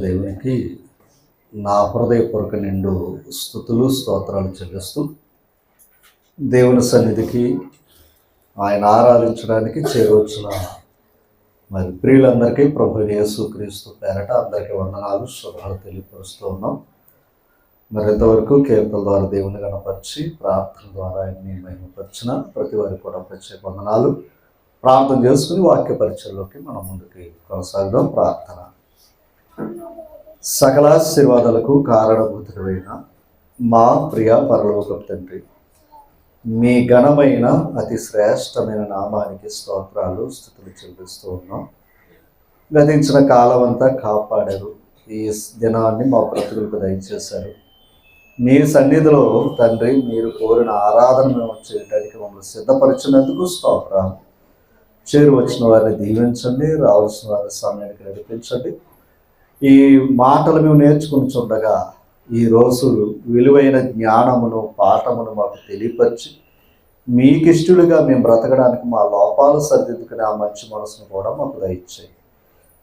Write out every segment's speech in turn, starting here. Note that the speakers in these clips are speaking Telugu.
దేవునికి నా హృదయపూర్వక నిండు స్తుతులు స్తోత్రాలు చెల్లిస్తూ దేవుని సన్నిధికి ఆయన ఆరాధించడానికి చేరవచ్చిన మరి ప్రియులందరికీ ప్రభు యేసుక్రీస్తు పేరట అందరికీ వందనాలు శుభాలు తెలియపరుస్తూ ఉన్నాం. మరి ఇంతవరకు కీర్తన ద్వారా దేవుని గణపరిచి ప్రార్థన ద్వారా ఆయన్ని మహిమపరిచిన ప్రతి వారికి కూడా ప్రత్యేక వందనాలు. ప్రార్థన చేసుకుని వాక్య పరిచయంలోకి మనం ముందుకు కొనసాగుదాం. ప్రార్థన. సకల ఆశీర్వాదాలకు కారణభూతుడైన మా ప్రియ పరలోకపు తండ్రి, మీ ఘనమైన అతి శ్రేష్టమైన నామానికి స్తోత్రాలు స్తుతులు చెల్లిస్తూ ఉన్నాం. గతించిన కాలం అంతా కాపాడారు. ఈ దినాన్ని మా బ్రతుకులకు దయచేశారు. మీ సన్నిధిలో తండ్రి మీరు కోరిన ఆరాధన మేము చేయడానికి మమ్మల్ని సిద్ధపరిచినందుకు స్తోత్రాలు. చేరువచ్చిన వారిని దీవించండి, రావాల్సిన వారి సమయానికి నడిపించండి. ఈ మాటలు మేము నేర్చుకుని చూడగా ఈరోజు విలువైన జ్ఞానమును పాఠమును మాకు తెలియపరిచి మీకు ఇష్టలుగా మేము బ్రతకడానికి మా లోపాలు సరిదిద్దుకుని ఆ మంచి మనసును కూడా మాకు దయచేయి.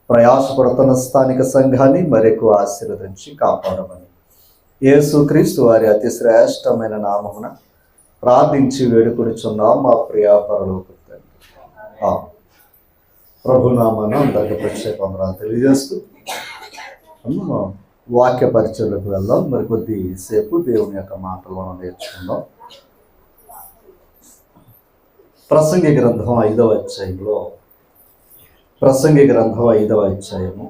ప్రయాసపడుతున్న స్థానిక సంఘాన్ని మరెక్కువ ఆశీర్వదించి కాపాడమని యేసుక్రీస్తు వారి అతి శ్రేష్టమైన నామమున ప్రార్థించి వేడుకొనిచున్నాం మా ప్రియ పరలోకపు తండ్రి. ప్రభునామాన అందరికీ ప్రత్యేక వందనాలు తెలియజేస్తూ వాక్య పరిచయలకు వెళ్దాం. మరి కొద్దిసేపు దేవుని యొక్క మాటలు మనం నేర్చుకుందాం. ప్రసంగి గ్రంథం 5వ అధ్యాయంలో ప్రసంగి గ్రంథం 5వ అధ్యాయము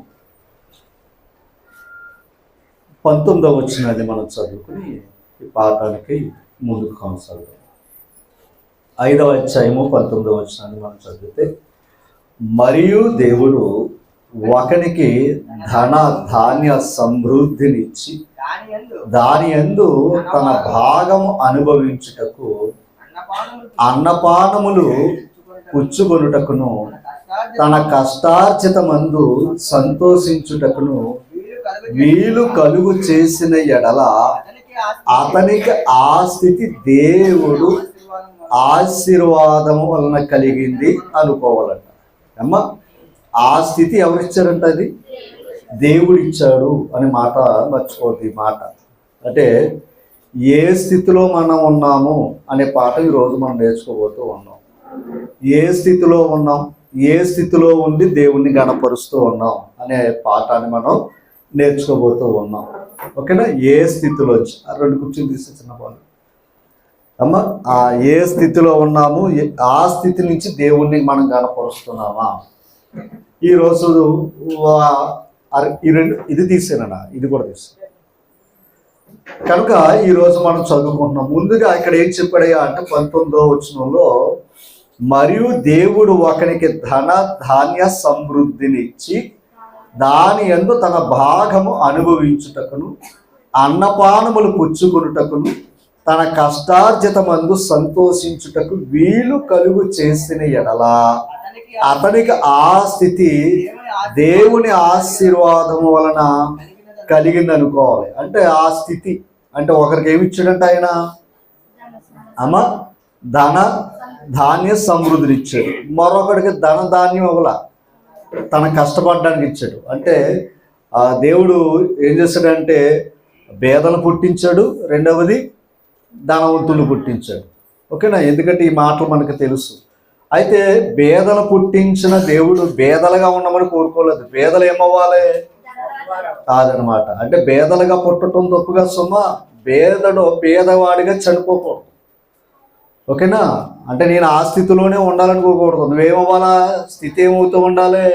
19వ వచనాన్ని మనం చదువుకుని ఈ పాఠానికి ముందుకు కొనసాగుతాం. 5వ అధ్యాయము 19వ వచనాన్ని మనం చదివితే, మరియు దేవుడు ఒకనికి ధన ధాన్య సమృద్ధినిచ్చి దాని యందు తన భాగము అనుభవించుటకు అన్నపానములు పుచ్చుకొనుటకును తన కష్టార్జితమందు సంతోషించుటకును వీలు కలుగు చేసిన ఎడల అతనికి ఆ స్థితి దేవుడు ఆశీర్వాదము వలన కలిగింది అనుకోవాలంట. అమ్మా, ఆ స్థితి ఎవరిచ్చారంట? అది దేవుడు ఇచ్చాడు అనే మాట మర్చిపోద్ది. ఈ మాట అంటే ఏ స్థితిలో మనం ఉన్నాము అనే పాట ఈరోజు మనం నేర్చుకోబోతూ ఉన్నాం. ఏ స్థితిలో ఉన్నాం, ఏ స్థితిలో ఉండి దేవుణ్ణి గణపరుస్తూ ఉన్నాం అనే పాఠాన్ని మనం నేర్చుకోబోతూ ఉన్నాం. ఓకేనా? ఏ స్థితిలో ఆ 2 కుర్చీలు తీసి చిన్న వాళ్ళు అమ్మ, ఆ ఏ స్థితిలో ఉన్నాము, ఆ స్థితి నుంచి దేవుణ్ణి మనం గణపరుస్తున్నామా? ఈరోజు ఇది తీసేనా, ఇది కూడా తీసే కనుక ఈరోజు మనం చదువుకుంటున్నాం. ముందుగా ఇక్కడ ఏం చెప్పాడయ్యా అంటే 19వ వచనంలో, మరియు దేవుడు ఒకనికి ధన ధాన్య సమృద్ధినిచ్చి దాని యందు తన భాగము అనుభవించుటకును అన్నపానములు పుచ్చుకొనుటకును తన కష్టార్జితమందు సంతోషించుటకు వీలు కలుగు చేసిన ఎడల అతనికి ఆ స్థితి దేవుని ఆశీర్వాదము వలన కలిగింది అనుకోవాలి. అంటే ఆ స్థితి అంటే ఒకరికి ఏమి ఇచ్చాడంటే ఆయన అమ్మ ధన ధాన్య సమృద్ధిని ఇచ్చాడు. మరొకడికి ధన ధాన్యం అవ్వాల, తన కష్టపడడానికి ఇచ్చాడు. అంటే ఆ దేవుడు ఏం చేశాడంటే భేదలు పుట్టించాడు, రెండవది ధనవంతులు పుట్టించాడు. ఓకేనా? ఎందుకంటే ఈ మాటలు మనకు తెలుసు. అయితే భేదలు పుట్టించిన దేవుడు భేదలుగా ఉండమని కోరుకోలేదు. భేదలు ఏమవ్వాలి కాదనమాట. అంటే భేదలుగా పుట్టడం తప్పుగా సుమా, పేదవాడిగా చనిపోకూడదు. ఓకేనా? అంటే నేను ఆ స్థితిలోనే ఉండాలనుకోకూడదు. నువ్వేమవ్వాలా? స్థితి ఏమవుతూ ఉండాలి?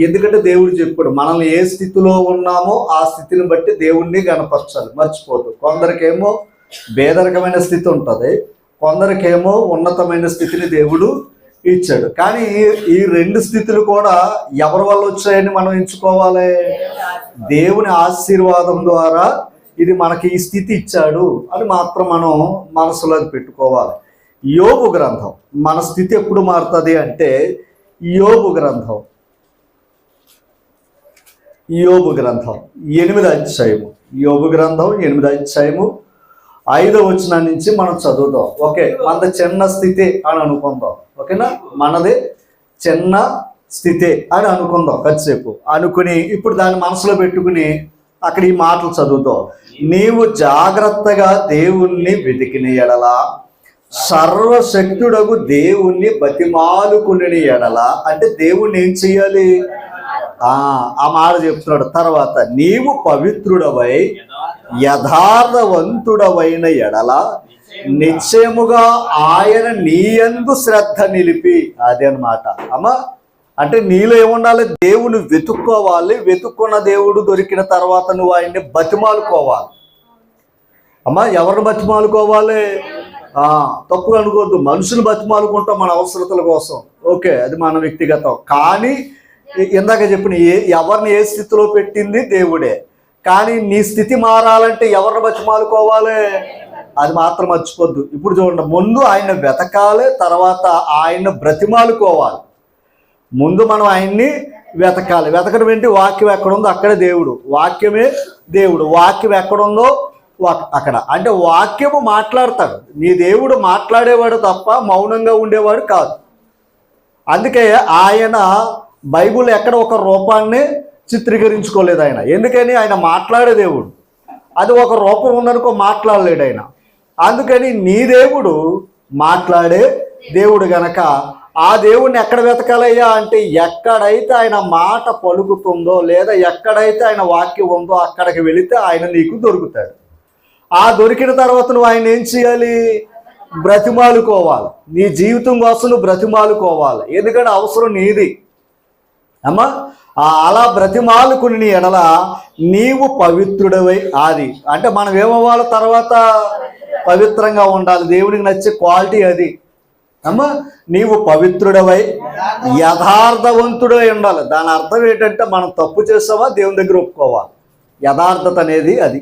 ఎందుకంటే దేవుడు చెప్పాడు మనల్ని ఏ స్థితిలో ఉన్నామో ఆ స్థితిని బట్టి దేవుణ్ణి గణపరచాలి. మర్చిపోదు. కొందరికేమో భేదరకమైన స్థితి ఉంటుంది, కొందరికేమో ఉన్నతమైన స్థితిని దేవుడు ఇచ్చాడు. కానీ ఈ 2 స్థితులు కూడా ఎవరి వల్ల వచ్చాయని మనం ఎంచుకోవాలి. దేవుని ఆశీర్వాదం ద్వారా ఇది మనకి ఈ స్థితి ఇచ్చాడు అని మాత్రం మనం మనసులో పెట్టుకోవాలి. యోబు గ్రంథం మన స్థితి ఎప్పుడు మారుతుంది అంటే యోబు గ్రంథం 8వ అధ్యాయము, యోబు గ్రంథం 8వ అధ్యాయము 5వ వచనం నుంచి మనం చదువుదాం. ఓకే, మనది చిన్న స్థితి అని అనుకుందాం. ఓకేనా? మనది చిన్న స్థితే అని అనుకుందాం కాసేపు. అనుకుని ఇప్పుడు దాన్ని మనసులో పెట్టుకుని అక్కడ ఈ మాటలు చదువుతాం. నీవు జాగ్రత్తగా దేవుణ్ణి వెతికిన ఎడల, సర్వశక్తుడగు దేవుణ్ణి బతిమాలుకుని ఎడల, అంటే దేవుణ్ణి ఏం చెయ్యాలి? ఆ మాట చెప్తున్నాడు. తర్వాత నీవు పవిత్రుడవై యథార్థవంతుడవైన ఎడల నిశ్చయముగా ఆయన నీయందు శ్రద్ధ నిలిపి. అదే అన్నమాట అమ్మా. అంటే నీలో ఏముండాలి? దేవుని వెతుక్కోవాలి. వెతుక్కున్న దేవుడు దొరికిన తర్వాత నువ్వు ఆయన్ని బతిమాలుకోవాలి. అమ్మా, ఎవరిని బతిమాలుకోవాలి? తప్పుగా అనుకోవద్దు. మనుషులు బతిమాలుకుంటాం మన అవసరతల కోసం, ఓకే, అది మన వ్యక్తిగతం. కానీ ఇందాక చెప్పిన ఎవరిని ఏ స్థితిలో పెట్టింది దేవుడే. కానీ నీ స్థితి మారాలంటే ఎవరిని బతిమాలుకోవాలి? అది మాత్రం మర్చిపోద్దు. ఇప్పుడు చూడండి, ముందు ఆయన వెతకాలి, తర్వాత ఆయన బ్రతిమాలుకోవాలి. ముందు మనం ఆయన్ని వెతకాలి. వెతకడం ఏంటి? వాక్యం ఎక్కడుందో అక్కడే దేవుడు, వాక్యమే దేవుడు. వాక్యం ఎక్కడుందో అక్కడ. అంటే వాక్యము మాట్లాడతాడు. నీ దేవుడు మాట్లాడేవాడు తప్ప మౌనంగా ఉండేవాడు కాదు. అందుకే ఆయన బైబుల్ ఎక్కడ ఒక రూపాన్ని చిత్రీకరించుకోలేదు ఆయన. ఎందుకని? ఆయన మాట్లాడే దేవుడు. అది ఒక రూపం ఉందనుకో, మాట్లాడలేడు ఆయన. అందుకని నీ దేవుడు మాట్లాడే దేవుడు గనక ఆ దేవుడిని ఎక్కడ వెతకాలయ్యా అంటే, ఎక్కడైతే ఆయన మాట పలుకుతుందో లేదా ఎక్కడైతే ఆయన వాక్యం ఉందో అక్కడికి వెళితే ఆయన నీకు దొరుకుతాడు. ఆ దొరికిన తర్వాత నువ్వు ఆయన ఏం చేయాలి? బ్రతిమాలుకోవాలి. నీ జీవితం కోసం నువ్వు బ్రతిమాలుకోవాలి. ఎందుకంటే అవసరం నీది అమ్మా. అలా బ్రతిమాలుకుని నీ ఎడల నీవు పవిత్రుడవై, అది అంటే మనం ఏమవ్వాలి? తర్వాత పవిత్రంగా ఉండాలి. దేవుడికి నచ్చే క్వాలిటీ అది అమ్మా. నీవు పవిత్రుడవై యథార్థవంతుడై ఉండాలి. దాని అర్థం ఏంటంటే, మనం తప్పు చేసామా దేవుని దగ్గర ఒప్పుకోవాలి. యథార్థత అనేది అది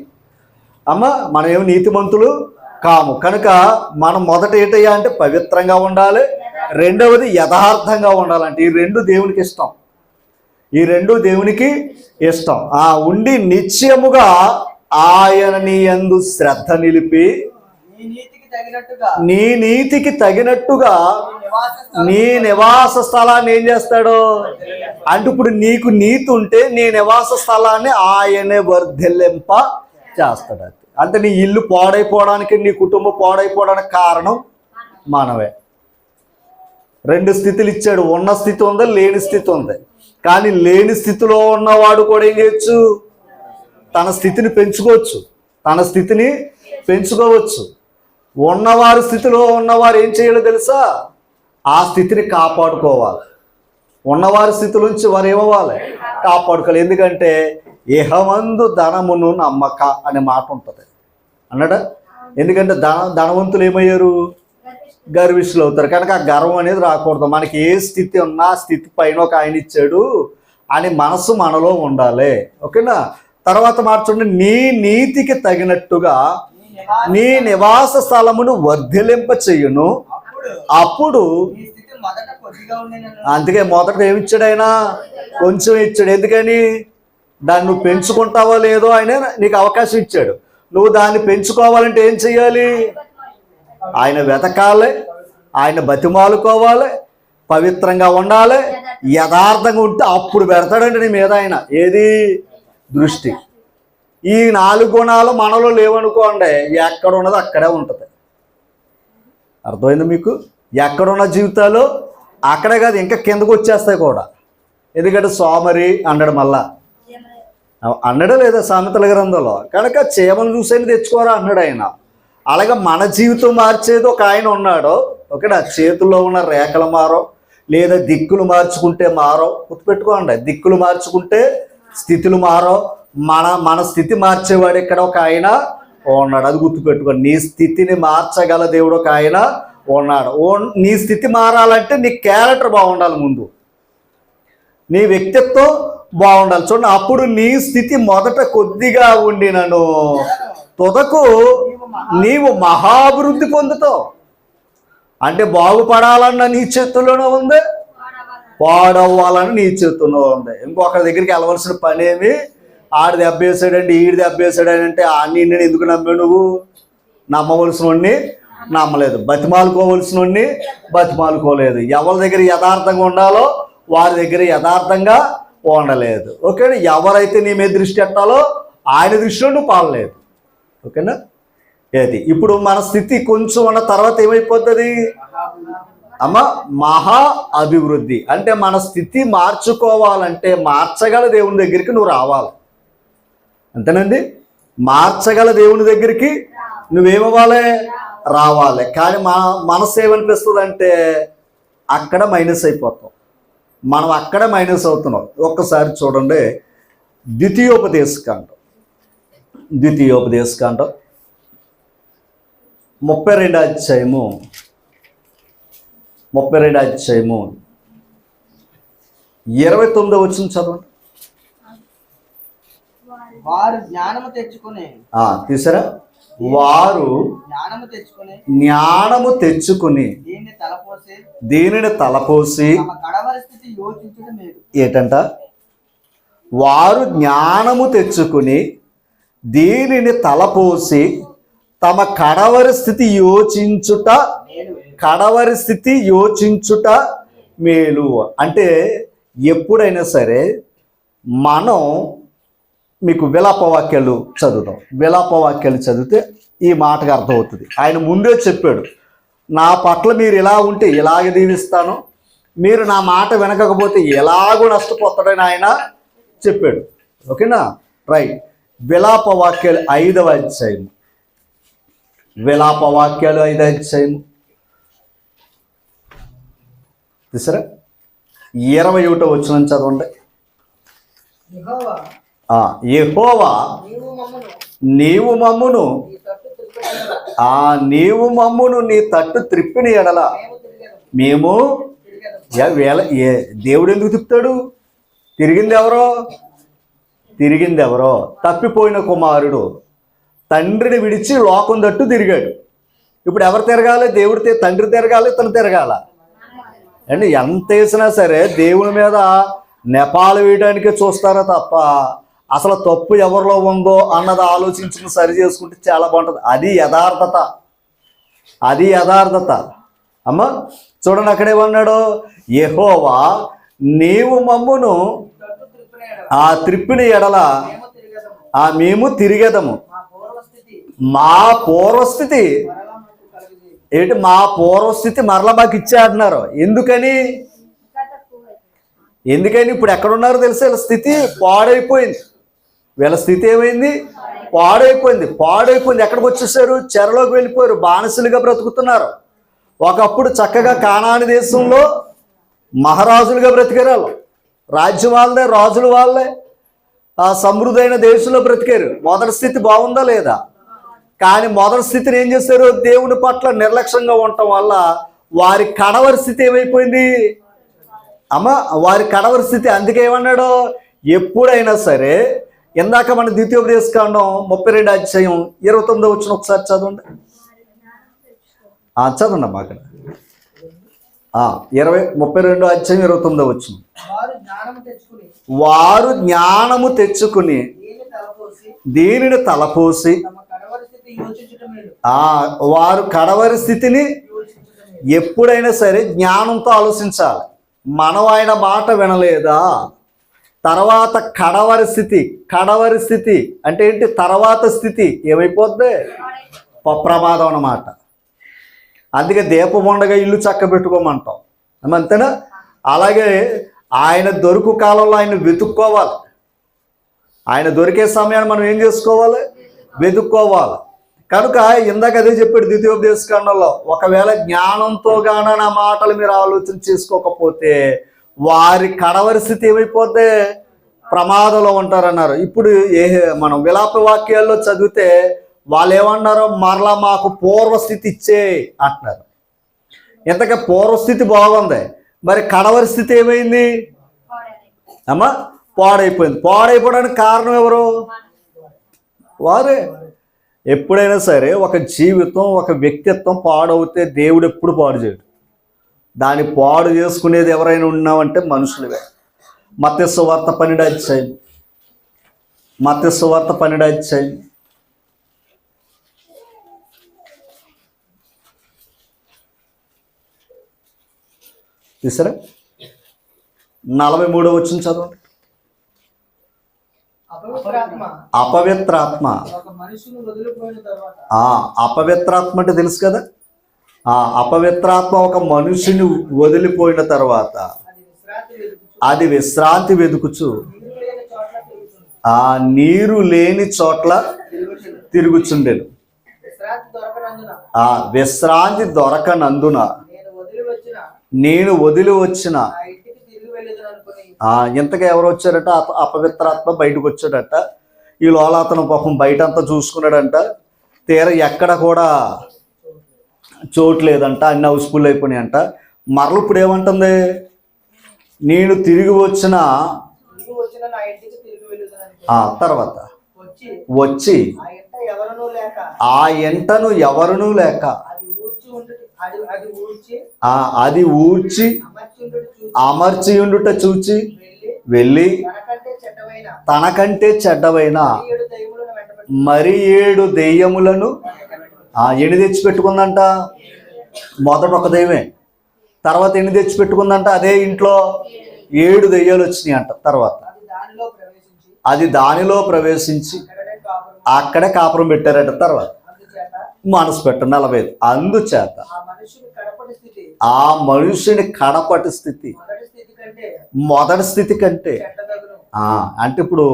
అమ్మా. మనం ఏమి నీతిమంతులు కాము కనుక మనం మొదట ఏంటయ్యా అంటే పవిత్రంగా ఉండాలి. రెండవది యథార్థంగా ఉండాలంటే ఈ రెండు దేవునికి ఇష్టం. ఈ రెండు దేవునికి ఇష్టం. ఉండి నిశ్చయముగా ఆయన నీ యందు శ్రద్ధ నిలిపి నీ నీతికి తగినట్టుగా నీ నివాస స్థలాన్ని ఏం చేస్తాడు అంటే, ఇప్పుడు నీకు నీతి ఉంటే నీ నివాస స్థలాన్ని ఆయనే వర్ధిల్లింప చేస్తాడు. అంటే నీ ఇల్లు పాడైపోవడానికి, నీ కుటుంబం పాడైపోవడానికి కారణం మనవే. రెండు స్థితులు ఇచ్చాడు. ఉన్న స్థితి ఉంది, లేని స్థితి ఉంది. కానీ లేని స్థితిలో ఉన్నవాడు కూడా ఏం చేయొచ్చు? తన స్థితిని పెంచుకోవచ్చు. తన స్థితిని పెంచుకోవచ్చు. ఉన్నవారి స్థితిలో ఉన్నవారు ఏం చేయాలో తెలుసా? ఆ స్థితిని కాపాడుకోవాలి. ఉన్నవారి స్థితి నుంచి వారు ఏమవ్వాలి? కాపాడుకోవాలి. ఎందుకంటే ఇహమందు ధనమును నమ్మక అనే మాట ఉంటుంది అన్నాడా. ఎందుకంటే ధనవంతులు ఏమయ్యారు? గర్విష్ఠులు అవుతారు. కనుక ఆ గర్వం అనేది రాకూడదు. మనకి ఏ స్థితి ఉన్నా ఆ స్థితి పైన ఒక ఆయన ఇచ్చాడు అని మనసు మనలో ఉండాలి, ఓకేనా. తర్వాత మార్చండి, నీ నీతికి తగినట్టుగా నీ నివాస స్థలమును వర్ధిలింప చెయ్యును. అప్పుడు అందుకే మొదట ఏమిచ్చాడు ఆయన? కొంచెం ఇచ్చాడు. ఎందుకని? దాన్ని నువ్వు పెంచుకుంటావో లేదో ఆయన నీకు అవకాశం ఇచ్చాడు. నువ్వు దాన్ని పెంచుకోవాలంటే ఏం చెయ్యాలి? ఆయన వెతకాలి, ఆయన బతిమాలుకోవాలి, పవిత్రంగా ఉండాలి, యథార్థంగా ఉంటే అప్పుడు పెడతాడంటే నీ మీద ఆయన ఏది? దృష్టి. ఈ 4 గుణాలు మనలో లేవనుకోండి, ఎక్కడ ఉన్నది అక్కడే ఉంటుంది. అర్థమైంది మీకు? ఎక్కడున్న జీవితాలు అక్కడే కాదు, ఇంకా కిందకు వచ్చేస్తాయి కూడా. ఎందుకంటే సోమరి అన్నాడు, మళ్ళా అన్నాడు లేదా సామెతల గ్రంథంలో. కనుక చీమను చూసేది తెచ్చుకోరా అన్నాడు ఆయన. అలాగే మన జీవితం మార్చేది ఒక ఆయన ఉన్నాడు, ఓకేనా. చేతుల్లో ఉన్న రేఖలు మారో, లేదా దిక్కులు మార్చుకుంటే మారో. గుర్తుపెట్టుకోండి, దిక్కులు మార్చుకుంటే స్థితులు మారో. మన స్థితి మార్చేవాడు ఇక్కడ ఒక ఆయన ఉన్నాడు, అది గుర్తుపెట్టుకోండి. నీ స్థితిని మార్చగల దేవుడు ఒక ఆయన ఉన్నాడు. నీ స్థితి మారాలంటే నీ క్యారెక్టర్ బాగుండాలి, ముందు నీ వ్యక్తిత్వం బాగుండాలి. చూడండి, అప్పుడు నీ స్థితి మొదట కొద్దిగా ఉండినను తుదకు నీవు మహాభివృద్ధి పొందుతావు. అంటే బాగుపడాలన్న నీ చేతుల్లోనే ఉంది, పాడవ్వాలని నీ చేతుల్లో ఉంది. ఇంకొకరి దగ్గరికి వెళ్ళవలసిన పని ఏమి? ఆడిది అబ్బేసాడండి, ఈడిది అబ్బేసాడని అంటే నిన్ను ఎందుకు నమ్మావు? నువ్వు నమ్మవలసిన వాడిని నమ్మలేదు, బతిమాలుకోవలసిన వాడిని బతిమాలుకోలేదు. ఎవరి దగ్గర యథార్థంగా ఉండాలో వారి దగ్గర యథార్థంగా ఉండలేదు. ఓకేనా? ఎవరైతే నీ మీద దృష్టి పెట్టాలో ఆయన దృష్టిలో నువ్వు పాడలేదు. ఓకేనా? ఏది ఇప్పుడు మన స్థితి కొంచెం ఉన్న తర్వాత ఏమైపోతుంది అమ్మ? మహా అభివృద్ధి. అంటే మన స్థితి మార్చుకోవాలంటే మార్చగల దేవుని దగ్గరికి నువ్వు రావాలి. అంతేనండి? మార్చగల దేవుని దగ్గరికి నువ్వేమవ్వాలి? రావాలి. కానీ మనసు ఏమనిపిస్తుంది అంటే అక్కడ మైనస్ అయిపోతాం. మనం అక్కడ మైనస్ అవుతున్నాం. ఒక్కసారి చూడండి, ద్వితీయోపదేశకాండం 32 అధ్యాయము 29 వచనం చదవండి. వారు జ్ఞానము తెచ్చుకుని తీసారా? వారు జ్ఞానము తెచ్చుకుని దీనిని తలపోసి ఏంటంట? వారు జ్ఞానము తెచ్చుకుని దీనిని తలపోసి తమ కడవరి స్థితి యోచించుట మేలు. అంటే ఎప్పుడైనా సరే మనం మీకు విలాపవాక్యాలు చదువుతాం. విలాపవాక్యాలు చదివితే ఈ మాటకు అర్థమవుతుంది. ఆయన ముందే చెప్పాడు, నా పట్ల మీరు ఇలా ఉంటే ఇలాగ దీవిస్తాను, మీరు నా మాట వినకపోతే ఎలాగో నష్టపోతాడని ఆయన చెప్పాడు. ఓకేనా? రైట్. విలాపవాక్యాలు 5వ అధ్యాయం. విలాపవాక్యాలు 5వ అధ్యాయం తీసరా? 21వ వచనం చదవండి. యెహోవా నీవు మమ్మును నీ తట్టు త్రిప్పిన ఎడల మేము దేవుడు ఎందుకు తిప్పుతాడు? తిరిగింది ఎవరో? తప్పిపోయిన కుమారుడు తండ్రిని విడిచి లోకం తట్టు తిరిగాడు. ఇప్పుడు ఎవరు తిరగాలి? దేవుడు తండ్రి తిరగాలి, తను తిరగాల. అండ్ ఎంత వేసినా సరే దేవుని మీద నెపాలు వేయడానికే చూస్తారా తప్ప అసలు తప్పు ఎవరిలో ఉందో అన్నది ఆలోచించుకుని సరి చేసుకుంటే చాలా బాగుంటుంది. అది యథార్థత. అమ్మ చూడండి, అక్కడేమన్నాడు? యెహోవా నీవు మమ్మును త్రిప్పిన ఎడల మేము తిరిగేదము. మా పూర్వస్థితి ఏంటి? మా పూర్వస్థితి మరలా మాకు ఇచ్చేస్తున్నారు. ఎందుకని? ఇప్పుడు ఎక్కడున్నారో తెలుసా? వీళ్ళ స్థితి పాడైపోయింది. వీళ్ళ స్థితి ఏమైంది? పాడైపోయింది. ఎక్కడికి వచ్చేసారు? చెరలోకి వెళ్ళిపోయారు. బానిసలుగా బ్రతుకుతున్నారు. ఒకప్పుడు చక్కగా కానాని దేశంలో మహారాజులుగా బ్రతికారు. వాళ్ళు రాజ్యం వాళ్ళదే, రాజులు వాళ్ళే, సమృద్ధైన దేశంలో బ్రతికారు. మొదటి స్థితి బాగుందా లేదా? కానీ మొదటి స్థితిని ఏం చేశారు? దేవుని పట్ల నిర్లక్ష్యంగా ఉండటం వల్ల వారి కడవరి స్థితి ఏమైపోయింది అమ్మ? వారి కడవరి స్థితి. అందుకే ఏమన్నాడు? ఎప్పుడైనా సరే ఇందాక మన ద్వితీయోపదేశకాండం 32 అధ్యాయం 29 వచనం ఒకసారి చదవండి. చదవండి అమ్మా. అక్కడ 32 అధ్యాయం 29 వచనం. వారు జ్ఞానము తెచ్చుకుని దీనిని తలపోసి వారు కడవరి స్థితిని ఎప్పుడైనా సరే జ్ఞానంతో ఆలోచించాలి. మనం ఆయన మాట వినలేదా? తర్వాత కడవరి స్థితి అంటే ఏంటి? తర్వాత స్థితి ఏమైపోద్ది? ప్రమాదం అన్నమాట. అందుకే దీపం ఉండగా ఇల్లు చక్క పెట్టుకోమంటాం. అంతేనా? అలాగే ఆయన దొరుకు కాలంలో ఆయన వెతుక్కోవాలి. ఆయన దొరికే సమయాన్ని మనం ఏం చేసుకోవాలి? వెతుక్కోవాలి. కనుక ఇందాక అదే చెప్పాడు ద్వితీయోపదేశకాండంలో, ఒకవేళ జ్ఞానంతో గాన నా మాటలు మీరు ఆలోచన చేసుకోకపోతే వారి కడవరి స్థితి ఏమైపోతే ప్రమాదంలో ఉంటారన్నారు. ఇప్పుడు మనం విలాప వాక్యాల్లో చదివితే వాళ్ళు ఏమన్నారు? మరలా మాకు పూర్వస్థితి ఇచ్చే అంటున్నారు. ఇంతగా పూర్వస్థితి బాగుంది, మరి కడవరి స్థితి ఏమైంది అమ్మా? పాడైపోవడానికి కారణం ఎవరు? వారే. ఎప్పుడైనా సరే ఒక జీవితం, ఒక వ్యక్తిత్వం పాడవుతే దేవుడు ఎప్పుడు పాడు చేయడు. దాన్ని పాడు చేసుకునేది ఎవరైనా ఉన్నామంటే మనుషులవే. మత్తయి సువార్త 12వ అధ్యాయం. చూసారా? 43వ వచనం చదవండి. అపవిత్రాత్మ అపవిత్రాత్మ. ఒక మనిషిని వదిలిపోయిన తర్వాత అపవిత్రాత్మ అంటే తెలుసు కదా. అపవిత్రాత్మ ఒక మనిషిని వదిలిపోయిన తర్వాత అది విశ్రాంతి అది విశ్రాంతి వెతుకుచు వెతుకుచు నీరు లేని చోట్ల తిరుగుతుంది. ఆ నీరు లేని చోట్ల తిరుగుచుండెను. విశ్రాంతి దొరకనందున విశ్రాంతి దొరకనందున నేను వదిలి వచ్చిన నేను వదిలి వచ్చిన ఆ ఇంటికి తిరిగి వెళ్ళేదని అనుకుని ఇంతగా ఎవరు వచ్చారట? అపవిత్రాత్మ బయటకు వచ్చాడట. ఈ లోల అతను పాపం బయట అంతా చూసుకున్నాడంట. తీర ఎక్కడ కూడా చోటు లేదంట, అన్ని హౌస్ఫుల్ అయిపోయినాయంట. మరలు ఇప్పుడు ఏమంటుంది? నేను తిరిగి వచ్చిన నా ఇంటికి తిరిగి వెళ్ళేదని అనుకుని తర్వాత వచ్చి వచ్చి ఆ ఇంట ఎవరనూ లేక ఆ ఎంటను ఎవరునూ లేక అది ఊడ్చి ఉండుట అది ఊడ్చి అది ఊడ్చి అమర్చి ఉండుట చూసి అమర్చి ఉండుట చూచి వెళ్ళి తనకంటే చెడ్డమైన తనకంటే చెడ్డవైన 7 దయ్యములను వెంటబెట్టి మరి 7 దెయ్యములను ఎన్ని తెచ్చిపెట్టుకుందంట? మొదట ఒక దెయ్యమే, తర్వాత ఎన్ని తెచ్చిపెట్టుకుందంట? అదే ఇంట్లో 7 దెయ్యాలు వచ్చినాయి అంట. తర్వాత అది దానిలో ప్రవేశించి అక్కడే కాపురం పెట్టారట. తర్వాత అందుచేత మనసు పెట్ట 45. అందుచేత ఆ మనుషుని కడపటి ఆ స్థితి మనుషుని కడపటి స్థితి మొదటి స్థితి కంటే మొదటి స్థితి కంటే చెడ్డదగును. అంటే ఇప్పుడు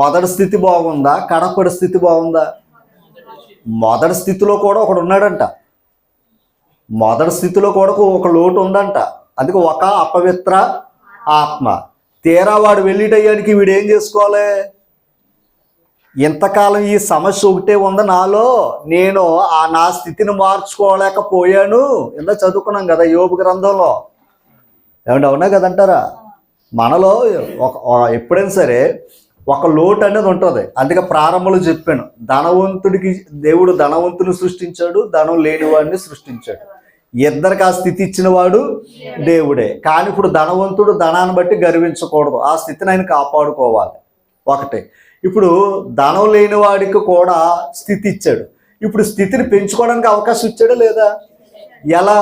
మొదటి స్థితి బాగుందా, కడపటి స్థితి బాగుందా? మొదటి స్థితిలో కూడా ఒకడు ఉన్నాడంట. మొదటి స్థితిలో కూడా ఒక లోటు ఉందంట. అందుకే ఒక అపవిత్ర ఆత్మ. తీరా వాడు వెళ్ళేటయ్యానికి వీడు ఏం చేసుకోవాలి? ఇంతకాలం ఈ సమస్య ఒకటే ఉంది నాలో, నేను నా స్థితిని మార్చుకోలేకపోయాను. ఇందా చదువుకున్నాం కదా యోబు గ్రంథంలో. ఏమంటే అవునా కదంటారా? మనలో ఎప్పుడైనా సరే ఒక లోటు అనేది ఉంటుంది. అందుకే ప్రారంభంలో చెప్పాను, ధనవంతుడికి దేవుడు ధనవంతుని సృష్టించాడు, ధనం లేనివాడిని సృష్టించాడు. ఇద్దరికి ఆ స్థితి ఇచ్చిన వాడు దేవుడే. కానీ ఇప్పుడు ధనవంతుడు ధనాన్ని బట్టి గర్వించకూడదు, ఆ స్థితిని ఆయన కాపాడుకోవాలి. ఒకటి. ఇప్పుడు ధనం లేని వాడికి కూడా స్థితి ఇచ్చాడు. ఇప్పుడు స్థితిని పెంచుకోవడానికి అవకాశం ఇచ్చాడా లేదా? ఎలా?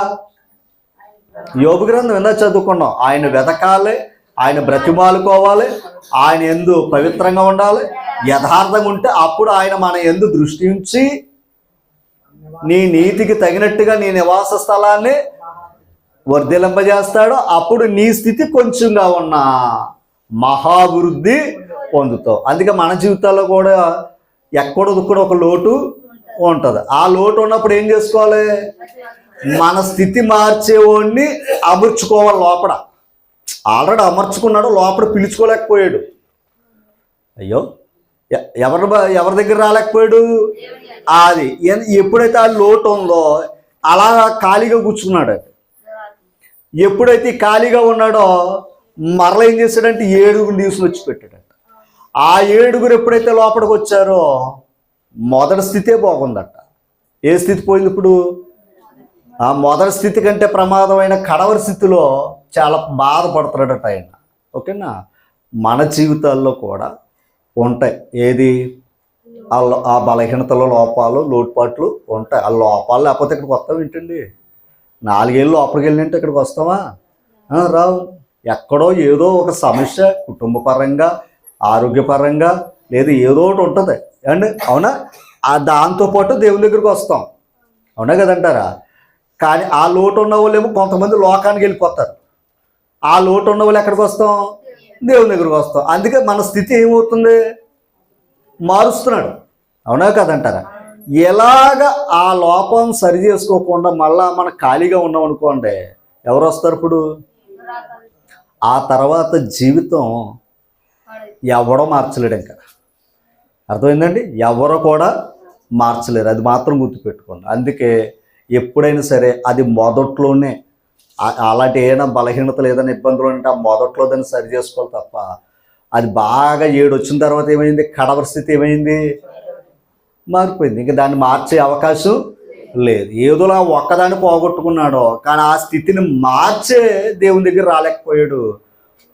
యోబు గ్రంథం విన్నా చదువుకున్నాం. ఆయన వెతకాలి, ఆయన బ్రతిమాలుకోవాలి, ఆయన యందు పవిత్రంగా ఉండాలి, యథార్థంగా ఉంటే అప్పుడు ఆయన మన యందు దృష్టి ఉంచి నీ నీతికి తగినట్టుగా నీ నివాస స్థలాన్ని వర్ధిలింపజేస్తాడు. అప్పుడు నీ స్థితి కొంచెంగా ఉన్న మహాభివృద్ధి పొందుతావు. అందుకే మన జీవితాల్లో కూడా ఎక్కడొక్కడ ఒక లోటు ఉంటుంది. ఆ లోటు ఉన్నప్పుడు ఏం చేసుకోవాలి? మన స్థితి మార్చేవాడిని అమర్చుకోవాలి లోపల. ఆల్రెడీ అమర్చుకున్నాడు, లోపల పిలుచుకోలేకపోయాడు. అయ్యో, ఎవరి దగ్గర రాలేకపోయాడు? అది ఎప్పుడైతే ఆ లోటు ఉందో అలా ఖాళీగా కూర్చున్నాడు. ఎప్పుడైతే ఖాళీగా ఉన్నాడో మరల ఏం చేశాడంటే 7 న్యూస్లు వచ్చి పెట్టాడంట. ఆ 7 ఎప్పుడైతే లోపలికి వచ్చారో మొదటి స్థితే బాగుందట. ఏ స్థితి పోయింది ఇప్పుడు? ఆ మొదటి స్థితి కంటే ప్రమాదమైన కడవరి స్థితిలో చాలా బాధపడుతున్నాడట ఆయన. ఓకేనా? మన జీవితాల్లో కూడా ఉంటాయి. ఏది? ఆ బలహీనతలో లోపాలు, లోటుపాట్లు ఉంటాయి. ఆ లోపాలు లేకపోతే ఇక్కడికి వస్తాం ఏంటండి? 4 ఏళ్ళు లోపలికి వెళ్ళినట్టు ఇక్కడికి వస్తావా? రావు. ఎక్కడో ఏదో ఒక సమస్య, కుటుంబపరంగా, ఆరోగ్యపరంగా, లేదా ఏదో ఒకటి ఉంటుంది అండి. అవునా? దాంతోపాటు దేవుని దగ్గరికి వస్తాం. అవునా కదంటారా? కానీ ఆ లోటు ఉన్న వాళ్ళేమో కొంతమంది లోకానికి వెళ్ళిపోతారు. ఆ లోటు ఉన్న వాళ్ళు ఎక్కడికి వస్తాం? దేవుని దగ్గరికి వస్తాం. అందుకే మన స్థితి ఏమవుతుంది? మారుస్తున్నాడు. అవునా కదంటారా? ఎలాగ ఆ లోపం సరి చేసుకోకుండా మళ్ళా మనం ఖాళీగా ఉన్నాం అనుకోండి, ఎవరు వస్తారు ఇప్పుడు? ఆ తర్వాత జీవితం ఎవడో మార్చలేడు. ఇంకా అర్థమైందండి? ఎవరో కూడా మార్చలేరు. అది మాత్రం గుర్తుపెట్టుకోండి. అందుకే ఎప్పుడైనా సరే అది మొదట్లోనే అలాంటి ఏదైనా బలహీనతలు ఏదైనా ఇబ్బందులు ఉంటే ఆ మొదట్లో దాన్ని సరి చేసుకోవాలి తప్ప అది బాగా 7 వచ్చిన తర్వాత ఏమైంది? కడవరి స్థితి ఏమైంది? మారిపోయింది. ఇంకా దాన్ని మార్చే అవకాశం లేదు. ఏదోలా ఒక్కదాన్ని పోగొట్టుకున్నాడో కానీ ఆ స్థితిని మార్చే దేవుని దగ్గర రాలేకపోయాడు.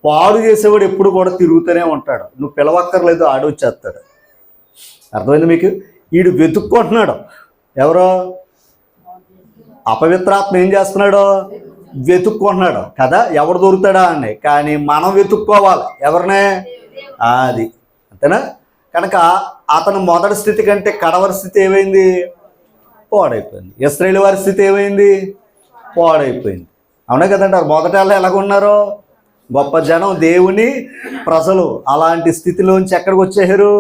పాడు చేసేవాడు ఎప్పుడు కూడా తిరుగుతూనే ఉంటాడు. నువ్వు పిలవక్కర్లేదు, ఆడు వచ్చేస్తాడు. అర్థమైంది మీకు? వీడు వెతుక్కుంటున్నాడు. ఎవరో అపవిత్రాత్మ ఏం చేస్తున్నాడు? వెతుక్కుంటున్నాడు కదా, ఎవడు దొరుకుతాడా అని. కానీ మనం వెతుక్కోవాలి ఎవరినే, అది అంతేనా. కనుక అతను మొదటి స్థితి కంటే కడవరి స్థితి ఏమైంది, పాడైపోయింది. ఇశ్రాయేలు వారి స్థితి ఏమైంది, పాడైపోయింది. అవునా కదండి. మొదట ఎలాగున్నారో గొప్ప జనం, దేవుని ప్రజలు, అలాంటి స్థితిలోంచి ఎక్కడికి వచ్చేసారు,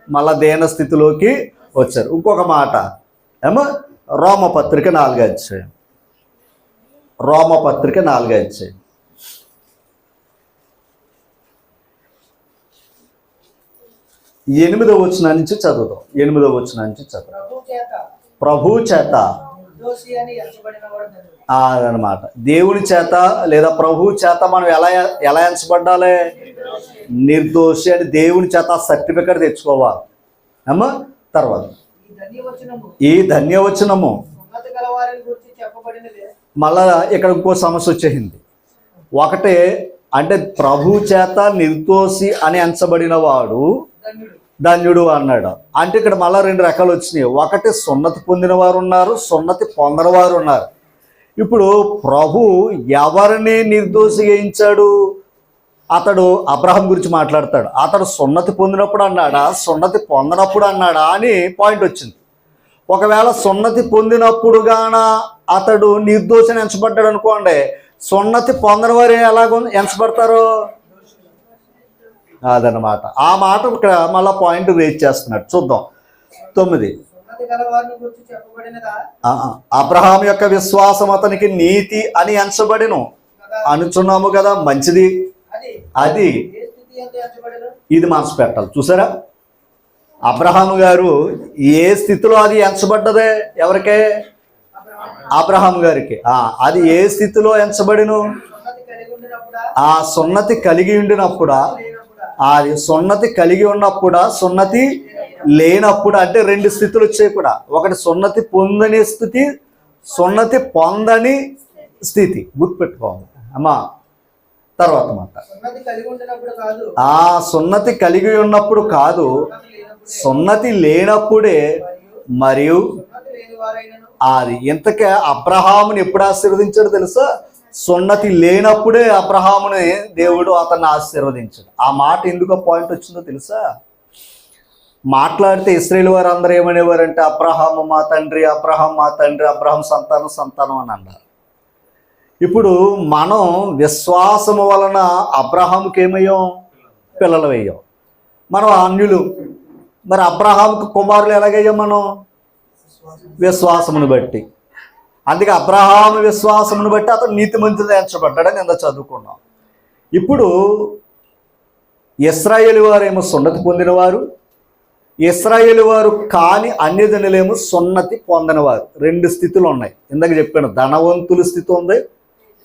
మళ్ళా దేన స్థితిలోకి వచ్చారు. ఇంకొక మాట ఏమో రోమపత్రిక 4వ అధ్యాయం, రోమపత్రిక 4వ అధ్యాయం 8వ వచనం నుంచి చదువుదాం. 8వ వచనం నుంచి చదువు. ప్రభు చేత అదనమాట, దేవుని చేత లేదా ప్రభు చేత మనం ఎలా ఎంచబడ్డాలి, నిర్దోషి అని దేవుని చేత సర్టిఫికెట్ తెచ్చుకోవాలి. అమ్మా తర్వాత ఈ ధన్యవచనము మళ్ళా ఇక్కడ ఇంకో సమస్య వచ్చేసింది. ఒకటే అంటే ప్రభు చేత నిర్దోషి అని ఎంచబడిన వాడు ధన్యుడు అన్నాడు. అంటే ఇక్కడ మళ్ళీ 2 రకాలు వచ్చినాయి. ఒకటి సున్నతి పొందిన వారు ఉన్నారు, సున్నతి పొందని వారు ఉన్నారు. ఇప్పుడు ప్రభు ఎవరిని నిర్దోషి చేయించాడు, అతడు అబ్రహాం గురించి మాట్లాడతాడు. అతడు సున్నతి పొందినప్పుడు అన్నాడా, సున్నతి పొందనప్పుడు అన్నాడా అని పాయింట్ వచ్చింది. ఒకవేళ సున్నతి పొందినప్పుడు గాన అతడు నిర్దోషిని ఎంచబడ్డాడు అనుకోండి, సున్నతి పొందని వారు ఎలాగో ఎంచబడతారు, అదనమాట. ఆ మాట ఇక్కడ మళ్ళా పాయింట్ రేజ్ చేస్తున్నాడు. చూద్దాం 9. అబ్రహాం యొక్క విశ్వాసం అతనికి నీతి అని ఎంచబడిను అనుచున్నాము కదా, మంచిది. అది ఇది మనసు పెట్టాలి. చూసారా, అబ్రహాము గారు ఏ స్థితిలో అది ఎంచబడ్డదే, ఎవరికే, అబ్రహాం గారికి. అది ఏ స్థితిలో ఎంచబడిను, ఆ సున్నతి కలిగి ఉండినప్పుడా, అది సున్నతి కలిగి ఉన్నప్పుడా, సున్నతి లేనప్పుడు. అంటే 2 స్థితులు వచ్చాయి కూడా. ఒకటి సున్నతి పొందని స్థితి, సున్నతి పొందని స్థితి, గుర్తుపెట్టుకోవాలి అమ్మా. తర్వాత మాట, ఆ సున్నతి కలిగి ఉన్నప్పుడు కాదు, సున్నతి లేనప్పుడే. మరియు అది ఇంతకే అబ్రహాముని ఎప్పుడు ఆశీర్వదించాడు తెలుసా, సున్నతి లేనప్పుడే అబ్రహాముని దేవుడు అతన్ని ఆశీర్వదించాడు. ఆ మాట ఎందుకు పాయింట్ వచ్చిందో తెలుసా, మాట్లాడితే ఇశ్రాయేలు వారు అందరూ ఏమనేవారంటే అబ్రహాము మా తండ్రి, అబ్రహాం మా తండ్రి, అబ్రహాం సంతానం సంతానం అని అన్నారు. ఇప్పుడు మనం విశ్వాసము వలన అబ్రహాముకి ఏమయ్యాం, పిల్లలు అయ్యాం. మనం అన్యులు, మరి అబ్రహాముకు కుమారులు ఎలాగయ్యాం మనం, విశ్వాసమును బట్టి. అందుకే అబ్రహాము విశ్వాసమును బట్టి అతను నీతిమంతుడు ఎంచబడ్డాడని ఎంత చదువుకున్నాం. ఇప్పుడు ఇశ్రాయేలు వారేమో సున్నతి పొందినవారు, ఇశ్రాయేలు వారు కాని అన్యజనులేమో సున్నతి పొందినవారు. 2 స్థితులు ఉన్నాయి. ఇందాక చెప్పాను, ధనవంతుల స్థితి ఉంది,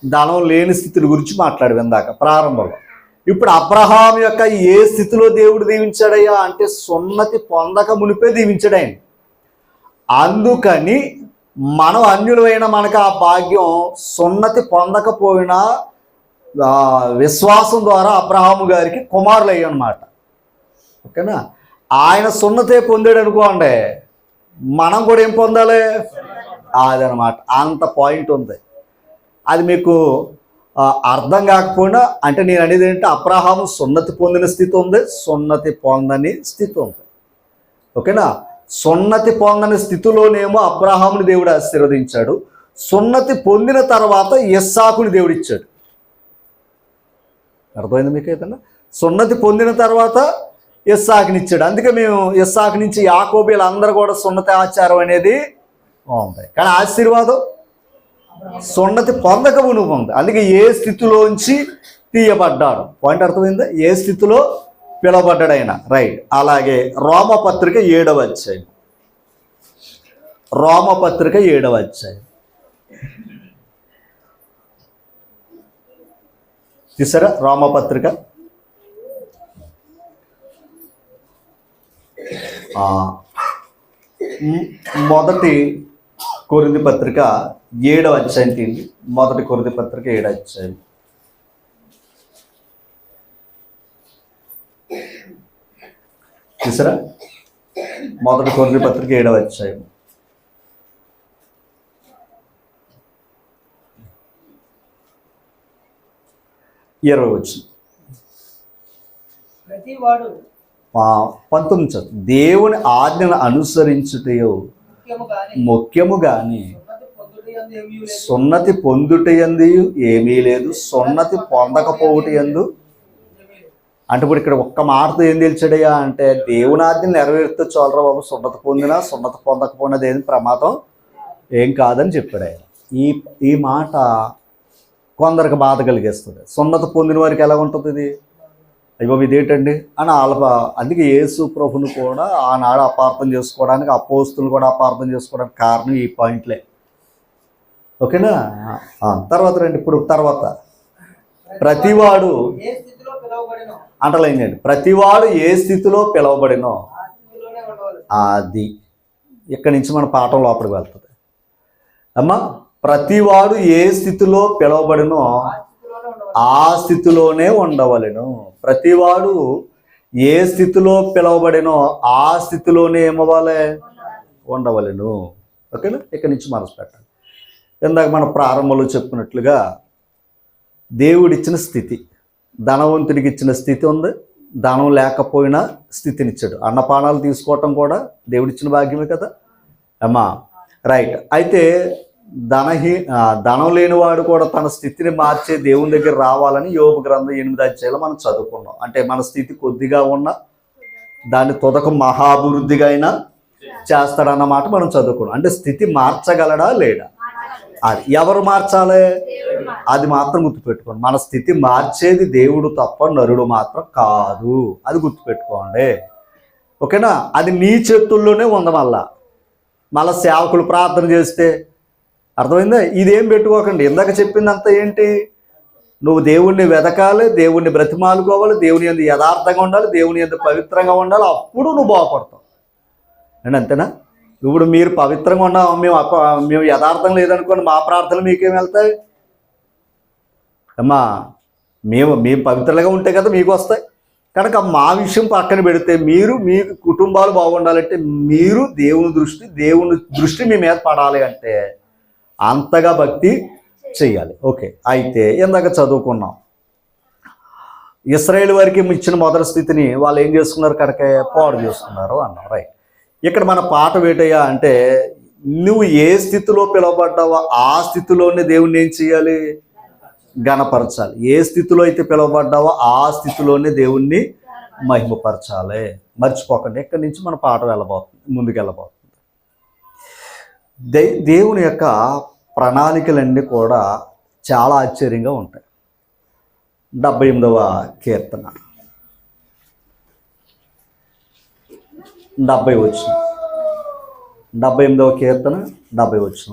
ధనం లేని స్థితుల గురించి మాట్లాడు ఇందాక ప్రారంభంలో. ఇప్పుడు అబ్రహాం యొక్క ఏ స్థితిలో దేవుడు దీవించాడయ్యా అంటే సున్నతి పొందక మునిపే దీవించాడు ఆయన. అందుకని మనం అన్యులైన మనకు ఆ భాగ్యం సున్నతి పొందకపోయినా విశ్వాసం ద్వారా అబ్రహాము గారికి కుమారులు అయ్యాం అన్నమాట. ఓకేనా, ఆయన సున్నతే పొందాడు అనుకోండి, మనం కూడా ఏం పొందాలి, అదనమాట. అంత పాయింట్ ఉంది. అది మీకు అర్థం కాకపోయినా, అంటే నేను అనేది ఏంటంటే అబ్రహాము సున్నతి పొందిన స్థితి ఉంది, సున్నతి పొందని స్థితి ఉంది. ఓకేనా, సున్నతి పొందని స్థితిలోనేమో అబ్రహాముని దేవుడు ఆశీర్వదించాడు, సున్నతి పొందిన తర్వాత ఇస్సాకుని దేవుడు ఇచ్చాడు. అర్థమైంది మీకు ఏదన్నా, సున్నతి పొందిన తర్వాత ఇస్సాకుని ఇచ్చాడు. అందుకే మేము ఇస్సాకు నుంచి యాకోబీలు అందరూ కూడా సున్నతి ఆచారం అనేది ఉంది. కానీ ఆశీర్వాదం సున్నతి పొందక మునుపు ఉంది. అందుకే ఏ స్థితిలోంచి తీయబడ్డాడు, పాయింట్ అర్థమైందా, ఏ స్థితిలో పిలవబడ్డాడు ఆయన. రైట్. అలాగే రోమపత్రిక 7వ అధ్యాయం, రోమపత్రిక 7వ అధ్యాయం చూసారా. రోమపత్రిక మొదటి కొరింథీ పత్రిక 7వ అధ్యాయం తీయండి. మొదటి కొరింథీ పత్రిక 7వ అధ్యాయం. చూసారా, మొదటి కొరింథీ పత్రిక 7వ అధ్యాయం. 20 వచ్చిన ప్రతి వాడు 19 చదువు. దేవుని ఆజ్ఞను అనుసరించుటయో ముఖ్యము గాని సున్నతి పొందుట యందు ఏమీ లేదు, సున్నతి పొందకపోవుట యందు. అంటే ఇప్పుడు ఇక్కడ ఒక్క మాటతో ఏం తెలిసాడయ్యా అంటే దేవుని ఆజ్ఞను నెరవేరుతూ చాలరా బాబు, సున్నతి పొందినా సున్నతి పొందకపోయినది ఏం ప్రమాదం ఏం కాదని చెప్పాడు ఆయన. ఈ మాట కొందరికి బాధ కలిగేస్తుంది. సున్నతి పొందిన వారికి ఎలా ఉంటుంది ఇది, అయ్యో ఇదేంటండి అని అందుకే యేసు ప్రభుని కూడా ఆనాడు అపార్థం చేసుకోవడానికి, అపోస్తులు కూడా అపార్థం చేసుకోవడానికి కారణం ఈ పాయింట్లే. ఓకేనా? తర్వాత రండి. ఇప్పుడు తర్వాత ప్రతివాడు అంటలేండి, ప్రతివాడు ఏ స్థితిలో పిలవబడినో అది ఇక్కడి నుంచి మన పాఠం లోపలికి వెళ్తుంది అమ్మా. ప్రతివాడు ఏ స్థితిలో పిలవబడినో ఆ స్థితిలోనే ఉండవలెను. ప్రతివాడు ఏ స్థితిలో పిలవబడినో ఆ స్థితిలోనే ఏమవ్వాలి, ఉండవలెను. ఓకేనా? ఇక్కడి నుంచి మనసు పెట్టండి. ఇందాక మన ప్రారంభంలో చెప్పుకున్నట్లుగా దేవుడిచ్చిన స్థితి, ధనవంతుడికి ఇచ్చిన స్థితి ఉంది, ధనం లేకపోయినా స్థితినిచ్చాడు. అన్నపానాలు తీసుకోవటం కూడా దేవుడిచ్చిన భాగ్యమే కదా అమ్మా. రైట్. అయితే ధనం లేనివాడు కూడా తన స్థితిని మార్చే దేవుని దగ్గర రావాలని యోబు గ్రంథం 8వ అధ్యాయంలో మనం చదువుకున్నాం. అంటే మన స్థితి కొద్దిగా ఉన్న దాన్ని తుదకు మహాభివృద్ధిగా అయినా చేస్తాడన్నమాట మనం చదువుకున్నాం. అంటే స్థితి మార్చగలడా లేడా, అది ఎవరు మార్చాలి, అది మాత్రం గుర్తుపెట్టుకోండి. మన స్థితి మార్చేది దేవుడు తప్ప నరుడు మాత్రం కాదు, అది గుర్తుపెట్టుకోండి. ఓకేనా? అది నీ చేతుల్లోనే ఉంది. మళ్ళా సేవకులు ప్రార్థన చేస్తే అర్థమైందా? ఇదేం పెట్టుకోకండి. ఇందాక చెప్పిందంతా ఏంటి, నువ్వు దేవుణ్ణి వెతకాలి, దేవుణ్ణి బ్రతిమాలుకోవాలి, దేవుని యందు యథార్థంగా ఉండాలి, దేవుని యందు పవిత్రంగా ఉండాలి, అప్పుడు నువ్వు బాగుపడతావు. అండి అంతేనా? ఇప్పుడు మీరు పవిత్రంగా ఉన్నాం, మేము యథార్థం లేదనుకోండి, మా ప్రార్థనలు మీకేం వెళ్తాయి అమ్మా? మేము పవిత్రంగా ఉంటే కదా మీకు వస్తాయి. కనుక మా విషయం పక్కన పెడితే మీ కుటుంబాలు బాగుండాలంటే మీరు దేవుని దృష్టి మీ మీద పడాలి అంటే అంతగా భక్తి చెయ్యాలి. ఓకే. అయితే ఇందాక చదువుకున్నాం, ఇశ్రాయేలు వారికి ఇచ్చిన మొదటి స్థితిని వాళ్ళు ఏం చేసుకున్నారు, కనుక పాడు చేసుకున్నారు అన్నాం. రైట్. ఇక్కడ మన పాట వేటయ్యా అంటే నువ్వు ఏ స్థితిలో పిలువబడ్డావో ఆ స్థితిలోనే దేవుణ్ణి ఏం చేయాలి, ఘనపరచాలి. ఏ స్థితిలో అయితే పిలువబడ్డావో ఆ స్థితిలోనే దేవుణ్ణి మహిమపరచాలి. మర్చిపోకండి. ఇక్కడి నుంచి మన పాట ముందుకు వెళ్ళబోతుంది. దేవుని యొక్క ప్రణాళికలన్నీ కూడా చాలా ఆశ్చర్యంగా ఉంటాయి. 78వ కీర్తన 70 వచ్చిన 78వ కీర్తన 70 వచ్చిన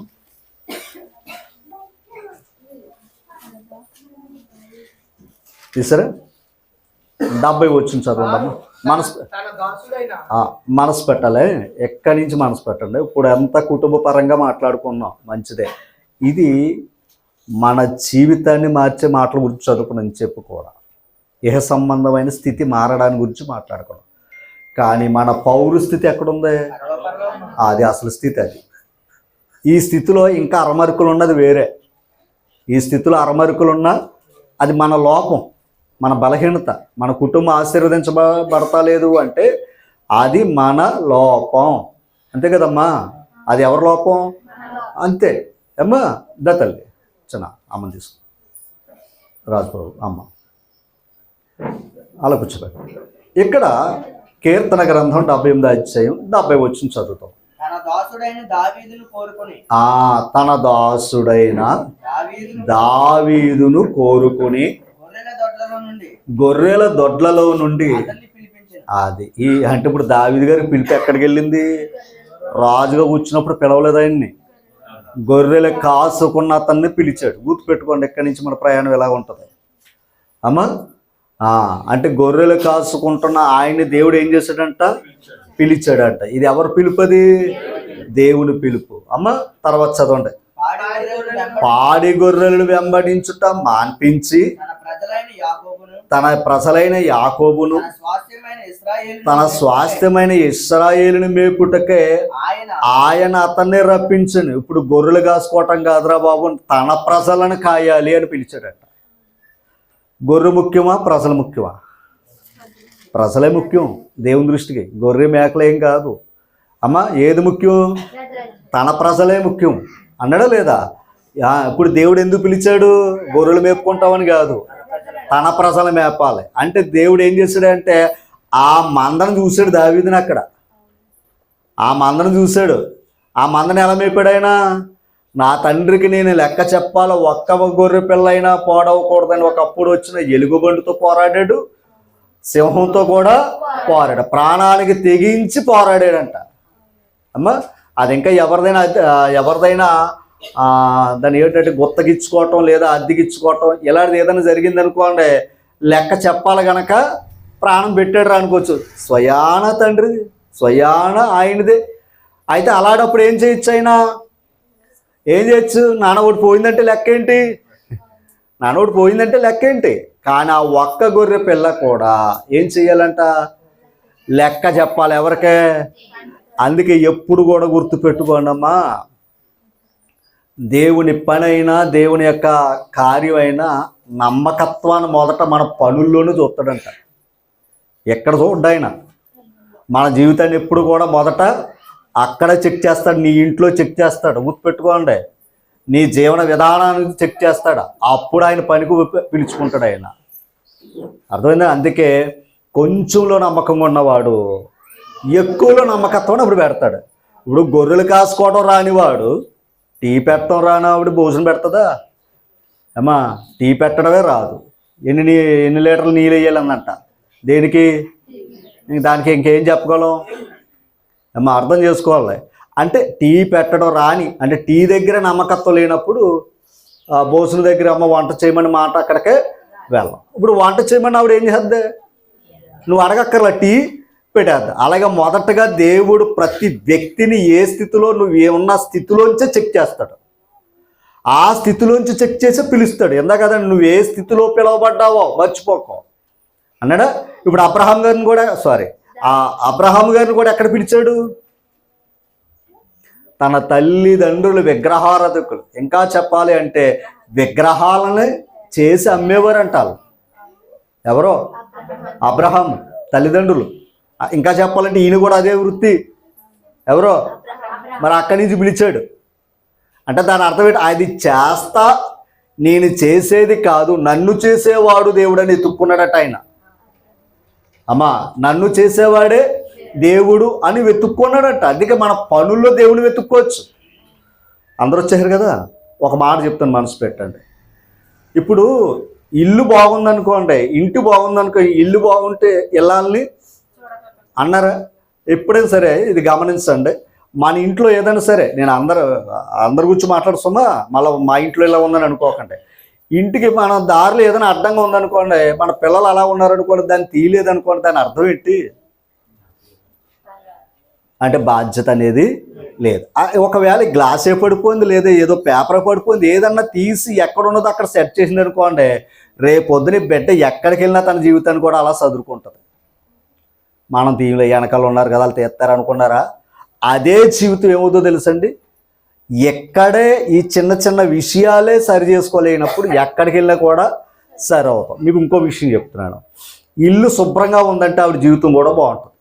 తీసారా? 70 వచ్చిన చదవండి. మనసు పెట్టాలి. ఎక్కడి నుంచి మనసు పెట్టండి. ఇప్పుడు ఎంత కుటుంబ పరంగా మాట్లాడుకున్నాం, మంచిదే. ఇది మన జీవితాన్ని మార్చే మాటల గురించి చదువుకున్నాం చెప్పు కూడా. ఇహ సంబంధమైన స్థితి మారడానికి గురించి మాట్లాడుకున్నాం. కానీ మన పౌరస్థితి ఎక్కడుంది, అది అసలు స్థితి. అది ఈ స్థితిలో ఇంకా అరమరుకులు ఉన్నది వేరే. ఈ స్థితిలో అరమరుకులున్నా అది మన లోపం, మన బలహీనత. మన కుటుంబం ఆశీర్వదించబడతలేదు అంటే అది మన లోపం. అంతే కదమ్మా? అది ఎవరి లోపం? అంతే అమ్మా. తల్లి చిన్న అమ్మని తీసుకో, రాజుబాబు అమ్మ అలా కూర్చోబెట్టి. ఇక్కడ కీర్తన గ్రంథం 78వ అధ్యాయం 70 వచ్చిన చదువుతాం. తన దాసుడైన దావీదును కోరుకుని గొర్రెల దొడ్లలో నుండి అది అంటే ఇప్పుడు దావీదు గారి పిలిపి ఎక్కడికి వెళ్ళింది? రాజుగా కూర్చున్నప్పుడు పిలవలేదు ఆయన్ని. గొర్రెలు కాసుకున్న అతన్ని పిలిచాడు. గుర్తుపెట్టుకోండి, ఎక్కడి నుంచి మన ప్రయాణం ఎలా ఉంటుంది అమ్మా. అంటే గొర్రెలు కాసుకుంటున్న ఆయన్ని దేవుడు ఏం చేశాడంట, పిలిచాడంట. ఇది ఎవరు పిలుపది? దేవుని పిలుపు అమ్మ. తర్వాత చదవండి. పాడి గొర్రెలను వెంబడించుట మాన్పించి తన ప్రజలైన యాకోబును తన స్వాస్థ్యమైన ఇశ్రాయేలును మేపుటకే ఆయన అతన్ని రప్పించను. ఇప్పుడు గొర్రెలు కాసుకోవటం కాదురా బాబు, తన ప్రజలను కాయాలి అని పిలిచాడట. గొర్రె ముఖ్యమా, ప్రజలు ముఖ్యమా? ప్రజలే ముఖ్యం దేవుని దృష్టికి. గొర్రె మేకలు ఏం కాదు. అమ్మ ఏది ముఖ్యం? తన ప్రజలే ముఖ్యం అన్నాడా లేదా? ఇప్పుడు దేవుడు ఎందుకు పిలిచాడు? గొర్రెలు మేపుకుంటామని కాదు, తన ప్రజలు మేపాలి అంటే. దేవుడు ఏం చేశాడంటే ఆ మందను చూశాడు దావీదుని అక్కడ. ఆ మందను చూశాడు. ఆ మందని ఎలా మేపాడు ఆయన? నా తండ్రికి నేను లెక్క చెప్పాలి, ఒక్క గొర్రె పిల్ల అయినా పోడవకూడదని ఒకప్పుడు వచ్చిన ఎలుగుబంటితో పోరాడాడు, సింహంతో కూడా పోరాడు, ప్రాణానికి తెగించి పోరాడాడంట. అమ్మ అది ఇంకా ఎవరిదైనా దాన్ని ఏంటంటే గుత్తగిచ్చుకోవటం లేదా అద్దెకిచ్చుకోవటం ఇలాంటిది ఏదైనా జరిగిందనుకోండి, లెక్క చెప్పాలి గనక ప్రాణం పెట్టాడు అనుకోవచ్చు. స్వయాన తండ్రిది, స్వయాన ఆయనదే. అయితే అలాంటప్పుడు ఏం చేయొచ్చు? అయినా ఏం చేయొచ్చు? నాన్నోడు పోయిందంటే లెక్క ఏంటి? నాన్నోడు పోయిందంటే లెక్క ఏంటి? కానీ ఆ ఒక్క గొర్రె పిల్ల కూడా ఏం చెయ్యాలంట? లెక్క చెప్పాలి. ఎవరికే? అందుకే ఎప్పుడు కూడా గుర్తుపెట్టుకోండమ్మా, దేవుని పని అయినా దేవుని యొక్క కార్యం అయినా నమ్మకత్వాన్ని మొదట మన పనుల్లోనూ చూస్తాడంట. ఎక్కడ చూడ్డాయన మన జీవితాన్ని ఎప్పుడు కూడా మొదట అక్కడ చెక్ చేస్తాడు. నీ ఇంట్లో చెక్ చేస్తాడు, గుర్తుపెట్టుకోండి. నీ జీవన విధానాన్ని చెక్ చేస్తాడు. అప్పుడు ఆయన పనికి పిలుచుకుంటాడు ఆయన. అర్థమైందా? అందుకే కొంచెంలో నమ్మకంగా ఉన్నవాడు ఎక్కువలో నమ్మకత్వం అప్పుడు పెడతాడు. ఇప్పుడు గొర్రెలు కాసుకోవడం రానివాడు టీ పెట్టడం రానివాడు భోజనం పెడుతుందా? అమ్మా టీ పెట్టడమే రాదు. ఎన్ని లీటర్లు నీళ్ళు వేయాలన్నంట. దేనికి? దానికి ఇంకేం చెప్పగలం? అమ్మ అర్థం చేసుకోవాలి. అంటే టీ పెట్టడం రాని అంటే టీ దగ్గర నమ్మకత్వం లేనప్పుడు భోజనం దగ్గర అమ్మ వంట చేయమని మాట అక్కడికే వెళ్ళాం. ఇప్పుడు వంట చేయమని ఆవిడ ఏం చేద్దే? నువ్వు అడగక్కర్లా, టీ పెట్టేద్దా. అలాగే మొదటగా దేవుడు ప్రతి వ్యక్తిని ఏ స్థితిలో నువ్వు ఏమున్న స్థితిలోంచే చెక్ చేస్తాడు. ఆ స్థితిలోంచి చెక్ చేసి పిలుస్తాడు. ఎందా కదా నువ్వు ఏ స్థితిలో పిలువబడ్డావో మర్చిపోకో అన్నాడా. ఇప్పుడు అబ్రహాం గారిని కూడా ఎక్కడ పిలిచాడు? తన తల్లిదండ్రులు విగ్రహారాధకులు. ఇంకా చెప్పాలి అంటే విగ్రహాలను చేసి అమ్మేవారు అంటారు. ఎవరో? అబ్రహాం తల్లిదండ్రులు. ఇంకా చెప్పాలంటే ఈయన కూడా అదే వృత్తి. ఎవరో? మరి అక్కడి నుంచి పిలిచాడు అంటే దాని అర్థం ఏంటి? అది చేస్తా, నేను చేసేది కాదు, నన్ను చేసేవాడు దేవుడని ఎత్తుక్కున్నాడట ఆయన. అమ్మా నన్ను చేసేవాడే దేవుడు అని వెతుక్కున్నాడట. అందుకే మన పనుల్లో దేవుని వెతుక్కోవచ్చు. అందరూ వచ్చారు కదా. ఒక మాట చెప్తాను, మనసు పెట్టండి. ఇప్పుడు ఇల్లు బాగుందనుకోండి, ఇంటి బాగుందనుకో, ఇల్లు బాగుంటే ఇళ్ళని అన్నారా? ఎప్పుడైనా సరే ఇది గమనించండి. మన ఇంట్లో ఏదైనా సరే, నేను అందరి గురించి మాట్లాడుతున్నా, మళ్ళీ మా ఇంట్లో ఇలా ఉందని అనుకోకండి. ఇంటికి మన దారిలో ఏదైనా అడ్డంగా ఉందనుకోండి, మన పిల్లలు అలా ఉన్నారనుకోండి, దాన్ని తీయలేదనుకోండి, దాని అర్థం ఏంటి? అంటే బాధ్యత అనేది లేదు. ఒకవేళ గ్లాస్ పడిపోయింది లేదా ఏదో పేపర్ పడిపోయింది, ఏదన్నా తీసి ఎక్కడ ఉన్నదో అక్కడ సెట్ చేసింది అనుకోండి, రేపొద్దున బిడ్డ ఎక్కడికి వెళ్ళినా తన జీవితాన్ని కూడా అలా చదువుకుంటుంది. మనం తీయలే, వెనకాల ఉన్నారు కదా వాళ్ళు తీస్తారనుకున్నారా? అదే జీవితం ఏమవుతుందో తెలుసండి. ఎక్కడే ఈ చిన్న చిన్న విషయాలే సరి చేసుకోలేనప్పుడు ఎక్కడికి వెళ్ళినా కూడా సరి అవుతాం. మీకు ఇంకో విషయం చెప్తున్నాను. ఇల్లు శుభ్రంగా ఉందంటే ఆవిడ జీవితం కూడా బాగుంటుంది.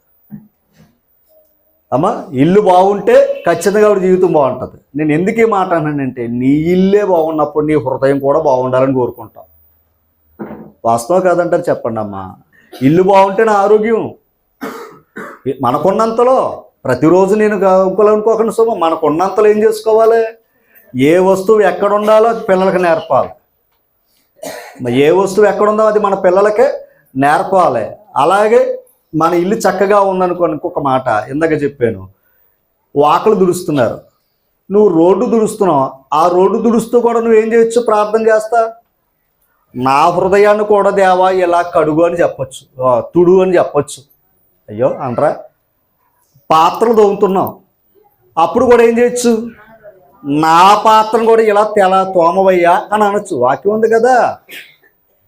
అమ్మా ఇల్లు బాగుంటే ఖచ్చితంగా ఆవిడ జీవితం బాగుంటుంది. నేను ఎందుకు ఈ మాట అన్నానంటే, నీ ఇల్లే బాగున్నప్పుడు నీ హృదయం కూడా బాగుండాలని కోరుకుంటాం. వాస్తవం కాదంటారు? చెప్పండి అమ్మా. ఇల్లు బాగుంటే నా ఆరోగ్యం. మనకున్నంతలో ప్రతిరోజు నేను అనుకోకుండా సుమ మనకున్నంతలో ఏం చేసుకోవాలి? ఏ వస్తువు ఎక్కడ ఉండాలో అది పిల్లలకి నేర్పాలి. ఏ వస్తువు ఎక్కడ ఉందో అది మన పిల్లలకే నేర్పాలి. అలాగే మన ఇల్లు చక్కగా ఉందనుకోని, ఇంకొక మాట ఇందాక చెప్పాను, వాకలు దుడుస్తున్నారు, నువ్వు రోడ్డు దుడుస్తున్నావు. ఆ రోడ్డు దుడుస్తూ కూడా నువ్వేం చేయొచ్చు? ప్రార్థన చేస్తా, నా హృదయాన్ని కూడా దేవా ఇలా కడుగు అని చెప్పచ్చు, తుడు అని చెప్పచ్చు. అయ్యో అంటారా? పాత్రలు తోముతున్నాం, అప్పుడు కూడా ఏం చేయొచ్చు? నా పాత్రను కూడా ఇలా తోమవయ్యా అని అనొచ్చు. వాక్యం ఉంది కదా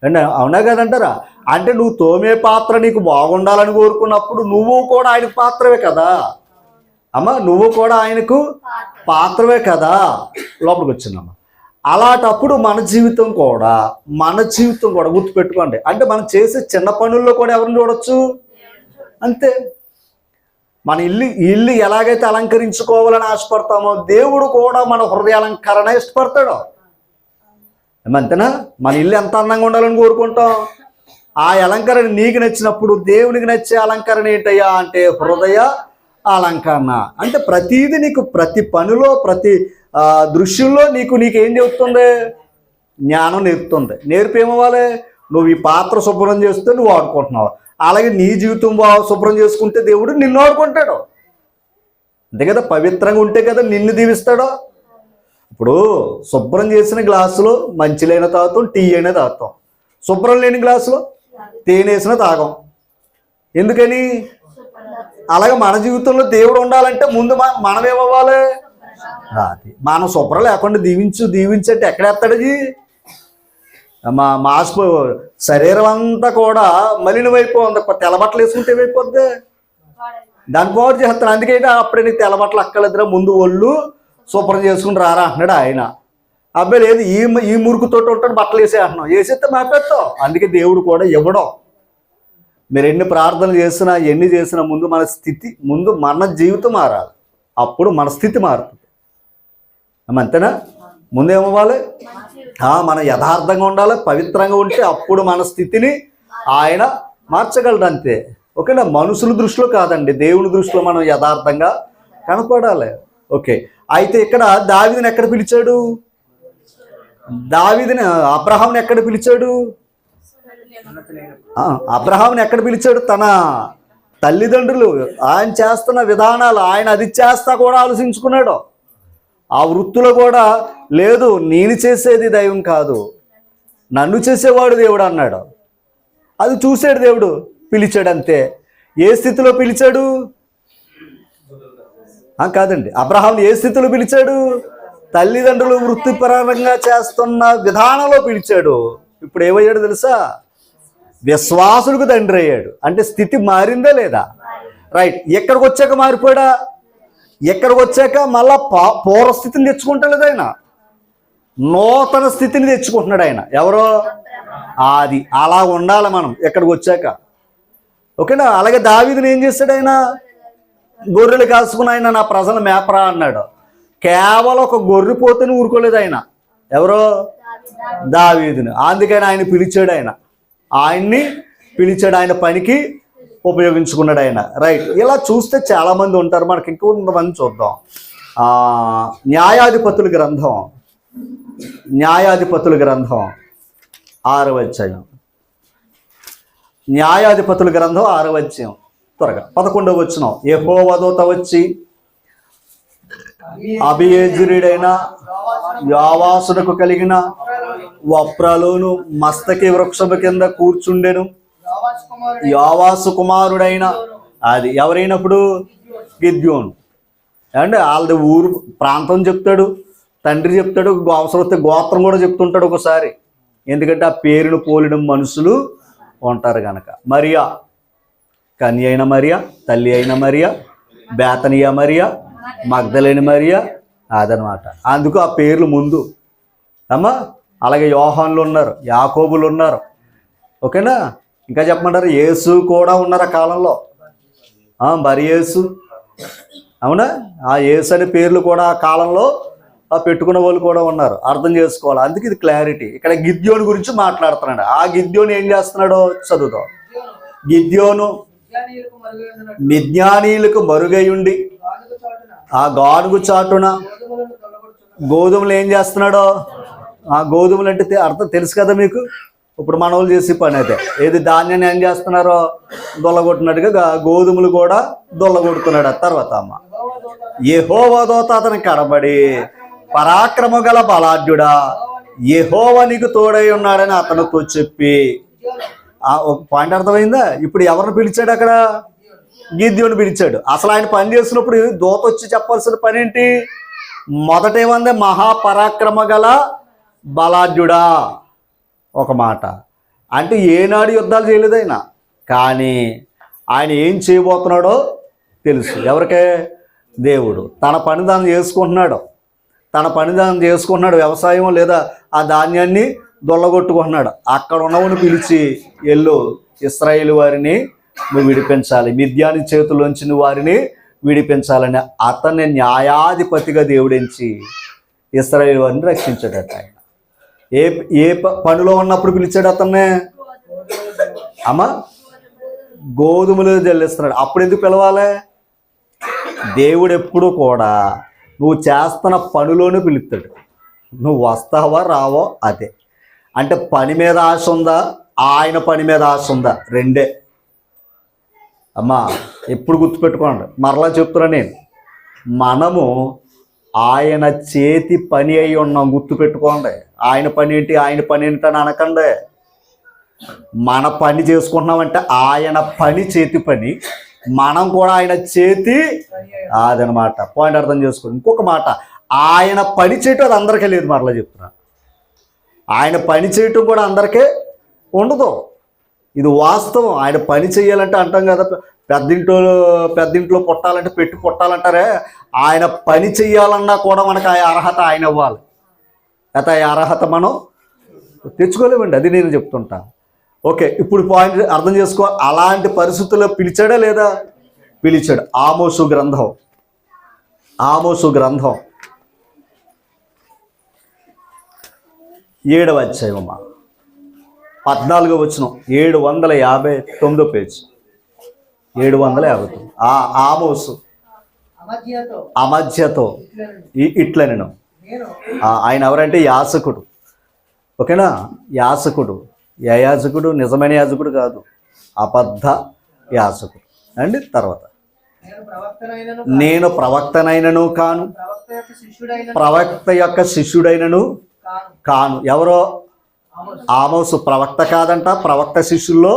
అండి, అవునా కదంటారా? అంటే నువ్వు తోమే పాత్ర నీకు బాగుండాలని కోరుకున్నప్పుడు నువ్వు కూడా ఆయనకు పాత్రవే కదా అమ్మ, నువ్వు కూడా ఆయనకు పాత్రవే కదా. లోపలికి వచ్చిందమ్మ. అలాంటప్పుడు మన జీవితం కూడా గుర్తుపెట్టుకోండి. అంటే మనం చేసే చిన్న పనుల్లో కూడా ఎవరిని చూడొచ్చు, అంతే. మన ఇల్లు ఎలాగైతే అలంకరించుకోవాలని ఆశపడతామో దేవుడు కూడా మన హృదయ అలంకరణ ఇష్టపడతాడు. అంతేనా? మన ఇల్లు ఎంత అందంగా ఉండాలని కోరుకుంటాం. ఆ అలంకరణ నీకు నచ్చినప్పుడు దేవునికి నచ్చే అలంకరణ ఏంటయ్యా అంటే హృదయ అలంకరణ. అంటే ప్రతిదీ నీకు ప్రతి పనిలో ప్రతి దృశ్యంలో నీకేం చెబుతుంది? జ్ఞానం నేర్పుతుంది. నేర్పు ఏమవ్వాలి? నువ్వు ఈ పాత్ర శుభ్రం చేస్తే నువ్వు వాడుకుంటున్నావు, అలాగే నీ జీవితం శుభ్రం చేసుకుంటే దేవుడు నిన్ను వాడుకుంటాడు. అంతే కదా? పవిత్రంగా ఉంటే కదా నిన్ను దీవిస్తాడు. ఇప్పుడు శుభ్రం చేసిన గ్లాసులో మంచిలైన తాగుతాం, టీ అయినా తాగుతాం. శుభ్రం లేని గ్లాసులో తేనేసిన తాగం. ఎందుకని? అలాగే మన జీవితంలో దేవుడు ఉండాలంటే ముందు మనం ఏమవ్వాలి? మనం శుభ్రం లేకుండా దీవించంటే ఎక్కడేస్తాడు? మాస్ శరీరం అంతా కూడా మలినమైపోతుంది. తెల్లబట్టలు వేసుకుంటే ఏమైపోద్ది? దాని పోటీ చేస్తాను. అందుకైతే అప్పుడే నీకు తెల్లబట్టలు అక్కర్లేదురా, ముందు ఒళ్ళు శుభ్రం చేసుకుని రారా అంటున్నాడు ఆయన. అబ్బాయి లేదు, ఈ మురుకుతోటి ఉంటాడు, బట్టలు వేసే అంటున్నాం, వేసేస్తే మాట్లాడతాం. అందుకే దేవుడు కూడా ఇవ్వడం. మీరు ఎన్ని ప్రార్థనలు చేసినా ఎన్ని చేసినా ముందు మన జీవితం మారాలి, అప్పుడు మన స్థితి మారుతుంది. అంతేనా? ముందేమవ్వాలి? మనం యథార్థంగా ఉండాలి, పవిత్రంగా ఉంటే అప్పుడు మన స్థితిని ఆయన మార్చగలడు. అంతే. ఓకేనా? మనుషుల దృష్టిలో కాదండి, దేవుని దృష్టిలో మనం యథార్థంగా కనపడాలి. ఓకే. అయితే ఇక్కడ దావీదుని ఎక్కడ పిలిచాడు? అబ్రహాంని ఎక్కడ పిలిచాడు? అబ్రహాంని ఎక్కడ పిలిచాడు? తన తల్లిదండ్రులు ఆయన చేస్తున్న విధానాలు ఆయన అది చేస్తా కూడా ఆలోచించుకున్నాడు. ఆ వృత్తిలో కూడా లేదు, నేను చేసేది దైవం కాదు, నన్ను చేసేవాడు దేవుడు అన్నాడు. అది చూసాడు దేవుడు, పిలిచాడు. అంతే. ఏ స్థితిలో పిలిచాడు? కాదండి, అబ్రహాంని ఏ స్థితిలో పిలిచాడు? తల్లిదండ్రులు వృత్తిపరంగా చేస్తున్న విధానంలో పిలిచాడు. ఇప్పుడు ఏమయ్యాడు తెలుసా? విశ్వాసులకు తండ్రి అయ్యాడు. అంటే స్థితి మారిందా లేదా? రైట్. ఎక్కడికి వచ్చాక మారిపోయాడా? ఎక్కడికి వచ్చాక మళ్ళా పూర్వస్థితిని తెచ్చుకుంటలేదు ఆయన, నూతన స్థితిని తెచ్చుకుంటున్నాడు ఆయన. ఎవరో అది అలా ఉండాలి మనం ఎక్కడికి వచ్చాక. ఓకేనా? అలాగే దావీదుని ఏం చేశాడు ఆయన? గొర్రెలు కాసుకుని ఆయన నా ప్రజల మేపరా అన్నాడు. కేవలం ఒక గొర్రె పోతేనే ఊరుకోలేదు ఆయన. ఎవరో? దావీదుని. అందుకని ఆయన పిలిచాడు. ఆయన్ని పిలిచాడు, ఆయన పనికి ఉపయోగించుకున్నాడు ఆయన. రైట్. ఇలా చూస్తే చాలామంది ఉంటారు, మనకి ఇంకా కొంతమంది చూద్దాం. న్యాయాధిపతుల గ్రంథం 6వ అధ్యాయం. న్యాయాధిపతుల గ్రంథం 6వ అధ్యాయం త్వరగా 11వ వచనం. యెహోవా దూత వచ్చి అబియెజెరీయుడైన యోవాషునకు కలిగిన వప్రలోను మస్తకి వృక్షము కింద కూర్చుండెను. యోవాషు కుమారుడైన అది ఎవరైనప్పుడు గిద్యోను. అంటే వాళ్ళది ఊరు ప్రాంతం చెప్తాడు, తండ్రి చెప్తాడు, అవసరం వస్తే గోత్రం కూడా చెప్తుంటాడు ఒకసారి. ఎందుకంటే ఆ పేరును పోలిన మనుషులు ఉంటారు కనుక. మరియా, కన్య అయిన మరియా, తల్లి అయిన మరియా, బేతనియా మరియా, మగ్దలేని మరియా, అదనమాట. అందుకు ఆ పేర్లు ముందు. అమ్మా అలాగే యోహాన్లు ఉన్నారు, యాకోబులు ఉన్నారు. ఓకేనా? ఇంకా చెప్పమంటారు, యేసు కూడా ఉన్నారు ఆ కాలంలో. మరి యేసు, అవునా? ఆ యేసు అనే పేర్లు కూడా ఆ కాలంలో పెట్టుకున్న వాళ్ళు కూడా ఉన్నారు. అర్థం చేసుకోవాలి. అందుకే ఇది క్లారిటీ. ఇక్కడ గిద్యోను గురించి మాట్లాడుతున్నాడు. ఆ గిద్యోను ఏం చేస్తున్నాడో చదువుతాం. గిద్యోను మిద్యానీయులకు మరుగైయుండి ఆ గానుగు చాటున గోధుమలు ఏం చేస్తున్నాడో, ఆ గోధుమలు అంటే అర్థం తెలుసు కదా మీకు. ఇప్పుడు మన వాళ్ళు చేసే పని అయితే ఏది ధాన్యాన్ని ఏం చేస్తున్నారో దొల్లగొట్టినట్టుగా గోధుమలు కూడా దొల్లగొడుతున్నాడు. తర్వాత యెహోవా దూత అతనికి కనబడి, పరాక్రమ గల బలాఢ్యుడా, యెహోవా నీకు తోడై ఉన్నాడని అతనితో చెప్పి. ఒక పాయింట్ అర్థమైందా? ఇప్పుడు ఎవరిని పిలిచాడు అక్కడ? గిద్యోను పిలిచాడు. అసలు ఆయన పని చేసినప్పుడు దూత వచ్చి చెప్పాల్సిన పని ఏంటి? మొదటేమంది మహాపరాక్రమ గల బలాఢ్యుడా. ఒక మాట అంటే ఏనాడు యుద్ధాలు చేయలేదు ఆయన, కానీ ఆయన ఏం చేయబోతున్నాడో తెలుసు. ఎవరికే? దేవుడు. తన పని తాను చేసుకుంటున్నాడు. తన పని దాన్ని చేసుకుంటున్నాడు, వ్యవసాయం లేదా ఆ ధాన్యాన్ని దొల్లగొట్టుకుంటున్నాడు. అక్కడ ఉన్నవాడిని పిలిచి, ఎల్లు ఇశ్రాయేలు వారిని నువ్వు విడిపించాలి, మిద్యాని చేతుల్లోంచి నువ్వు వారిని విడిపించాలని అతన్ని న్యాయాధిపతిగా దేవుడించి ఇశ్రాయేలు వారిని రక్షించాడట. ఆయన ఏ పనిలో ఉన్నప్పుడు పిలిచాడు అతన్నే? అమ్మా, గోధుమలు జల్లిస్తున్నాడు. అప్పుడు ఎందుకు పిలవాలి? దేవుడు ఎప్పుడు కూడా నువ్వు చేస్తున్న పనిలోనే పిలుస్తాడు. నువ్వు వస్తావా రావో అదే. అంటే పని మీద ఆశ ఉందా, ఆయన పని మీద ఆశ ఉందా? రెండే. అమ్మా ఎప్పుడు గుర్తుపెట్టుకోండి, మరలా చెప్తున్నా నేను, మనము ఆయన చేతి పని అయి ఉన్నాం. గుర్తుపెట్టుకోండి, ఆయన పని ఏంటి ఆయన పని ఏంటని అనకండి. మన పని చేసుకుంటున్నామంటే ఆయన పని చేతి పని, మనం కూడా ఆయన చేతి అదనమాట. పాయింట్ అర్థం చేసుకోండి. ఇంకొక మాట, ఆయన పని చేయటం అది అందరికీ లేదు. మరలా చెప్తున్నా, ఆయన పని చేయటం కూడా అందరికీ ఉండదు. ఇది వాస్తవం. ఆయన పని చేయాలంటే అంటాం కదా, పెద్దింట్లో పుట్టాలంటే పెట్టి పుట్టాలంటారే, ఆయన పని చేయాలన్నా కూడా మనకు ఆ అర్హత ఆయన ఇవ్వాలి. అయితే ఆ అర్హత మనం తెచ్చుకోలేమండి. అది నేను చెప్తుంటా. ఓకే, ఇప్పుడు పాయింట్ అర్థం చేసుకో. అలాంటి పరిస్థితుల్లో పిలిచాడా లేదా? పిలిచాడు. ఆమోసు గ్రంథం 7వ అధ్యాయం 14వ వచనం, 759 పేజ్, 759. ఆమోసు అమధ్యతో ఇట్లా నేను ఆయన ఎవరంటే యాజకుడు. ఓకేనా? యాజకుడు. యాజకుడు నిజమైన యాజకుడు కాదు, అబద్ధ యాజకుడు అండి. తర్వాత, నేను ప్రవక్తనైనను కాను, ప్రవక్త యొక్క శిష్యుడైనను కాను. ఎవరో? ఆమోసు ప్రవక్త కాదంట, ప్రవక్త శిష్యుల్లో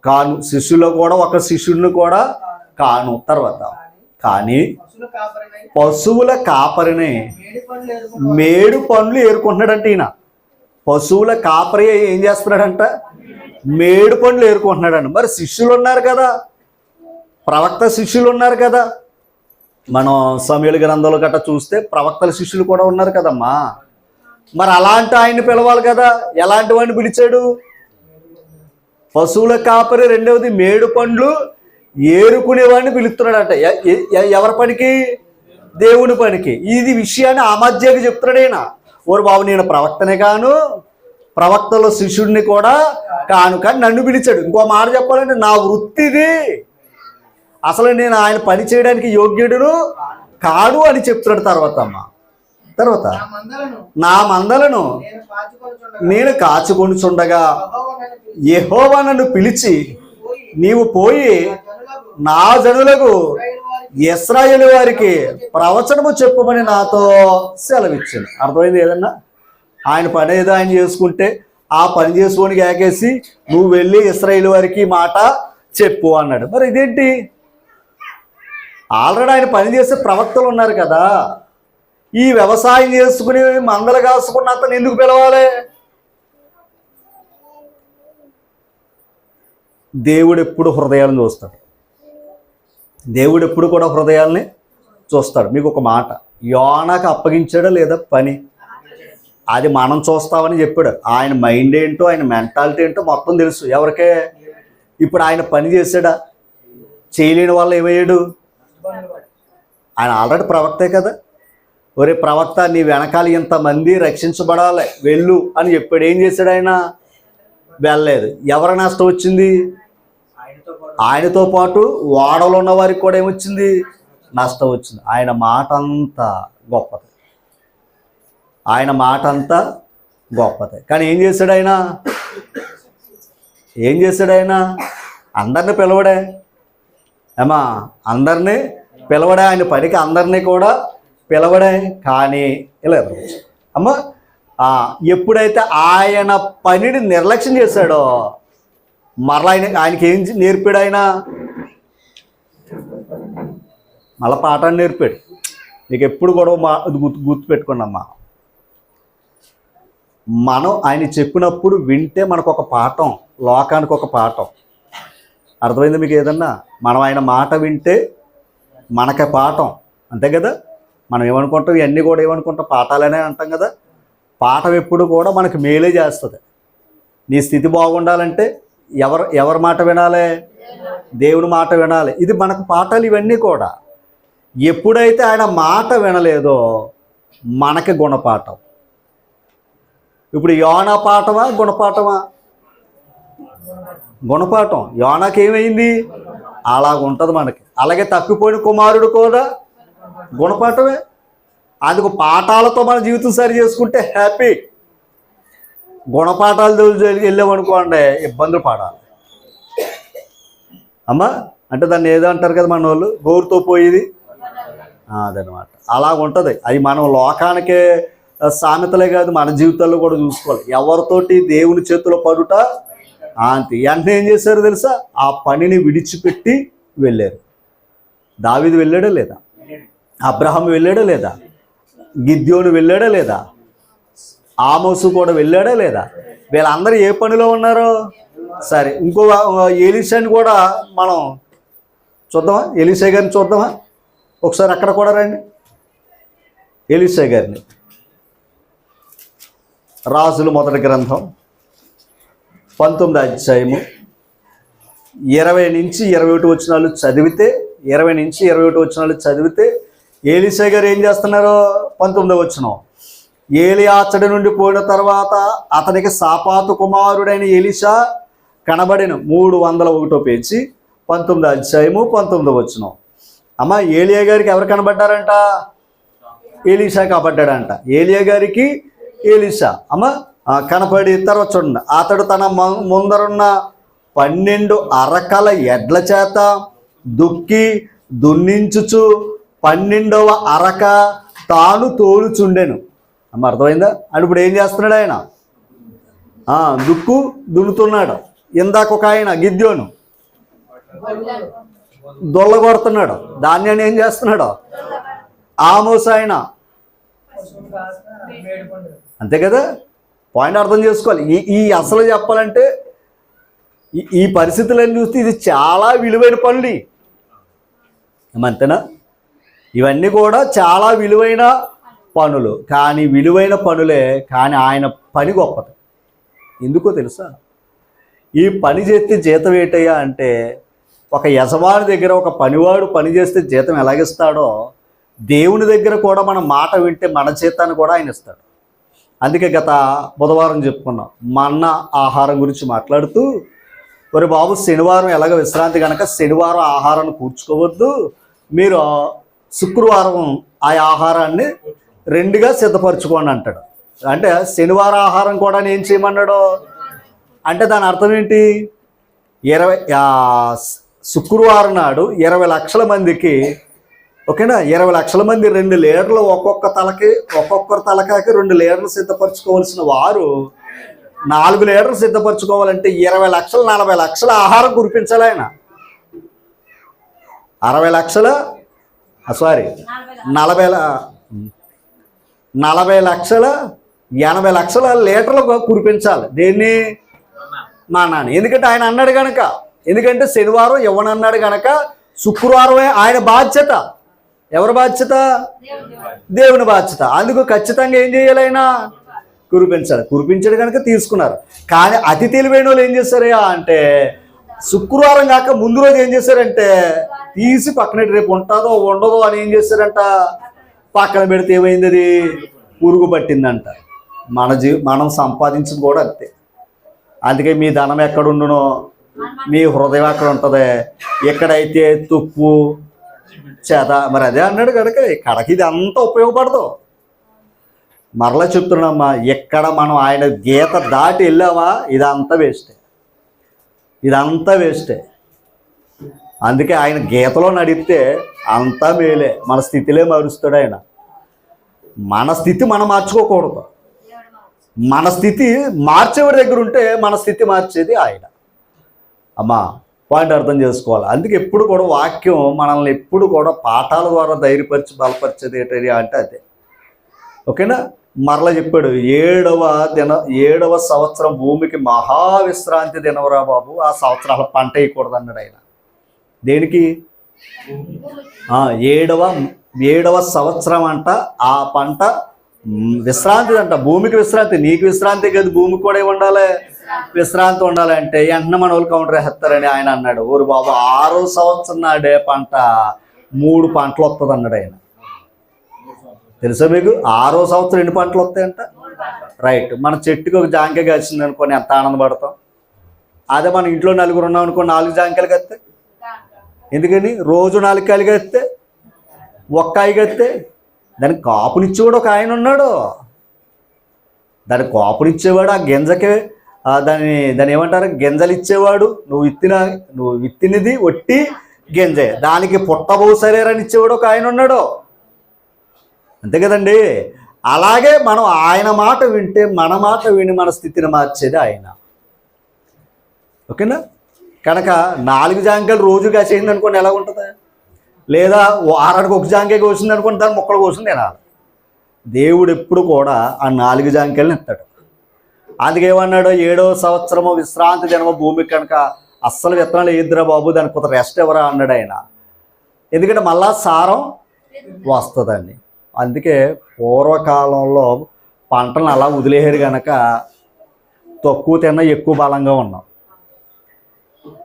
కాను, శిష్యుల్లో కూడా ఒక శిష్యుడిని కూడా కాను. తర్వాత, కానీ పశువుల కాపరిని మేడు పండ్లు ఏరుకుంటున్నాడంట. ఈయన పశువుల కాపరి ఏం చేస్తున్నాడంట? మేడు పండ్లు ఏరుకుంటున్నాడంట. మరి శిష్యులు ఉన్నారు కదా, ప్రవక్త శిష్యులు ఉన్నారు కదా. మనం సమూయేలు గ్రంథంలో గట్రా చూస్తే ప్రవక్తల శిష్యులు కూడా ఉన్నారు కదమ్మా. మరి అలాంటి ఆయన్ని పిలవాలి కదా. ఎలాంటి వాడిని పిలిచాడు? పశువుల కాపరి, రెండవది మేడు పండ్లు ఏరుకునేవాడిని పిలుస్తున్నాడట. ఎవరి పనికి? దేవుని పనికి. ఇది విషయాన్ని ఆ మధ్యకి చెప్తున్నాడు ఆయన. ఓరు బాబు, నేను ప్రవక్తనే కాను, ప్రవక్తలో శిష్యుడిని కూడా కాను, కానీ నన్ను పిలిచాడు. ఇంకో మాట చెప్పాలంటే నా వృత్తిది, అసలు నేను ఆయన పని చేయడానికి యోగ్యుడును కాడు అని చెప్తున్నాడు. తర్వాత నా మందలను నేను కాచుకొనుచుండగా యెహోవా నన్ను పిలిచి, నీవు పోయి నా జనులకు ఇశ్రాయేలు వారికి ప్రవచనము చెప్పమని నాతో సెలవిచ్చాను. అర్థమైంది? ఏదన్నా ఆయన పని ఏదో ఆయన చేసుకుంటే ఆ పని చేసుకోనికి ఏకేసి నువ్వు వెళ్ళి ఇశ్రాయేలు వారికి మాట చెప్పు అన్నాడు. మరి ఇదేంటి? ఆల్రెడీ ఆయన పని చేసే ప్రవక్తలు ఉన్నారు కదా. ఈ వ్యవసాయం చేసుకుని మందలు కాసుకున్న అతను ఎందుకు పిలవాలి? దేవుడు ఎప్పుడు హృదయాలను చూస్తాడు. దేవుడు ఎప్పుడు కూడా హృదయాల్ని చూస్తాడు. మీకు ఒక మాట, యోనాకు అప్పగించాడా లేదా పని? అది మనం చూస్తామని చెప్పాడు. ఆయన మైండ్ ఏంటో, ఆయన మెంటాలిటీ ఏంటో మొత్తం తెలుసు ఎవరికే. ఇప్పుడు ఆయన పని చేశాడా? చేయలేని వాళ్ళు ఏమయ్యాడు? ఆయన ఆల్రెడీ ప్రవక్తే కదా. ఒరే ప్రవక్త, నీ వెనకాల ఇంతమంది రక్షించబడాలి, వెళ్ళు అని చెప్పాడు. ఏం చేశాడు ఆయన? వెళ్ళలేదు. ఎవరి నష్టం వచ్చింది? ఆయనతో పాటు ఓడలో ఉన్న వారికి కూడా ఏమొచ్చింది? నష్టం వచ్చింది. ఆయన మాట అంతా గొప్పది, ఆయన మాట అంతా గొప్పది. కానీ ఏం చేశాడు ఆయన? అందరిని పిలవడే. ఏమా, అందరినీ పిలవడే. ఆయన పనికి అందరినీ కూడా పిలవడే. కానీ ఇలా అమ్మా, ఎప్పుడైతే ఆయన పనిని నిర్లక్ష్యం చేశాడో మరలా ఆయనకి ఏం నేర్పాడు? ఆయన మళ్ళా పాఠాన్ని నేర్పాడు. నీకు ఎప్పుడు కూడా గుర్తుపెట్టుకోండమ్మా, మనం ఆయన చెప్పినప్పుడు వింటే మనకు ఒక పాఠం, లోకానికి ఒక పాఠం. అర్థమైంది మీకు? ఏదన్నా మనం ఆయన మాట వింటే మనకే పాఠం, అంతే కదా. మనం ఏమనుకుంటాం, ఇవన్నీ కూడా ఏమనుకుంటాం, పాఠాలనే అంటాం కదా. పాఠం ఎప్పుడు కూడా మనకు మేలే చేస్తుంది. నీ స్థితి బాగుండాలంటే ఎవరి మాట వినాలి? దేవుని మాట వినాలి. ఇది మనకు పాఠాలు ఇవన్నీ కూడా. ఎప్పుడైతే ఆయన మాట వినలేదో మనకి గుణపాఠం. ఇప్పుడు యోనా పాఠమా గుణపాఠమా? గుణపాఠం. యోనాకి ఏమైంది? అలాగుంటుంది మనకి. అలాగే తప్పిపోయిన కుమారుడు కూడా గుణపాఠమే. అందుకు పాఠాలతో మన జీవితం సరి చేసుకుంటే హ్యాపీ. గుణపాఠాలు వెళ్ళామనుకోండి ఇబ్బందులు పడాలి అమ్మా. అంటే దాన్ని ఏదో అంటారు కదా మన వాళ్ళు, గోరుతో పోయేది అదనమాట. అలాగ ఉంటుంది. అది మనం లోకానికే సామెతలే కాదు, మన జీవితాల్లో కూడా చూసుకోవాలి. ఎవరితోటి దేవుని చేతిలో పడుట అంతే. వెంటనే ఏం చేశారు తెలుసా? ఆ పనిని విడిచిపెట్టి వెళ్ళారు. దావీదు వెళ్ళాడా లేదా? అబ్రహాం వెళ్ళాడా లేదా? గిద్యోను వెళ్ళాడా లేదా? ఆమోసు కూడా వెళ్ళాడా లేదా? వీళ్ళందరూ ఏ పనిలో ఉన్నారు? సరే, ఇంకో ఎలీషాని కూడా మనం చూద్దామా? ఎలీషా గారిని చూద్దామా ఒకసారి? అక్కడ కూడా రండి. ఎలీషా గారిని రాజుల మొదటి గ్రంథం 19వ అధ్యాయము 20 నుంచి 21 వచనాలు చదివితే 20 నుంచి 21 వచనాలు చదివితే ఎలీషా గారు ఏం చేస్తున్నారు? 19వ వచనం, ఏలి అతడి నుండి పోయిన తర్వాత అతనికి సాపాతు కుమారుడైన ఎలీషా కనబడిన. 301వ పేజీ 19వ అధ్యాయము 19వ వచనం. అమ్మ, ఏలియా గారికి ఎవరు కనబడ్డారంట? ఎలీషా కనబడ్డాడంట. ఏలియా గారికి ఎలీషా అమ్మ కనపడి తర్వాత చూడండి, అతడు తన ముందరున్న 12 అరకల ఎడ్ల చేత దుక్కి దున్నించుచు 12వ అరక తాను తోలుచుండెను. అమ్మ, అర్థమైందా? అని ఇప్పుడు ఏం చేస్తున్నాడు ఆయన? దుక్కు దున్నుతున్నాడు. ఇందాక ఒక ఆయన గిద్యోను దొల్లగొడుతున్నాడు. ధాన్యాన్ని ఏం చేస్తున్నాడు? ఆమోస్ ఆయన అంతే కదా. పాయింట్ అర్థం చేసుకోవాలి. ఈ అసలు చెప్పాలంటే ఈ పరిస్థితులను చూస్తే ఇది చాలా విలువైన పనులు. అంతేనా? ఇవన్నీ కూడా చాలా విలువైన పనులు. కానీ విలువైన పనులే, కానీ ఆయన పని గొప్పది. ఎందుకో తెలుసా? ఈ పని చేస్తే జీతం ఏంటయ్యా అంటే, ఒక యజమాని దగ్గర ఒక పనివాడు పని చేస్తే జీతం ఎలాగిస్తాడో, దేవుని దగ్గర కూడా మనం మాట వింటే మన జీతాన్ని కూడా ఆయన ఇస్తాడు. అందుకే గత బుధవారం చెప్పుకున్నాం, మన్నా ఆహారం గురించి మాట్లాడుతూ, మరి బాబు శనివారం ఎలాగ విశ్రాంతి కనుక శనివారం ఆహారాన్ని కూర్చుకోవద్దు, మీరు శుక్రవారం ఆ ఆహారాన్ని 2గా సిద్ధపరచుకోండి అంటాడు. అంటే శనివారం ఆహారం కూడా ఏం చేయమన్నాడు అంటే దాని అర్థం ఏంటి? 20 నాడు 20 లక్షల మందికి, ఓకేనా, 20 లక్షల మంది 2 లీటర్లు ఒక్కొక్కరి తలకాకి 2 లీటర్లు సిద్ధపరచుకోవాల్సిన వారు 4 లీటర్లు సిద్ధపరచుకోవాలంటే 20 లక్షలు 40 లక్షల ఆహారం కురిపించాలి ఆయన. 40 లక్షల 40 లక్షల 80 లక్షల లీటర్లు కురిపించాలి. దేన్ని? మన్నాని. ఎందుకంటే ఆయన అన్నాడు కనుక. ఎందుకంటే శనివారం ఇవ్వనన్నాడు కనుక శుక్రవారమే ఆయన బాధ్యత. ఎవరి బాధ్యత? దేవుని బాధ్యత. అందుకు ఖచ్చితంగా ఏం చేయాలి? ఆయన కురిపించాలి. కురిపించాడు కనుక తీసుకున్నారు. కానీ అతి తెలివైన వాళ్ళు ఏం చేశారయ్యా అంటే, శుక్రవారం కాక ముందు రోజు ఏం చేశారంటే తీసి పక్కన రేపు ఉంటుందో ఉండదో అని ఏం చేశారంట, పక్కన పెడితే ఏమైంది? అది పురుగు పట్టిందంట. మనం సంపాదించింది కూడా అంతే. అందుకే మీ ధనం ఎక్కడుండునో మీ హృదయం అక్కడ ఉంటుంది. ఎక్కడైతే తుప్పు చేత, మరి అదే అన్నాడు కనుక ఇక్కడికి ఇది అంతా ఉపయోగపడదు. మరలా చెప్తున్నామ్మా, ఎక్కడ మనం ఆయన గీత దాటి వెళ్ళామా ఇదంతా వేస్టే. అందుకే ఆయన గీతలో నడిపితే అంతా మేలే. మన స్థితిలే మారుస్తాడు ఆయన. మన స్థితి మనం మార్చుకోకూడదు. మన స్థితి మార్చేవాడి దగ్గర ఉంటే మన స్థితి మార్చేది ఆయన. అమ్మా, పాయింట్ అర్థం చేసుకోవాలి. అందుకే ఎప్పుడు కూడా వాక్యం మనల్ని ఎప్పుడు కూడా పాఠాల ద్వారా ధైర్యపరిచి బలపరిచేది ఏంటది అంటే అదే. ఓకేనా? మరలా చెప్పాడు, 7వ సంవత్సరం భూమికి మహావిశ్రాంతి దినవరా బాబు, ఆ సంవత్సరాల పంట వేయకూడదు అన్నాడు ఆయన. దేనికి? 7వ సంవత్సరం అంట ఆ పంట విశ్రాంతి అంట. భూమికి విశ్రాంతి, నీకు విశ్రాంతి కదా, భూమికి కూడా ఉండాలి, విశ్రాంతి ఉండాలి. అంటే వెంటనే మన వాళ్ళు కౌంటర్ వేస్తారని ఆయన అన్నాడు. ఊరు బాబు 6వ సంవత్సరం నాడే పంట 3 పంటలు వస్తుంది అన్నాడు ఆయన. తెలుసా మీకు 6వ సంవత్సరం ఎన్ని పంటలు వస్తాయంట? రైట్. మన చెట్టుకి ఒక జాంకాయ కాసింది అనుకోని ఎంత ఆనందపడతాం. అదే మన ఇంట్లో 4 ఉన్నాం అనుకో 4 జాంకాయలు కత్తే. ఎందుకని రోజు 4 కాయలు కత్తే, ఒక్కాయ కత్తే. దానికి కాపునిచ్చేవాడు ఒక ఆయన ఉన్నాడు. దానికి కాపునిచ్చేవాడు, ఆ గింజకి దాన్ని ఏమంటారు, గింజలు ఇచ్చేవాడు. నువ్వు విత్తినది ఒట్టి గింజే, దానికి పుట్టబో శరీరాన్ని ఇచ్చేవాడు ఒక ఆయన ఉన్నాడు. అంతే కదండి. అలాగే మనం ఆయన మాట వింటే, మన మాట విని మన స్థితిని మార్చేది ఆయన. ఓకేనా? కనుక 4 జాంకాయలు రోజు కాసేయింది అనుకోండి ఎలా ఉంటుంది? లేదా వారానికి ఒక జాంకాయ కోసింది అనుకోండి, దాన్ని ముక్కలు కోసింది తినాలి. దేవుడు ఎప్పుడు కూడా ఆ 4 జాంకాయలను ఇస్తాడు. అందుకేమన్నాడు, 7వ సంవత్సరము విశ్రాంతి దినము, భూమికి కనుక అస్సలు విత్తనాలు వేద్దురా బాబు, దానికి కొంత రెస్ట్ ఎవరా అన్నాడు ఆయన. ఎందుకంటే మళ్ళా సారం వస్తుందండి. అందుకే పూర్వకాలంలో పంటలను అలా వదిలేసారు కనుక తక్కువ తిన్నా ఎక్కువ బలంగా ఉన్నాం.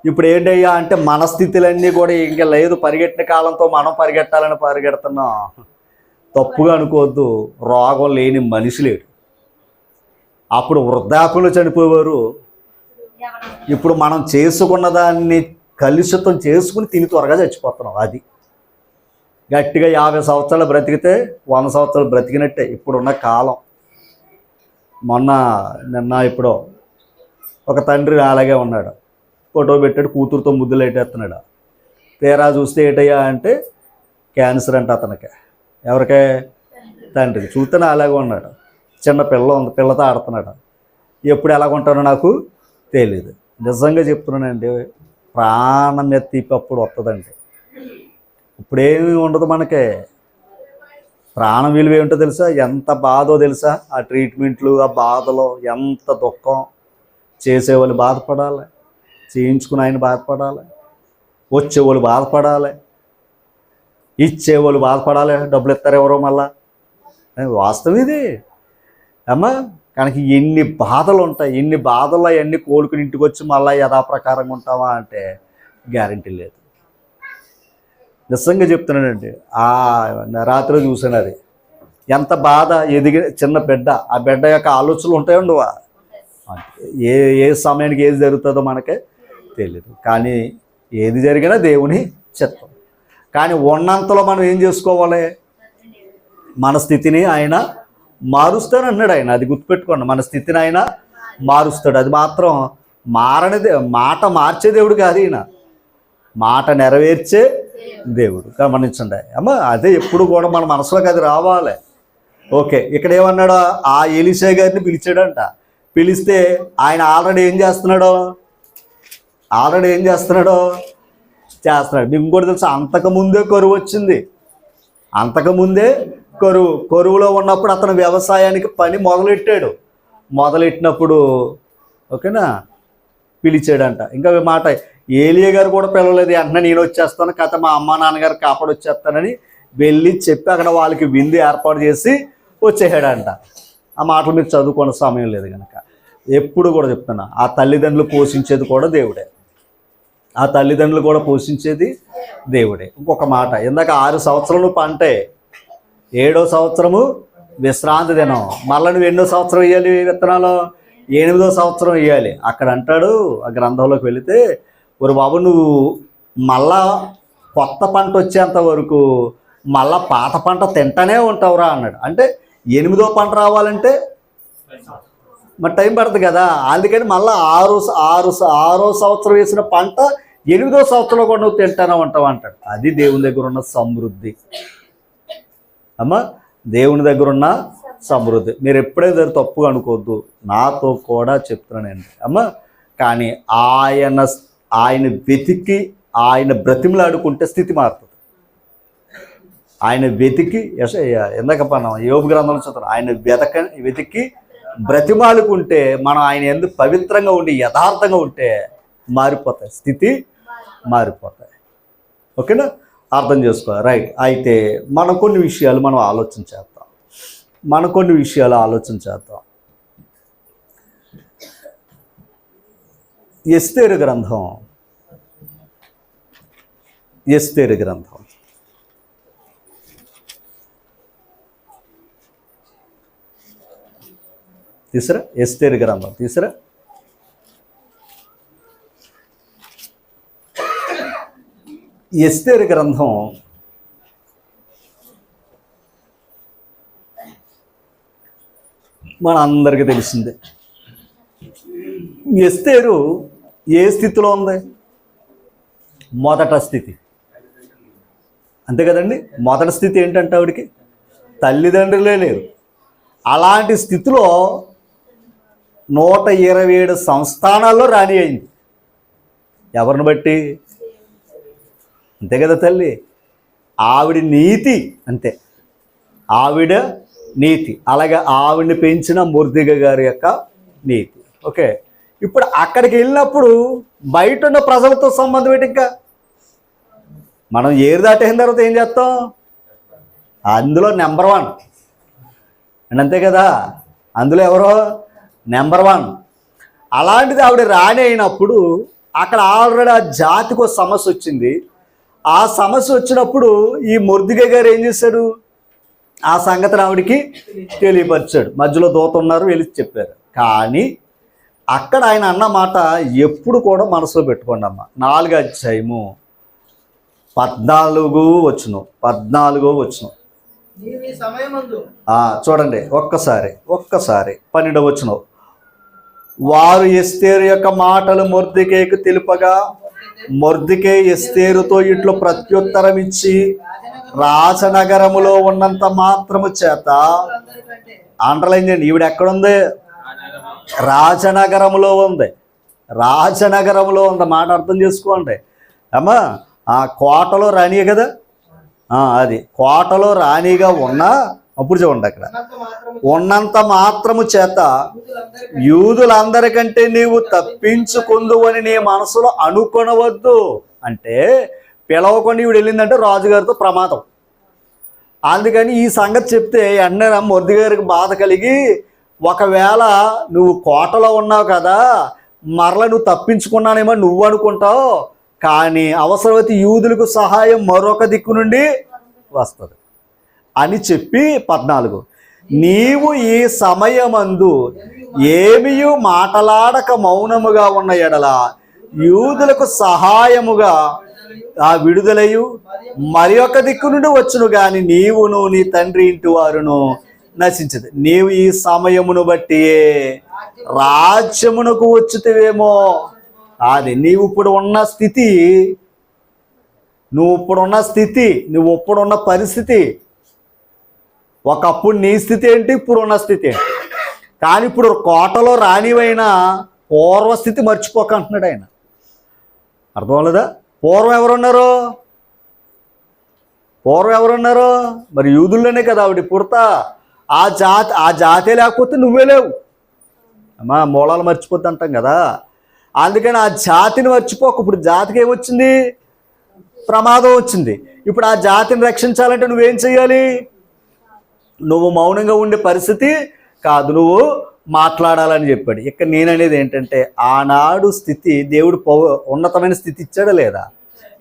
ఇప్పుడు ఏంటయ్యా అంటే మన స్థితులన్నీ కూడా ఇంకా లేదు, పరిగెట్టిన కాలంతో మనం పరిగెట్టాలని పరిగెడుతున్నాం. తప్పుగా అనుకోవద్దు, రోగం లేని మనిషి లేడు. అప్పుడు వృద్ధాప్యంలో చనిపోయేవారు. ఇప్పుడు మనం చేసుకున్న దాన్ని కలుషితం చేసుకుని తిని త్వరగా చచ్చిపోతున్నాం. అది గట్టిగా 50 సంవత్సరాలు బ్రతికితే 100 సంవత్సరాలు బ్రతికినట్టే ఇప్పుడున్న కాలం. నిన్న ఇప్పుడు ఒక తండ్రి అలాగే ఉన్నాడు, ఫోటో పెట్టాడు, కూతురుతో ముద్దులు పెట్టేస్తున్నాడు. తీరా చూస్తే ఏంటయ్యా అంటే క్యాన్సర్ అంట అతనికి. ఎవరికే? తండ్రికి. చూస్తేనే అలాగే ఉన్నాడు. చిన్న పిల్ల ఉంది, పిల్లతో ఆడుతున్నాడు. ఎప్పుడు ఎలాగుంటానో నాకు తెలీదు. నిజంగా చెప్తున్నానండి, ప్రాణం మీద తీపి అప్పుడు వస్తుందండి. ఇప్పుడేమీ ఉండదు మనకి. ప్రాణం విలువ ఏమిటో తెలుసా? ఎంత బాధో తెలుసా? ఆ ట్రీట్మెంట్లు, ఆ బాధలో ఎంత దుఃఖం. చేసేవాళ్ళు బాధపడాలి, చేయించుకుని ఆయన బాధపడాలి, వచ్చేవాళ్ళు బాధపడాలి, ఇచ్చేవాళ్ళు బాధపడాలి. డబ్బులు ఇస్తారు ఎవరో మళ్ళా. వాస్తవం ఇది అమ్మా. కనుక ఎన్ని బాధలు ఉంటాయి, ఎన్ని బాధల్లో అవన్నీ కోలుకుని ఇంటికి వచ్చి మళ్ళీ యథాప్రకారంగా ఉంటావా అంటే గ్యారంటీ లేదు. నిజంగా చెప్తున్నానండి. రాత్రి చూసాను, అది ఎంత బాధ. ఎదిగి చిన్న బిడ్డ, ఆ బిడ్డ యొక్క ఆలోచనలు ఉంటాయండి. ఏ సమయానికి ఏది జరుగుతుందో మనకే తెలియదు. కానీ ఏది జరిగినా దేవుని చిత్తం. కానీ ఉన్నంతలో మనం ఏం చేసుకోవాలి? మన స్థితిని ఆయన మారుస్తానన్నాడు ఆయన. అది గుర్తుపెట్టుకోండి, మన స్థితిని ఆయన మారుస్తాడు. అది మాత్రం మారనిదే. మాట మార్చే దేవుడు కాదు ఈయన, మాట నెరవేర్చే దేవుడు. గమనించండి అమ్మ. అదే ఎప్పుడు కూడా మన మనసులోకి అది రావాలి. ఓకే, ఇక్కడ ఏమన్నాడు? ఆ ఎలీషా గారిని పిలిచాడంట. పిలిస్తే ఆయన ఆల్రెడీ ఏం చేస్తున్నాడు? చేస్తున్నాడు. మీకు ఇంకోటి తెలుసా? అంతకుముందే కరువు వచ్చింది. అంతకుముందే కరువులో ఉన్నప్పుడు అతను వ్యవసాయానికి పని మొదలెట్టినప్పుడు ఓకేనా పిలిచాడంట. ఇంకా మాట ఏలియా గారు కూడా పిలవలేదు. వెంటనే నేను వచ్చేస్తాను, కథ మా అమ్మ నాన్నగారు కాపాడు వచ్చేస్తానని వెళ్ళి చెప్పి అక్కడ వాళ్ళకి విందు ఏర్పాటు చేసి వచ్చేసాడంట. ఆ మాటలు మీరు చదువుకునే సమయం లేదు కనుక ఎప్పుడు కూడా చెప్తున్నా, ఆ తల్లిదండ్రులు పోషించేది కూడా దేవుడే. ఇంకొక మాట, ఇందాక 6 సంవత్సరాలు పంటే, 7వ సంవత్సరము విశ్రాంతి దినం. మళ్ళీ నువ్వు ఎన్నో సంవత్సరం వేయాలి విత్తనాలు? 8వ సంవత్సరం వేయాలి. అక్కడ అంటాడు, ఆ గ్రంథంలోకి వెళితే, ఒరు బాబు నువ్వు మళ్ళా కొత్త పంట వచ్చేంత వరకు మళ్ళా పాత పంట తింటానే ఉంటావురా అన్నాడు. అంటే 8వ పంట రావాలంటే మరి టైం పడుతుంది కదా. అందుకని మళ్ళీ 6వ సంవత్సరం వేసిన పంట 8వ సంవత్సరంలో కూడా నువ్వు తింటానే ఉంటావు అంటాడు. అది దేవుని దగ్గర ఉన్న సమృద్ధి అమ్మా. దేవుని దగ్గర ఉన్న సమృద్ధి. మీరు ఎప్పుడైతే తప్పుగా అనుకోవద్దు, నాతో కూడా చెప్తున్నానండి అమ్మ. కానీ ఆయన వెతికి ఆయన బ్రతిమలాడుకుంటే స్థితి మారుతుంది. ఆయన వెతికి ఎందాక మనం యోబు గ్రంథంలో చదువుతాం, ఆయన వెతికి బ్రతిమాలుకుంటే మనం ఆయన ఎందుకు పవిత్రంగా ఉండి యథార్థంగా ఉంటే మారిపోతాయి, స్థితి మారిపోతాయి. ఓకేనా? అర్థం చేసుకో. రైట్. అయితే మనం కొన్ని విషయాలు మనం ఆలోచన చేద్దాం. ఎస్తేరు గ్రంథం తీసరా? ఎస్తేరు గ్రంథం తీసరా? ఎస్తేరు గ్రంథం మన అందరికీ తెలిసిందే. ఎస్తేరు ఏ స్థితిలో ఉంది? మొదట స్థితి, అంతే కదండి. మొదటి స్థితి ఏంటంటే ఆవిడికి తల్లిదండ్రులే లేరు. అలాంటి స్థితిలో 127 సంస్థానాల్లో రాణి అయింది. ఎవరిని బట్టి? అంతే కదా తల్లి. ఆవిడ నీతి, అంతే, ఆవిడ నీతి. అలాగే ఆవిడని పెంచిన మొర్దెగై గారి యొక్క నీతి. ఓకే, ఇప్పుడు అక్కడికి వెళ్ళినప్పుడు బయట ఉన్న ప్రజలతో సంబంధం ఏంటి? ఇంకా మనం ఏరు దాటేసిన తర్వాత ఏం చేస్తాం? అందులో నెంబర్ 1 అండ్ అంతే కదా, అందులో ఎవరో నెంబర్ 1. అలాంటిది ఆవిడ రాణి అయినప్పుడు అక్కడ ఆల్రెడీ ఆ జాతికి ఒక సమస్య వచ్చింది. ఆ సమస్య వచ్చినప్పుడు ఈ మొర్దెగై గారు ఏం చేశాడు? ఆ సంగతిని ఆవిడికి తెలియపరిచాడు. మధ్యలో దూత ఉన్నారు, వెళ్ళి చెప్పారు. కానీ అక్కడ ఆయన అన్న మాట ఎప్పుడు కూడా మనసులో పెట్టుకోండి అమ్మ. 4వ అధ్యాయము 14వ వచనం. చూడండి ఒక్కసారి 12వ వచనం. వారు ఎస్తేరు యొక్క మాటలు మొర్దెగైకు తెలుపగా మొర్దెగై ఎస్తేరుతో ఇట్లు ప్రత్యుత్తరం ఇచ్చి, రాజనగరములో ఉన్నంత మాత్రము చేత, అండర్లైన్ చేయండి, ఈవిడ ఎక్కడుంది? రాజనగరములో ఉంది. మాట అర్థం చేసుకోండి అమ్మా. ఆ కోటలో రాణి కదా, అది కోటలో రాణిగా ఉన్నా, అప్పుడు చూడండి అక్కడ ఉన్నంత మాత్రము చేత యూదులందరికంటే నీవు తప్పించుకుందు అని నీ మనసులో అనుకొనవద్దు. అంటే పిలవకుండా ఈవిడ వెళ్ళిందంటే రాజుగారితో ప్రమాదం. అందుకని ఈ సంగతి చెప్తే వెంటనే మొర్దెగై గారికి బాధ కలిగి, ఒకవేళ నువ్వు కోటలో ఉన్నావు కదా, మరలా నువ్వు తప్పించుకున్నానేమో నువ్వు అనుకుంటావు, కానీ అవసరమైతే యూదులకు సహాయం మరొక దిక్కు నుండి వస్తుంది అని చెప్పి 14, నీవు ఈ సమయమందు ఏమియు మాటలాడక మౌనముగా ఉన్న ఎడల యూదులకు సహాయముగా ఆ విడుదలయు మరి ఒక దిక్కు నుండి వచ్చును, గాని నీవును నీ తండ్రి ఇంటి వారును నశించదు. నీవు ఈ సమయమును బట్టి రాజ్యమునకు వచ్చుతవేమో. అది నీవు ఇప్పుడు ఉన్న స్థితి, నువ్వు ఇప్పుడున్న పరిస్థితి, ఒకప్పుడు నీ స్థితి ఏంటి, ఇప్పుడు ఉన్న స్థితి ఏంటి. కానీ ఇప్పుడు కోటలో రానివైన పూర్వస్థితి మర్చిపోక అంటున్నాడు ఆయన. అర్థం అవ్వలేదా? పూర్వం ఎవరున్నారు? మరి యూదుల్లోనే కదా ఆవిడ పుడతా. ఆ జాతే లేకపోతే నువ్వే లేవు అమ్మా. మూలాలు మర్చిపోద్ది అంటాం కదా, అందుకని ఆ జాతిని మర్చిపోక. ఇప్పుడు జాతికి ఏమొచ్చింది? ప్రమాదం వచ్చింది. ఇప్పుడు ఆ జాతిని రక్షించాలంటే నువ్వేం చేయాలి? నువ్వు మౌనంగా ఉండే పరిస్థితి కాదు, నువ్వు మాట్లాడాలని చెప్పాడు. ఇక్కడ నేననేది ఏంటంటే, ఆనాడు స్థితి దేవుడు ఉన్నతమైన స్థితి ఇచ్చాడా లేదా?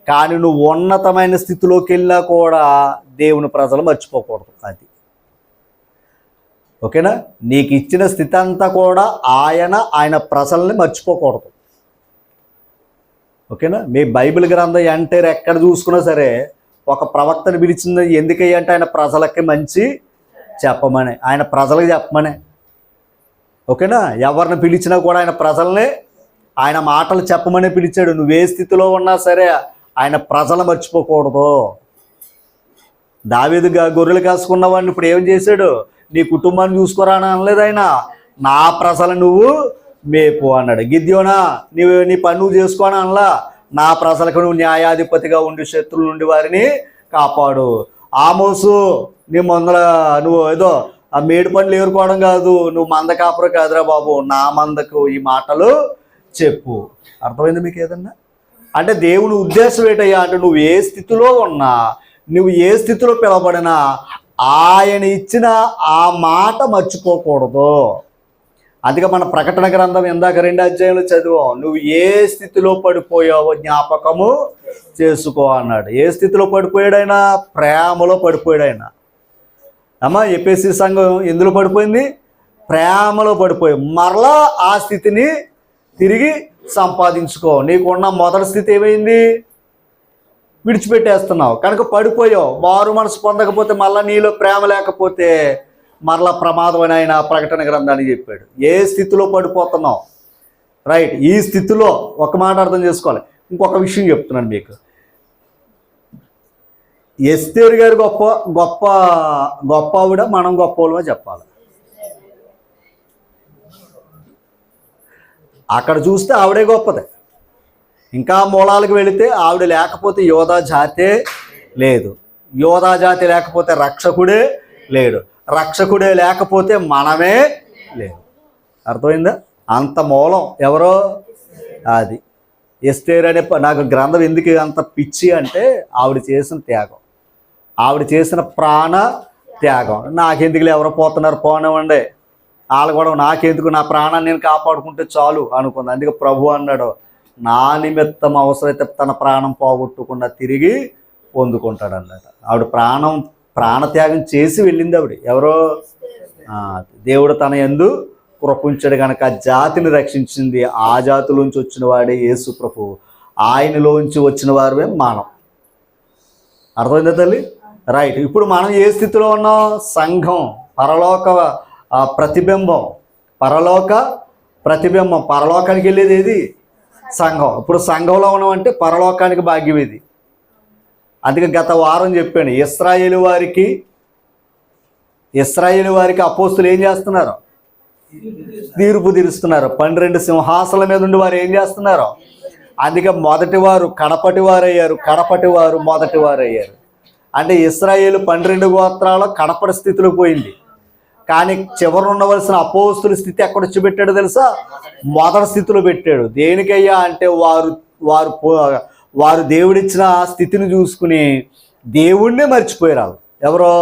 కానీ నువ్వు ఉన్నతమైన స్థితిలోకి వెళ్ళినా కూడా దేవుని ప్రజలు మర్చిపోకూడదు. అది ఓకేనా? నీకు ఇచ్చిన స్థితి అంతా కూడా ఆయన ప్రజల్ని మర్చిపోకూడదు. ఓకేనా? మీ బైబిల్ గ్రంథం ఎంటర్ ఎక్కడ చూసుకున్నా సరే ఒక ప్రవక్తను పిలిచింది ఎందుకయ్య అంటే ఆయన ప్రజలకి మంచి చెప్పమని, ఆయన ప్రజలకు చెప్పమని. ఓకేనా? ఎవరిని పిలిచినా కూడా ఆయన ప్రజల్ని ఆయన మాటలు చెప్పమని పిలిచాడు. నువ్వే స్థితిలో ఉన్నా సరే ఆయన ప్రజలు మర్చిపోకూడదు. దావీదుగా గొర్రెలు కాసుకున్న వాడిని ఇప్పుడు ఏం చేశాడు? నీ కుటుంబాన్ని చూసుకోరా అని అనలేదు ఆయన, నా ప్రజలు నువ్వు మేపు అన్నాడు. గిద్యోనా నీ పని నువ్వు చేసుకోని అనలా, నా ప్రజలకు నువ్వు న్యాయాధిపతిగా ఉండి శత్రువుల నుండి వారిని కాపాడు. ఆమోసు నీ నువ్వు ఏదో ఆ మేడి పండ్లు ఏరుకోవడం కాదు, నువ్వు మంద కాపురు కాదురా బాబు, నా మందకు ఈ మాటలు చెప్పు. అర్థమైంది మీకు ఏదన్నా? అంటే దేవుని ఉద్దేశం ఏంటయ్యా అంటే నువ్వు ఏ స్థితిలో ఉన్నా, నువ్వు ఏ స్థితిలో పిలవబడినా ఆయన ఇచ్చిన ఆ మాట మర్చిపోకూడదు. అందుకే మన ప్రకటన గ్రంథం ఇందాక 2 అధ్యాయంలో చదివాం, నువ్వు ఏ స్థితిలో పడిపోయావో జ్ఞాపకము చేసుకో అన్నాడు. ఏ స్థితిలో పడిపోయాడైనా? ప్రేమలో పడిపోయాడైనా. అమ్మా ఎఫెసీ సంఘం ఎందులో పడిపోయింది? ప్రేమలో పడిపోయి మరలా ఆ స్థితిని తిరిగి సంపాదించుకో. నీకున్న మొదటి స్థితి ఏమైంది? విడిచిపెట్టేస్తున్నావు కనుక పడిపోయావు. మారు మనసు పొందకపోతే, మళ్ళీ నీలో ప్రేమ లేకపోతే మరలా ప్రమాదం అని ఆయన ప్రకటన గ్రంథాన్ని చెప్పాడు. ఏ స్థితిలో పడిపోతున్నావు? రైట్, ఈ స్థితిలో ఒక మాట అర్థం చేసుకోవాలి. ఇంకొక విషయం చెప్తున్నాను మీకు. ఎస్తేరు గారు గొప్ప గొప్ప గొప్ప ఆవిడ, మనం గొప్ప వాళ్ళమో చెప్పాలి. అక్కడ చూస్తే ఆవిడే గొప్పదే. ఇంకా మూలాలకు వెళితే ఆవిడ లేకపోతే యోధా జాతే లేదు, యోధా జాతి లేకపోతే రక్షకుడే లేడు, రక్షకుడే లేకపోతే మనమే లేదు. అర్థమైందా? అంత మూలం ఎవరో అది ఎస్తేరు అనే. నాకు గ్రంథం ఎందుకు అంత పిచ్చి అంటే ఆవిడ చేసిన త్యాగం, ఆవిడ చేసిన ప్రాణ త్యాగం. నాకెందుకులే ఎవరో పోతున్నారు పోనివ్వండి, వాళ్ళు కూడా నాకెందుకు, నా ప్రాణాన్ని నేను కాపాడుకుంటే చాలు అనుకుంది. అందుకే ప్రభు అన్నాడు, నా నిమిత్తం అవసరమైతే తన ప్రాణం పోగొట్టకుండా తిరిగి పొందుకుంటాడు అన్నాడు. ఆవిడ ప్రాణత్యాగం చేసి వెళ్ళింది ఆవిడ. ఎవరో దేవుడు తన యందు కృపించాడు కనుక ఆ జాతిని రక్షించింది. ఆ జాతిలోంచి వచ్చిన వాడే యేసు ప్రభు, ఆయనలోంచి వచ్చిన వారే మనం. అర్థమైందా తల్లి? రైట్. ఇప్పుడు మనం ఏ స్థితిలో ఉన్నాం? సంఘం, పరలోక ప్రతిబింబం, పరలోక ప్రతిబింబం. పరలోకానికి వెళ్ళేది ఏది? సంఘం. ఇప్పుడు సంఘంలో ఉన్నామంటే పరలోకానికి భాగ్యం ఇది. అందుకే గత వారం చెప్పాను, ఇశ్రాయేలు వారికి అపోస్తులు ఏం చేస్తున్నారు? తీర్పు తీరుస్తున్నారు. 12 సింహాసనాల మీద ఉండి వారు ఏం చేస్తున్నారు? అందుకే మొదటి వారు కడపటి వారయ్యారు, కడపటి వారు మొదటి వారయ్యారు. అంటే ఇశ్రాయేలు 12 గోత్రాల కడపటి స్థితిలో పోయింది. కానీ చివరి ఉండవలసిన అపోస్తుల స్థితి ఎక్కడ వచ్చి పెట్టాడు తెలుసా? మొదటి స్థితిలో పెట్టాడు. దేనికయ్యా అంటే వారు దేవుడిచ్చిన ఆ స్థితిని చూసుకుని దేవుణ్ణే మర్చిపోయారు. ఎవరో?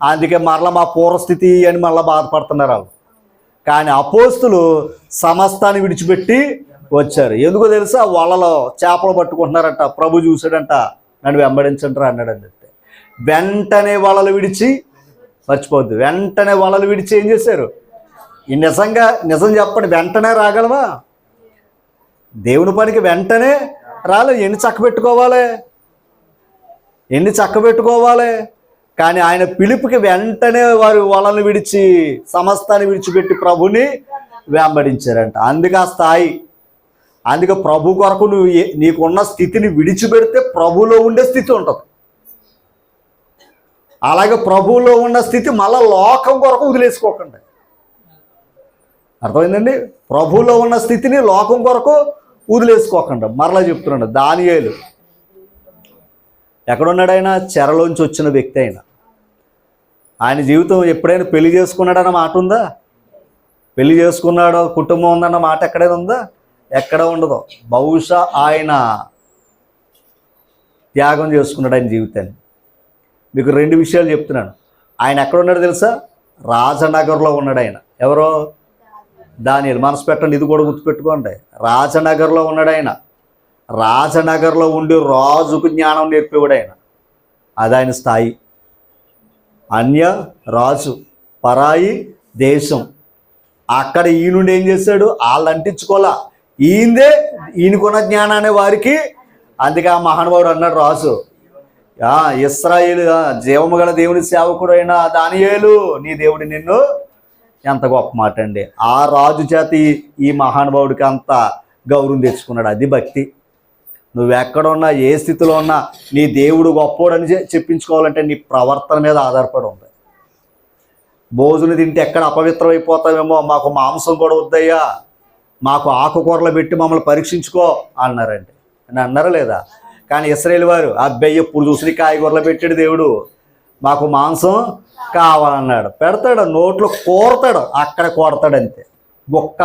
అందుకే మరలా మా పూర్వస్థితి అని మళ్ళీ బాధపడుతున్నారు వాళ్ళు. కానీ అపోస్తులు సమస్తాన్ని విడిచిపెట్టి వచ్చారు. ఎందుకో తెలుసా? వాళ్ళలో చేపలు పట్టుకుంటున్నారంట. ప్రభు చూశాడంట, నన్ను వెంబడించంటారా అన్నాడంటే వెంటనే వలలు విడిచి, మర్చిపోద్దు, వెంటనే వలలు విడిచి ఏం చేశారు? ఈ నిజం చెప్పండి, వెంటనే రాగలవా? దేవుని పనికి వెంటనే రాలేదు. ఎన్ని చక్కబెట్టుకోవాలి. కానీ ఆయన పిలుపుకి వెంటనే వారు వలలు విడిచి సమస్తాన్ని విడిచిపెట్టి ప్రభుని వెంబడించారంట. అందుకే ఆ స్థాయి. అందుకే ప్రభు కొరకు నువ్వు నీకున్న స్థితిని విడిచిపెడితే ప్రభులో ఉండే స్థితి ఉంటుంది. అలాగే ప్రభువులో ఉన్న స్థితి మళ్ళీ లోకం కొరకు వదిలేసుకోకండి. అర్థమైందండి? ప్రభువులో ఉన్న స్థితిని లోకం కొరకు వదిలేసుకోకండి. మరలా చెప్తున్నాడు, దానియేలు ఎక్కడున్నాడు? ఆయన చెరలోంచి వచ్చిన వ్యక్తి. ఆయన జీవితం ఎప్పుడైనా పెళ్లి చేసుకున్నాడన్న మాట ఉందా? పెళ్లి చేసుకున్నాడో కుటుంబం ఉందన్న మాట ఎక్కడైనా ఉందా? ఎక్కడ ఉండదు. బహుశా ఆయన త్యాగం చేసుకున్నాడు ఆయన జీవితాన్ని. మీకు 2 విషయాలు చెప్తున్నాను. ఆయన ఎక్కడ ఉన్నాడు తెలుసా? రాజనగర్లో ఉన్నాడు ఆయన. ఎవరో? దానియేలు. మనసు పెట్టండి, ఇది కూడా గుర్తుపెట్టుకోండి. రాజనగర్లో ఉన్నాడు ఆయన. రాజనగర్లో ఉండి రాజుకు జ్ఞానం నేర్పేవాడు ఆయన. అది ఆయన స్థాయి. అన్య రాజు, పరాయి దేశం. అక్కడ ఈయనుండి ఏం చేశాడు? వాళ్ళు అంటించుకోలా, ఈయనకున్న జ్ఞానాన్ని వారికి. అందుకే ఆ మహానుభావుడు అన్నాడు, రాజు, ఇశ్రాయేలు జీవము గల దేవుని సేవకుడు అయిన దానియేలు, నీ దేవుడు నిన్ను. ఎంత గొప్ప మాట అండి. ఆ రాజు చేత ఈ మహానుభావుడికి అంత గౌరవం తెచ్చుకున్నాడు. అది భక్తి. నువ్వెక్కడున్నా, ఏ స్థితిలో ఉన్నా నీ దేవుడు గొప్పోడని చెప్పించుకోవాలంటే నీ ప్రవర్తన మీద ఆధారపడి ఉంది. భోజనం తింటే ఎక్కడ అపవిత్రం అయిపోతావేమో, మాకు మాంసం కూడా వద్దయ్యా, మాకు ఆకుకూరలు పెట్టి మమ్మల్ని పరీక్షించుకో అన్నారండి. అని అన్నారా లేదా? కానీ ఇశ్రాయేలు వారు, అబ్బాయి ఎప్పుడు చూసి కాయగూరలు పెట్టాడు దేవుడు, మాకు మాంసం కావాలన్నాడు. పెడతాడు, నోట్లో కోరతాడు, అక్కడ కోరతాడు అంతే. బొక్క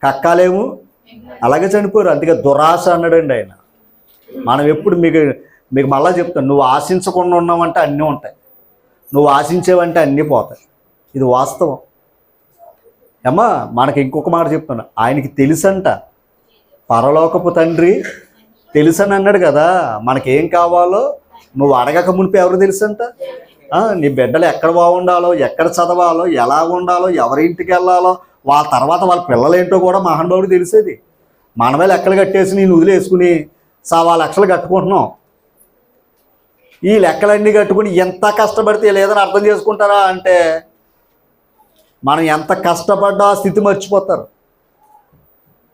కక్కాలేము, అలాగే చనిపోయారు. అందుకే దురాశ అన్నాడండి ఆయన. మనం ఎప్పుడు మీకు మీకు మళ్ళా చెప్తాను, నువ్వు ఆశించకుండా ఉన్నావంటే అన్నీ ఉంటాయి, నువ్వు ఆశించేవంటే అన్నీ పోతాయి. ఇది వాస్తవం. ఏమ్మా, మనకి ఇంకొక మాట చెప్తాను, ఆయనకి తెలుసంట, పరలోకపు తండ్రి తెలుసని అన్నాడు కదా. మనకేం కావాలో నువ్వు అడగక మునిపి ఎవరు తెలుసంట. నీ బిడ్డలు ఎక్కడ బాగుండాలో, ఎక్కడ చదవాలో, ఎలా ఉండాలో, ఎవరింటికి వెళ్ళాలో, వాళ్ళ తర్వాత వాళ్ళ పిల్లలేంటో కూడా మహానుభావుడు తెలిసేది. మనమే లెక్కలు కట్టేసి నేను వదిలేసుకుని 1.25 లక్షలు కట్టుకుంటున్నాం. ఈ లెక్కలన్నీ కట్టుకుని ఎంత కష్టపడితే లేదని అర్థం చేసుకుంటారా అంటే, మనం ఎంత కష్టపడ్డా ఆ స్థితి మర్చిపోతారు.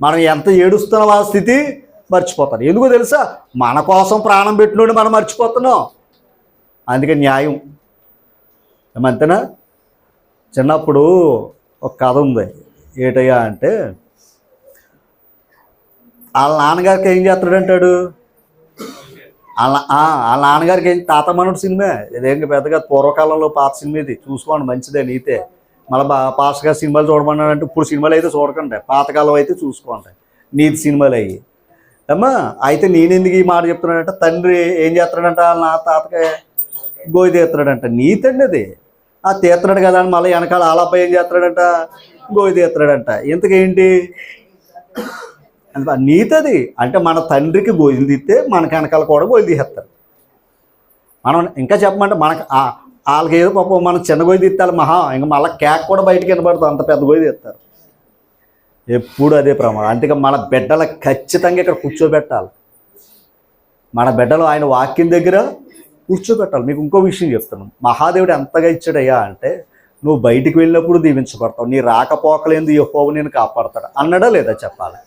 మనం ఎంత ఏడుస్తున్నాం ఆ స్థితి మర్చిపోతారు. ఎందుకో తెలుసా, మన కోసం ప్రాణం పెట్టినోడిని మనం మర్చిపోతున్నాం. అందుకే న్యాయం ఏమంతేనా. చిన్నప్పుడు ఒక కథ ఉంది. ఏటయ్యా అంటే, వాళ్ళ నాన్నగారికి ఏం చేస్తాడంటాడు, వాళ్ళ నాన్నగారికి ఏం, తాత మనోడు సినిమా ఇదేం పెద్దగా పూర్వకాలంలో పాత సినిమా, ఇది చూసుకోండి మంచిదే. నీతే మళ్ళీ పాస్ట్గా సినిమాలు చూడమన్నాడంటే, ఇప్పుడు సినిమాలు అయితే చూడకండి, పాతకాలం అయితే చూసుకోండి, నీతి సినిమాలు అయ్యి. అమ్మా అయితే నేను ఎందుకు ఈ మాట చెప్తున్నాడంటే, తండ్రి ఏం చేస్తాడంట, నా తాతకే గోయి తీస్తున్నాడంట. నీతి అండి అది. తీస్తున్నాడు కదా అని మళ్ళీ వెనకాల వాళ్ళ అబ్బాయి ఏం చేస్తాడంట, గోయి తీస్తున్నాడంట. ఇంతకేంటి నీతి అది. అంటే మన తండ్రికి గోయిలు తీస్తే మనకి వెనకాల కూడా గోయిలు తీసేస్తారు. మనం ఇంకా చెప్పమంటే, మనకు వాళ్ళకి ఏదో పాపం మనం చిన్న గోయి తీస్తారు ఇంకా మళ్ళీ కేక్ కూడా బయటకు వినబడుతుంది, అంత పెద్ద గోయి తీస్తారు. ఎప్పుడు అదే ప్రమాదం. అందుకే మన బిడ్డలు ఖచ్చితంగా ఇక్కడ కూర్చోబెట్టాలి. మన బిడ్డలు ఆయన వాక్యం దగ్గర కూర్చోబెట్టాలి. మీకు ఇంకో విషయం చెప్తున్నాను, మహాదేవుడు ఎంతగా ఇచ్చాడయ్యా అంటే, నువ్వు బయటికి వెళ్ళినప్పుడు దీవించబడతావు, నీ రాకపోకలేంది యెహోవా నేను కాపాడతాడు అన్నాడా లేదా చెప్పాలి.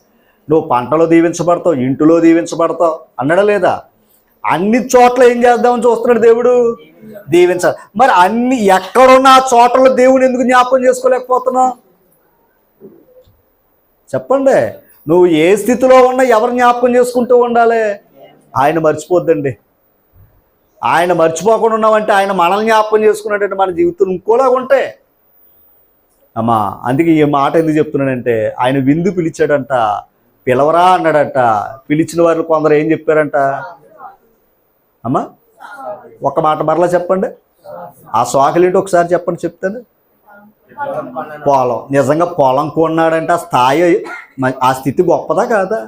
నువ్వు పంటలో దీవించబడతావు, ఇంటిలో దీవించబడతావు అన్నాడా లేదా. అన్ని చోట్ల ఏం చేద్దామని చూస్తున్నాడు దేవుడు, దీవించాలి. మరి అన్ని ఎక్కడున్న ఆ చోట్ల దేవుని ఎందుకు జ్ఞాపకం చేసుకోలేకపోతున్నావు చెప్పండి. నువ్వు ఏ స్థితిలో ఉన్నా ఎవరు జ్ఞాపకం చేసుకుంటూ ఉండాలి, ఆయన మర్చిపోద్దండి. ఆయన మర్చిపోకుండా ఉన్నామంటే, ఆయన మనల్ని జ్ఞాపకం చేసుకున్నాడంటే మన జీవితం ఇంకోలాగా ఉంటాయి అమ్మా. అందుకే ఈ మాట ఎందుకు చెప్తున్నానంటే, ఆయన విందు పిలిచాడంట, పిలవరా అన్నాడంట. పిలిచిన వారు కొందరు ఏం చెప్పారంట అమ్మా, ఒక మాట మరలా చెప్పండి. ఆ సోకలేంటి ఒకసారి చెప్పండి, చెప్తాను. పొలం, నిజంగా పొలం కొన్నాడంటే ఆ స్థాయి, ఆ స్థితి గొప్పదా కాదా.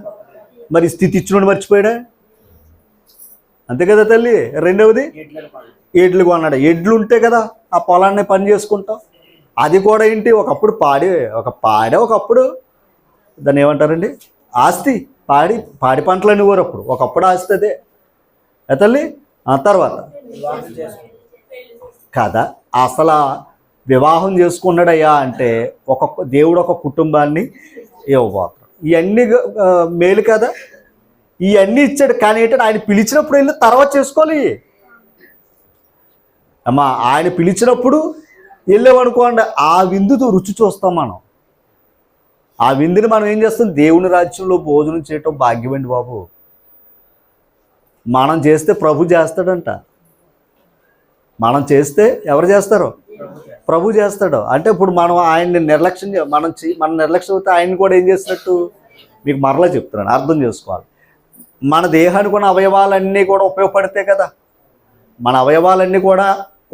మరి స్థితి ఇచ్చినోడు మర్చిపోయాడా, అంతే కదా తల్లి. రెండవది ఎడ్లు కొన్నాడు. ఎడ్లు ఉంటే కదా ఆ పొలాన్ని పని చేసుకుంటాం. అది కూడా ఏంటి, ఒకప్పుడు ఒకప్పుడు దాన్ని ఏమంటారండి, ఆస్తి. పాడి పంటలు అనేవారు అప్పుడు, ఒకప్పుడు ఆస్తి అదే తల్లి. ఆ తర్వాత కదా అసలు వివాహం చేసుకున్నాడయ్యా అంటే, దేవుడు ఒక కుటుంబాన్ని ఇవ్వబోతాడు. ఇవన్నీ మేలు కదా, ఇవన్నీ ఇచ్చాడు. కానీ ఏంటంటే, ఆయన పిలిచినప్పుడు వెళ్ళి తర్వాత చేసుకోవాలి అమ్మా. ఆయన పిలిచినప్పుడు వెళ్ళామనుకోండి, ఆ విందుతో రుచి చూస్తాం మనం. ఆ విందుని మనం ఏం చేస్తాం, దేవుని రాజ్యంలో భోజనం చేయటం భాగ్యమండి బాబు. మనం చేస్తే ప్రభు చేస్తాడంట. మనం చేస్తే ఎవరు చేస్తారు, ప్రభు చేస్తాడు. అంటే ఇప్పుడు మనం ఆయన్ని నిర్లక్ష్యం మన నిర్లక్ష్యం అయితే ఆయన కూడా ఏం చేసినట్టు. మీకు మరలా చెప్తున్నాను, అర్థం చేసుకోవాలి. మన దేహానికి ఉన్న అవయవాలన్నీ కూడా ఉపయోగపడితే కదా, మన అవయవాలన్నీ కూడా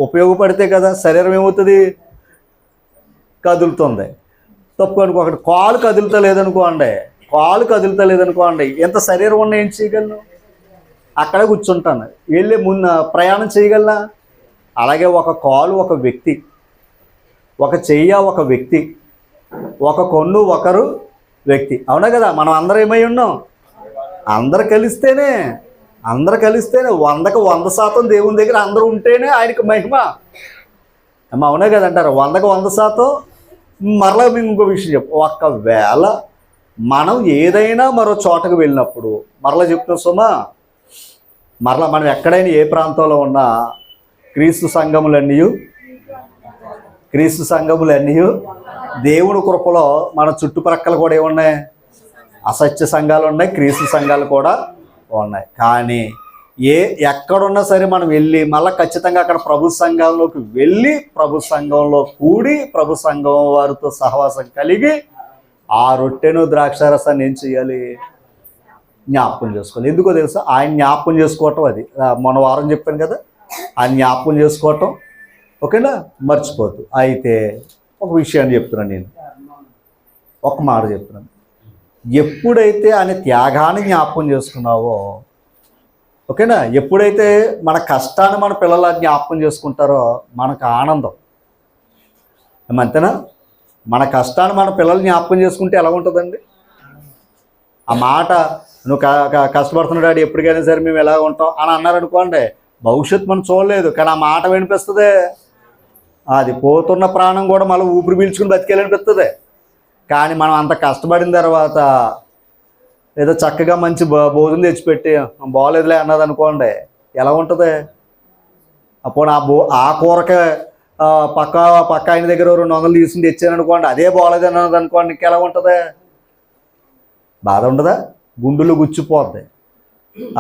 ఉపయోగపడితే కదా శరీరం ఏమవుతుంది, కదులుతుంది. తప్పు అనుకోకండి, కాలు కదులుతా లేదనుకోండి, ఎంత శరీరం ఉన్న ఏం చేయగలను, అక్కడే కూర్చుంటాను, వెళ్ళి ప్రయాణం చేయగలనా. అలాగే ఒక కాలు ఒక వ్యక్తి, ఒక చెయ్య ఒక వ్యక్తి, ఒక కొన్ను ఒకరు వ్యక్తి, అవునా కదా. మనం అందరం ఏమై ఉన్నాం, అందరు కలిస్తేనే 100కి 100% దేవుని దగ్గర అందరూ ఉంటేనే ఆయనకి మహిమ అమ్మ, అవునా కదా అంటారు. 100కి 100%. మరలా మేము ఇంకో విషయం ఒకవేళ మనం ఏదైనా మరో చోటకు వెళ్ళినప్పుడు, మరలా చెప్తున్నా సుమా, మరలా మనం ఎక్కడైనా ఏ ప్రాంతంలో ఉన్నా క్రీస్తు సంఘములన్నీ దేవుని కృపలో మన చుట్టుప్రక్కల కూడా ఏమున్నాయి, అసత్య సంఘాలు ఉన్నాయి, క్రీస్తు సంఘాలు కూడా ఉన్నాయి. కానీ ఎక్కడున్నా సరే మనం వెళ్ళి మళ్ళీ ఖచ్చితంగా అక్కడ ప్రభు సంఘంలోకి వెళ్ళి, ప్రభు సంఘంలో కూడి, ప్రభు సంఘం వారితో సహవాసం కలిగి ఆ రొట్టెను ద్రాక్షారసాన్ని ఏం చేయాలి? జ్ఞాపకం చేసుకోవాలి. ఎందుకో తెలుసా? ఆయన జ్ఞాపకం చేసుకోవటం అది. మొన్న వారం చెప్పాను కదా, ఆయన జ్ఞాపకం చేసుకోవటం. ఓకేనా? మర్చిపోద్దు. అయితే ఒక విషయాన్ని చెప్తున్నాను, నేను ఒక మాట చెప్తున్నాను. ఎప్పుడైతే ఆయన త్యాగాన్ని జ్ఞాపకం చేసుకున్నావో, ఓకేనా, ఎప్పుడైతే మన కష్టాన్ని మన పిల్లల జ్ఞాపకం చేసుకుంటారో మనకు ఆనందం. అంతేనా? మన కష్టాన్ని మన పిల్లలు జ్ఞాపకం చేసుకుంటే ఎలా ఉంటుందండి? ఆ మాట, నువ్వు కష్టపడుతున్నాడు డాడీ, ఎప్పటికైనా సరే మేము ఎలా ఉంటాం అని అన్నారనుకోండి, భవిష్యత్తు మనం చూడలేదు, కానీ ఆ మాట వినిపిస్తుంది. అది పోతున్న ప్రాణం కూడా మళ్ళీ ఊపిరి పీల్చుకుని బతికేయాలనిపిస్తుంది. కానీ మనం అంత కష్టపడిన తర్వాత ఏదో చక్కగా మంచి భోజనం తెచ్చిపెట్టి బాగోలేదులే అన్నది అనుకోండి, ఎలా ఉంటుంది? అప్పుడు ఆ కూరకి పక్క ఆయన దగ్గర 200 తీసుకుని తెచ్చాను అనుకోండి, అదే బాగోలేదు అన్నది అనుకోండి, ఇంకెలా ఉంటుంది? బాధ ఉండదా? గుండెలు గుచ్చిపోద్ది.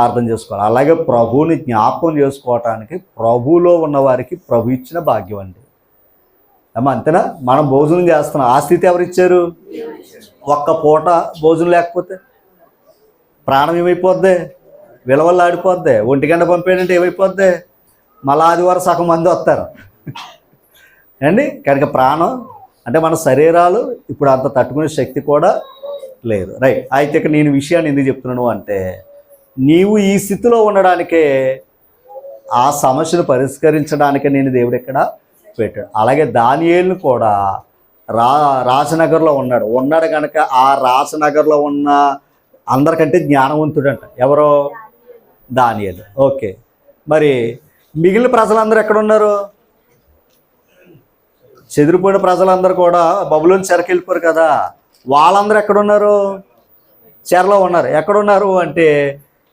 అర్థం చేసుకోవాలి. అలాగే ప్రభువుని జ్ఞాపకం చేసుకోవటానికి ప్రభువులో ఉన్నవారికి ప్రభు ఇచ్చిన భాగ్యం అండి. అంతేనా? మనం భోజనం చేస్తున్నాం, ఆ స్థితి ఎవరిచ్చారు? ఒక్క పూట భోజనం లేకపోతే ప్రాణం ఏమైపోద్ది? విలవల్లా ఆడిపోద్ది. 1 గంట పంపేయంటే ఏమైపోద్ది? మళ్ళీ ఆదివారం సగం మంది వస్తారు అండి. కనుక ప్రాణం అంటే మన శరీరాలు ఇప్పుడు అంత తట్టుకునే శక్తి కూడా లేదు. రైట్. అయితే ఇక్కడ నేను విషయాన్ని ఎందుకు చెప్తున్నాను అంటే, నీవు ఈ స్థితిలో ఉండడానికే, ఆ సమస్యను పరిష్కరించడానికే నేను దేవుడు ఇక్కడ పెట్టాడు. అలాగే దానియేలును కూడా రాజనగర్లో ఉన్నాడు కనుక ఆ రాజనగర్లో ఉన్న అందరికంటే జ్ఞానవంతుడంట. ఎవరో? దానియేలు. ఓకే. మరి మిగిలిన ప్రజలందరూ ఎక్కడున్నారు? చెదిరిపోయిన ప్రజలందరూ కూడా బబులోని చెరకు వెళ్ళిపోరు కదా, వాళ్ళందరూ ఎక్కడున్నారు? చెరలో ఉన్నారు. ఎక్కడున్నారు అంటే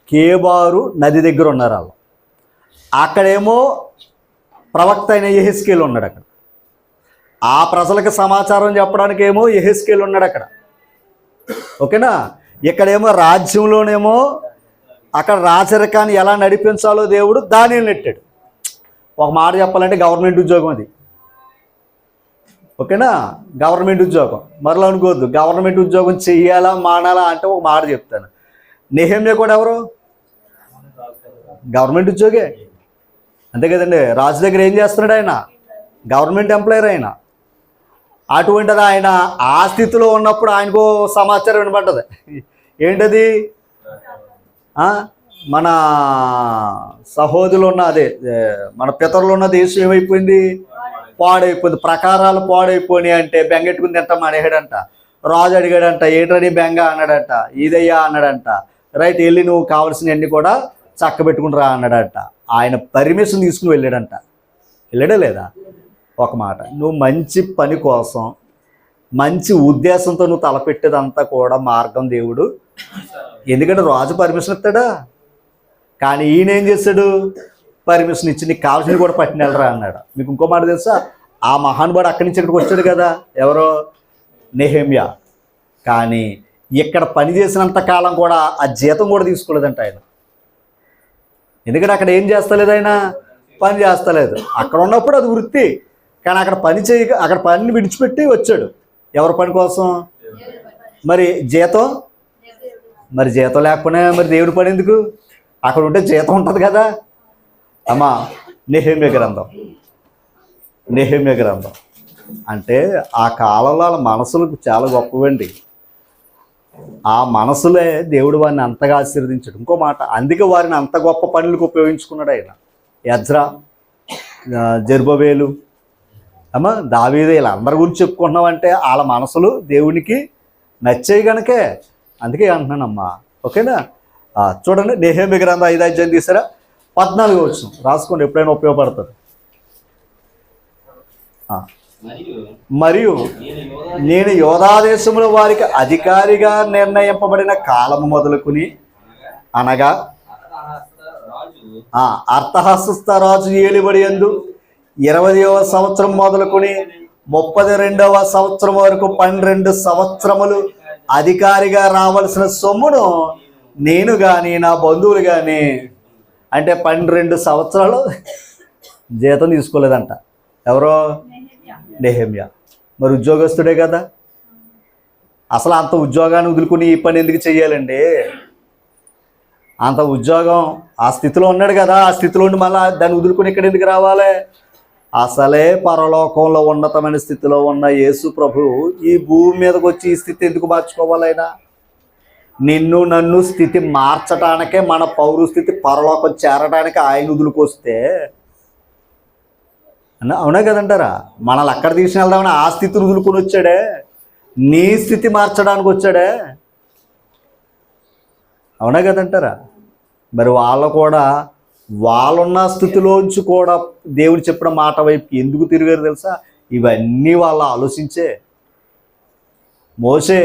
కేబారు నది దగ్గర ఉన్నారు వాళ్ళు. అక్కడేమో ప్రవక్త అయిన యెహెజ్కేలు ఉన్నాడు అక్కడ. ఆ ప్రజలకు సమాచారం చెప్పడానికి ఏమో యెహెజ్కేలు ఉన్నాడు అక్కడ. ఓకేనా? ఇక్కడేమో రాజ్యంలోనేమో అక్కడ రాచరికాన్ని ఎలా నడిపించాలో దేవుడు దానియేలుని నెట్టాడు. ఒక మాట చెప్పాలంటే గవర్నమెంట్ ఉద్యోగం అది. ఓకేనా? గవర్నమెంట్ ఉద్యోగం. మరలా అనుకోవద్దు, గవర్నమెంట్ ఉద్యోగం చెయ్యాలా మానాలా అంటే ఒక మాట చెప్తాను. నెహెమ్యా కూడా ఎవరు? గవర్నమెంట్ ఉద్యోగే, అంతే కదండి. రాజు దగ్గర ఏం చేస్తున్నాడు ఆయన? గవర్నమెంట్ ఎంప్లాయర్ ఆయన. అటువంటిది ఆయన ఆ స్థితిలో ఉన్నప్పుడు ఆయనకు సమాచారం వినబడ్డది. ఏంటది? మన సహోదరులు ఉన్న అదే మన పితరులు ఉన్న దేశం ఏమైపోయింది? పాడైపోయింది. ప్రకారాలు పాడైపోయినాయి అంటే బెంగెట్టుకుని తింటాం అనేసాడంట. రాజు అడిగాడంట, ఏంటని బెంగ అన్నాడంట. ఇదయ్యా అన్నాడంట. రైట్, వెళ్ళి నువ్వు కావాల్సినవన్నీ కూడా చక్క పెట్టుకుని రా అన్నాడంట. ఆయన పర్మిషన్ తీసుకుని వెళ్ళాడంట. వెళ్ళాడా లేదా? ఒక మాట, నువ్వు మంచి పని కోసం మంచి ఉద్దేశంతో నువ్వు తలపెట్టేదంతా కూడా మార్గం దేవుడు. ఎందుకంటే రాజు పర్మిషన్ ఇస్తాడా? కానీ ఈయన ఏం చేశాడు? పర్మిషన్ ఇచ్చి నీకు కావాల్సినవి కూడా పట్టిన వెళ్ళరా అన్నాడు. మీకు ఇంకో మాట తెలుసా? ఆ మహానుభావుడు అక్కడి నుంచి ఇక్కడికి వచ్చాడు కదా, ఎవరో? నెహెమ్యా. కానీ ఇక్కడ పని చేసినంత కాలం కూడా ఆ జీతం కూడా తీసుకోలేదంట ఆయన. ఎందుకంటే అక్కడ ఏం చేస్తలేదు ఆయన? పని చేస్తలేదు. అక్కడ ఉన్నప్పుడు అది వృత్తి, కానీ అక్కడ అక్కడ పనిని విడిచిపెట్టి వచ్చాడు. ఎవరి పని కోసం? మరి జీతం? మరి జీతం లేకపోయినా మరి దేవుడి పని ఎందుకు? అక్కడ ఉంటే జీతం ఉంటుంది కదా. అమ్మా, నెహెమ్యా గ్రంథం అంటే ఆ కాలంలో వాళ్ళ మనసులు చాలా గొప్పవండి. ఆ మనసులే దేవుడు వారిని అంతగా ఆశీర్వదించాడు. ఇంకో మాట, అందుకే వారిని అంత గొప్ప పనులకు ఉపయోగించుకున్నాడు ఆయన. ఎజ్రా, జెరుబ్బయేలు, అమ్మా, దావీదు, వీళ్ళందరి గురించి చెప్పుకుంటున్నామంటే వాళ్ళ మనసులు దేవునికి నచ్చాయి కనుకే. అందుకే అంటున్నానమ్మా. ఓకేనా? చూడండి, నెహెమ్యా గ్రంథం 5వ అధ్యాయం తీసారా? 14వ వచనం రాసుకోండి, ఎప్పుడైనా ఉపయోగపడుతుంది. మరియు నేను యోధాదేశంలో వారికి అధికారిగా నిర్ణయింపబడిన కాలము మొదలుకుని, అనగా అర్థహస్త రాజు ఏలుబడి యందు 20వ సంవత్సరం మొదలుకొని 32వ సంవత్సరం వరకు 12 సంవత్సరములు అధికారిగా రావాల్సిన సొమ్మును నేను కానీ నా బంధువులు కానీ, అంటే 12 సంవత్సరాలు జీతం తీసుకోలేదంట. ఎవరో? నెహెమ్యా. మరి ఉద్యోగస్తుడే కదా. అసలు అంత ఉద్యోగాన్ని వదులుకుని ఈ పని ఎందుకు చెయ్యాలండి? అంత ఉద్యోగం ఆ స్థితిలో ఉన్నాడు కదా, ఆ స్థితిలో ఉండి మళ్ళీ దాన్ని వదులుకుని ఇక్కడ ఎందుకు రావాలి? అసలే పరలోకంలో ఉన్నతమైన స్థితిలో ఉన్న యేసు ప్రభు ఈ భూమి మీదకి వచ్చి ఈ స్థితి ఎందుకు మార్చుకోవాలైనా? నిన్ను నన్ను స్థితి మార్చడానికే, మన పౌరు స్థితి పరలోకం చేరడానికి ఆయన వదులుకొస్తే అవునా కదంటారా? మనల్ని అక్కడ తీసుకుని వెళ్దామని ఆ స్థితిని వదులుకొని వచ్చాడే, నీ స్థితి మార్చడానికి వచ్చాడే. అవునా కదంటారా? మరి వాళ్ళు కూడా వాళ్ళున్న స్థితిలోంచి కూడా దేవుడు చెప్పిన మాట వైపు ఎందుకు తిరిగారు తెలుసా? ఇవన్నీ వాళ్ళు ఆలోచించే. మోసే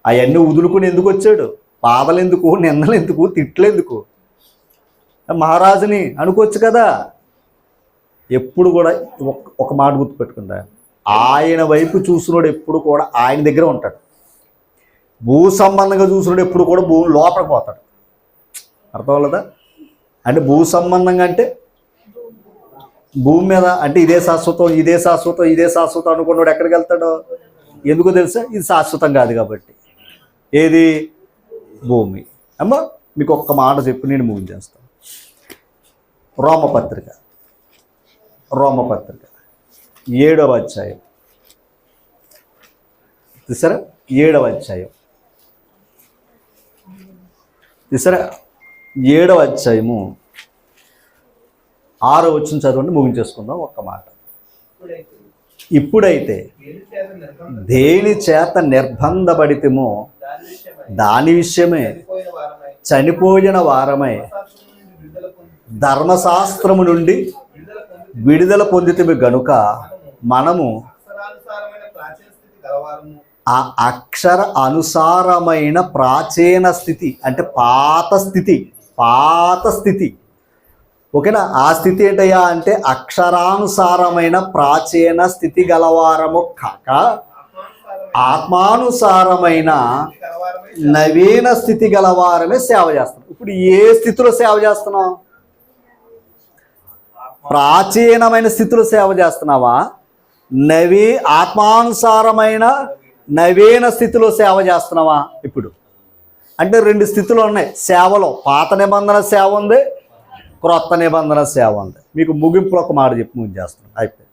అవన్నీ వదులుకుని ఎందుకు వచ్చాడు? బాధలు ఎందుకు, నిందలు ఎందుకు, తిట్లు ఎందుకు? మహారాజుని అనుకోవచ్చు కదా. ఎప్పుడు కూడా ఒక మాట గుర్తుపెట్టుకుంటా, ఆయన వైపు చూసినోడు ఎప్పుడు కూడా ఆయన దగ్గర ఉంటాడు. భూ సంబంధంగా చూసినోడు ఎప్పుడు కూడా భూమి లోపలికి పోతాడు. అర్థం అవ్వలేదా? అంటే భూ సంబంధంగా అంటే భూమి మీద అంటే ఇదే శాశ్వతం, ఇదే శాశ్వతం, ఇదే శాశ్వతం అనుకున్నాడు ఎక్కడికి వెళ్తాడో? ఎందుకో తెలుసా? ఇది శాశ్వతం కాదు కాబట్టి. ఏది? భూమి. అమ్మా మీకు ఒక్క మాట చెప్పి నేను ముగించేస్తాను. రోమపత్రిక 7వ అధ్యాయం చూసారా? 7వ అధ్యాయం చూసారా? 7వ అధ్యాయము 6వ వచనం చదవండి, ముగించేసుకుందాం. ఒక్క మాట. ఇప్పుడైతే దేని చేత నిర్బంధపడితేమో దాని విషయమే చనిపోయిన వారమై ధర్మశాస్త్రము నుండి విడుదల పొందితిమి గనుక మనము ఆ అక్షర అనుసారమైన ప్రాచీన స్థితి అంటే పాత స్థితి ఓకేనా? ఆ స్థితి ఏంటయ్యా అంటే అక్షరానుసారమైన ప్రాచీన స్థితి గలవారము కాక ఆత్మానుసారమైన నవీన స్థితి గలవారమే సేవ చేస్తున్నాం. ఇప్పుడు ఏ స్థితిలో సేవ చేస్తున్నాం? ప్రాచీనమైన స్థితిలో సేవ చేస్తున్నావా? ఆత్మానుసారమైన నవీన స్థితిలో సేవ చేస్తున్నావా? ఇప్పుడు అంటే 2 స్థితులు ఉన్నాయి సేవలో. పాత నిబంధన సేవ ఉంది, క్రొత్త నిబంధన సేవ ఉంది. మీకు ముగింపులో ఒక మాట చెప్పి ముగించేస్తున్నాను, అయిపోయింది.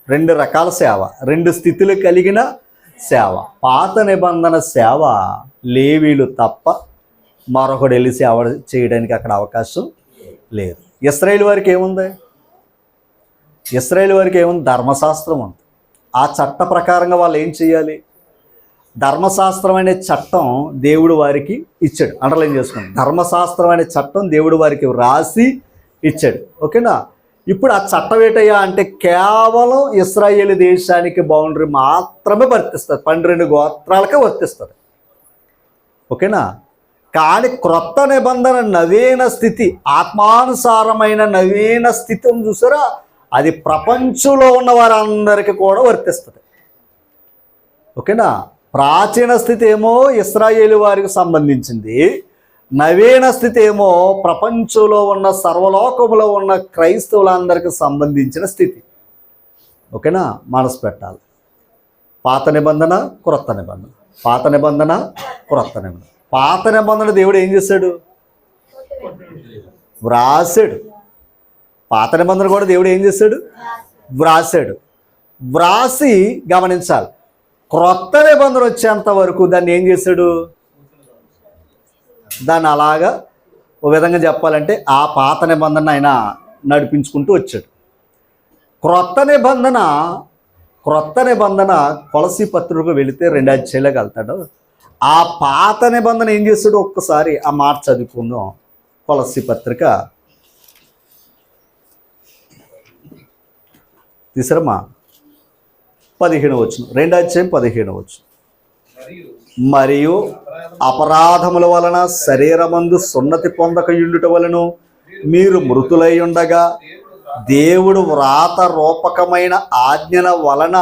2 రకాల సేవ, 2 స్థితులు కలిగిన సేవ. పాత నిబంధన సేవ లేవీలు తప్ప మరొకడు వెళ్ళి సేవ చేయడానికి అక్కడ అవకాశం లేదు. ఇశ్రాయేలు వారికి ఏముంది? ధర్మశాస్త్రం ఉంది. ఆ చట్ట ప్రకారంగా వాళ్ళు ఏం చేయాలి? ధర్మశాస్త్రం అనే చట్టం దేవుడు వారికి ఇచ్చాడు. అండర్లైన్ చేసుకోండి. ధర్మశాస్త్రం అనే చట్టం దేవుడు వారికి రాసి ఇచ్చాడు. ఓకేనా? ఇప్పుడు ఆ చట్టం ఏంటయ్యా అంటే కేవలం ఇశ్రాయేలు దేశానికి బౌండరీ మాత్రమే వర్తిస్తుంది, 12 గోత్రాలకే వర్తిస్తుంది. ఓకేనా? కానీ క్రొత్త నిబంధన నవీన స్థితి, ఆత్మానుసారమైన నవీన స్థితి చూసారా? అది ప్రపంచంలో ఉన్న వారందరికీ కూడా వర్తిస్తుంది. ఓకేనా? ప్రాచీన స్థితి ఏమో ఇశ్రాయేలు వారికి సంబంధించింది, నవీన స్థితి ఏమో ప్రపంచంలో ఉన్న సర్వలోకములో ఉన్న క్రైస్తవులందరికీ సంబంధించిన స్థితి. ఓకేనా? మనసు పెట్టాలి. పాత నిబంధన, క్రొత్త నిబంధన, పాత నిబంధన, క్రొత్త నిబంధన. పాత నిబంధన దేవుడు ఏం చేశాడు? వ్రాసాడు. పాత నిబంధన కూడా దేవుడు ఏం చేశాడు? వ్రాసాడు. వ్రాసి గమనించాలి. క్రొత్త నిబంధన వచ్చేంత వరకు దాన్ని ఏం చేశాడు? దాన్ని అలాగా ఓ విధంగా చెప్పాలంటే ఆ పాత నిబంధన ఆయన నడిపించుకుంటూ వచ్చాడు. క్రొత్త నిబంధన కొలసీ పత్రికకు వెళితే 2 అధ్యాయాలకు వెళ్తాడు. ఆ పాత నిబంధన ఏం చేస్తాడు? ఒక్కసారి ఆ మాట చదువుకుందాం. కొలసీ పత్రిక తీసరమ్మా 15వ వచనం, 2వ అధ్యాయం 15వ వచనం. మరియు అపరాధముల వలన శరీరమందు సున్నతి పొందకయుండుట వలన మీరు మృతులై ఉండగా దేవుడు వ్రాత రూపకమైన ఆజ్ఞల వలన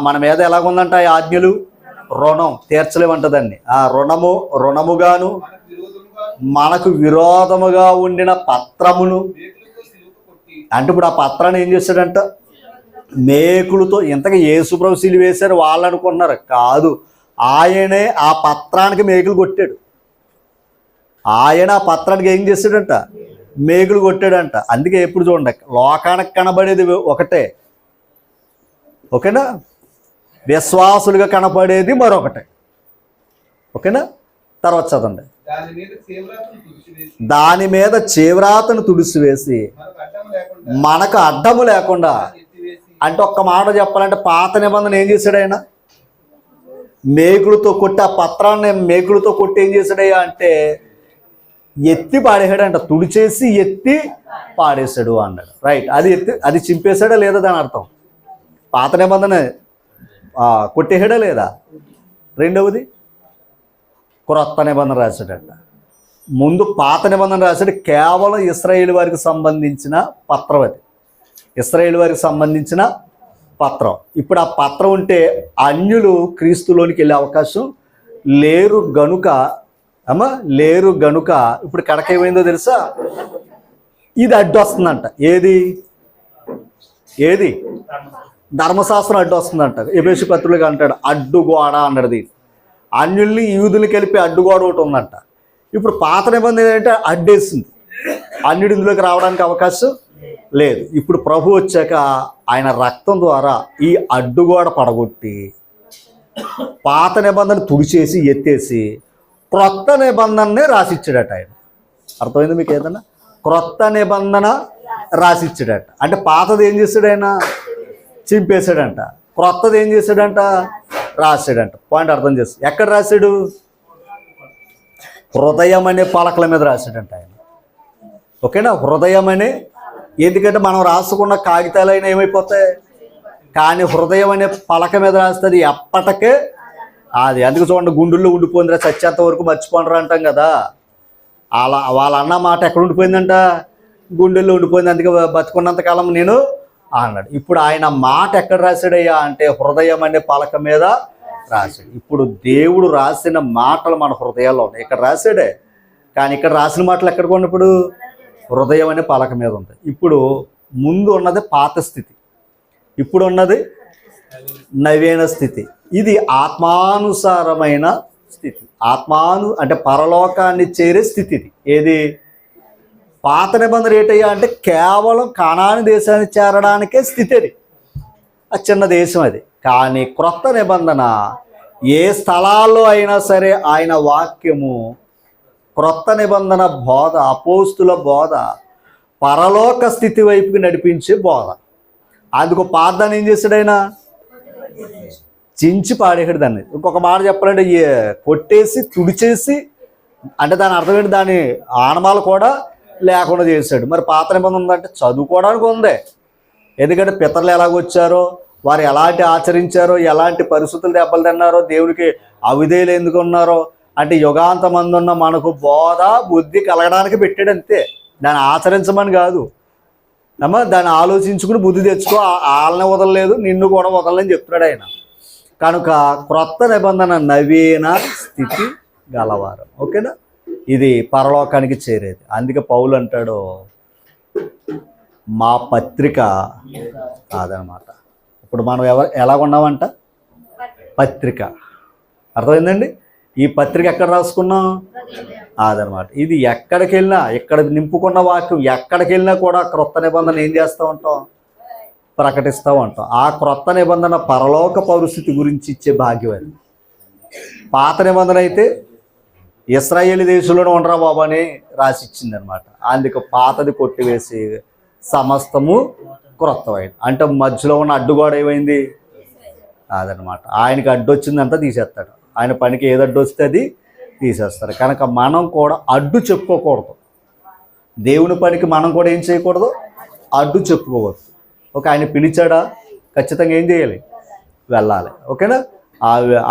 మన మీద ఎలాగుందంట? ఆ ఆజ్ఞలు రుణం తీర్చలేమంటదండి. ఆ రుణముగాను మనకు విరోధముగా ఉండిన పత్రమును అంటే ఇప్పుడు ఆ పత్రాన్ని ఏం చేశాడంట? మేకులతో. ఇంతగా యేసుప్రభు సిలువ వేశారు వాళ్ళు అనుకుంటున్నారు, కాదు, ఆయనే ఆ పత్రానికి మేకులు కొట్టాడు. ఆయన ఆ పత్రానికి ఏం చేశాడంట? మేకులు కొట్టాడంట. అందుకే ఎప్పుడు చూడండి, లోకానికి కనబడేది ఒకటే, ఓకేనా, విశ్వాసులుగా కనపడేది మరొకటే, ఓకేనా. తర్వాత చదవండి. దాని మీద చేవ్రాతను తుడిసివేసి మనకు అడ్డము లేకుండా. అంటే ఒక్క మాట చెప్పాలంటే పాత నిబంధన ఏం చేశాడు ఆయన? మేకులతో కొట్టి, ఆ పత్రాన్ని మేకులతో కొట్టి ఏం చేశాడయ్యా అంటే ఎత్తి పాడేసాడంట. తుడిచేసి ఎత్తి పాడేశాడు అన్నాడు. రైట్, అది చింపేశాడా లేదా దాని అర్థం? పాత నిబంధన కొట్టేసాడా లేదా? రెండవది క్రొత్త నిబంధన రాశాడంట. ముందు పాత నిబంధన రాశాడు, కేవలం ఇశ్రాయేలు వారికి సంబంధించిన పత్రం. అది ఇశ్రాయేలు వారికి సంబంధించిన పత్రం. ఇప్పుడు ఆ పత్రం ఉంటే అన్యులు క్రీస్తులోనికి వెళ్ళే అవకాశం లేరు గనుక ఇప్పుడు కడకేమైందో తెలుసా? ఇది అడ్డు వస్తుందంట. ఏది ధర్మశాస్త్రం అడ్డు వస్తుందంట. ఎబేసు పత్రులుగా అంటాడు అడ్డుగోడ అన్నాడు. దీన్ని అన్యుల్ని యూదుల్ని కలిపి అడ్డుగోడ ఒకటి ఉందంట. ఇప్పుడు పాత నిబంధన ఏంటంటే అడ్డేసింది, అన్యుడు ఇందులోకి రావడానికి అవకాశం లేదు. ఇప్పుడు ప్రభు వచ్చాక ఆయన రక్తం ద్వారా ఈ అడ్డుగోడ పడగొట్టి పాత నిబంధన తుడిచేసి ఎత్తేసి క్రొత్త నిబంధననే రాసిచ్చాడట ఆయన. అర్థమైంది మీకు ఏదన్నా? క్రొత్త నిబంధన రాసిచ్చాడట. అంటే పాతది ఏం చేశాడు ఆయన? చింపేశాడంట. క్రొత్తది ఏం చేశాడంట? రాశాడంట. పాయింట్ అర్థం చేసి ఎక్కడ రాశాడు? హృదయం అనే పలకల మీద రాశాడంట ఆయన, ఓకేనా. హృదయం అనే, ఎందుకంటే మనం రాసుకున్న కాగితాలైనా ఏమైపోతాయి, కానీ హృదయం అనే పలక మీద రాస్తుంది ఎప్పటికే అది. అందుకు చూడండి, గుండెల్లో ఉండిపోయిందిరా, చచ్చేంత వరకు మర్చిపోండిరా అంటాం కదా. అలా వాళ్ళ అన్న మాట ఎక్కడ ఉండిపోయిందంట? గుండెల్లో ఉండిపోయింది. అందుకే బతుకున్నంతకాలం నేను అన్నాడు. ఇప్పుడు ఆయన మాట ఎక్కడ రాశాడయ్యా అంటే హృదయం అనే పలక మీద రాశాడు. ఇప్పుడు దేవుడు రాసిన మాటలు మన హృదయాల్లో ఉన్నాయి. ఇక్కడ రాశాడే, కానీ ఇక్కడ రాసిన మాటలు ఎక్కడ కొన్ని ఇప్పుడు హృదయం అనే పలక మీద ఉంటాయి. ఇప్పుడు ముందు ఉన్నది పాత స్థితి, ఇప్పుడు ఉన్నది నవీన స్థితి. ఇది ఆత్మానుసారమైన స్థితి. అంటే పరలోకాన్ని చేరే స్థితి ఇది. ఏది? పాత నిబంధన ఏంటయ్యా అంటే కేవలం కానాను దేశాన్ని చేరడానికే స్థితి. అది ఆ చిన్న దేశం అది. కానీ క్రొత్త నిబంధన ఏ స్థలాల్లో అయినా సరే ఆయన వాక్యము, క్రొత్త నిబంధన బోధ, అపోస్తుల బోధ పరలోక స్థితి వైపుకి నడిపించే బోధ. అందుకు పాదాన్ని ఏం చేశాడు ఆయన? చించి పాడేసాడు దాన్ని. ఇంకొక మాట చెప్పాలంటే కొట్టేసి తుడిచేసి, అంటే దాని అర్థం ఏంటి? దాని ఆనమాలు కూడా లేకుండా చేశాడు. మరి పాత నిబంధన ఉందంటే చదువుకోవడానికి ఉంది. ఎందుకంటే పితరులు ఎలాగొచ్చారో, వారు ఎలాంటి ఆచరించారో, ఎలాంటి పరిస్థితులు దెబ్బలు తిన్నారో, దేవునికి అవిధేయులు ఎందుకు ఉన్నారో, అంటే యుగాంతమంది ఉన్న మనకు బోధ బుద్ధి కలగడానికి పెట్టాడు అంతే. దాన్ని ఆచరించమని కాదు, దాన్ని ఆలోచించుకుని బుద్ధి తెచ్చుకో, వాళ్ళని వదలలేదు నిన్ను కూడా వదలని చెప్తున్నాడు ఆయన. కనుక క్రొత్త నిబంధన నవీన స్థితి గలవారు, ఓకేనా. ఇది పరలోకానికి చేరేది. అందుకే పౌలు అంటాడు, మా పత్రిక కాదనమాట. ఇప్పుడు మనం ఎలా ఉన్నామంట? పత్రిక. అర్థమైందండి? ఈ పత్రిక ఎక్కడ రాసుకున్నాం? అదనమాట. ఇది ఎక్కడికి వెళ్ళినా, ఇక్కడ నింపుకున్న వాక్యం ఎక్కడికి వెళ్ళినా కూడా క్రొత్త నిబంధన ఏం చేస్తూ ఉంటాం? ప్రకటిస్తూ ఉంటాం. ఆ క్రొత్త నిబంధన పరలోక పరిస్థితి గురించి ఇచ్చే భాగ్యం అది. పాత నిబంధన అయితే ఇశ్రాయేలు దేశంలోనే ఉండరా బాబు అని రాసిచ్చింది అనమాట. అందుకు పాతది కొట్టివేసి సమస్తము క్రొత్తమైంది. అంటే మధ్యలో ఉన్న అడ్డుగోడ ఏమైంది? అదనమాట. ఆయనకి అడ్డు వచ్చిందంతా తీసేస్తాడు. ఆయన పనికి ఏది అడ్డు వస్తే అది తీసేస్తారు. కనుక మనం కూడా అడ్డు చెప్పుకోకూడదు. దేవుని పనికి మనం కూడా ఏం చేయకూడదు? అడ్డు చెప్పుకోకూడదు. ఒక ఆయన పిలిచాడా, ఖచ్చితంగా ఏం చేయాలి? వెళ్ళాలి, ఓకేనా.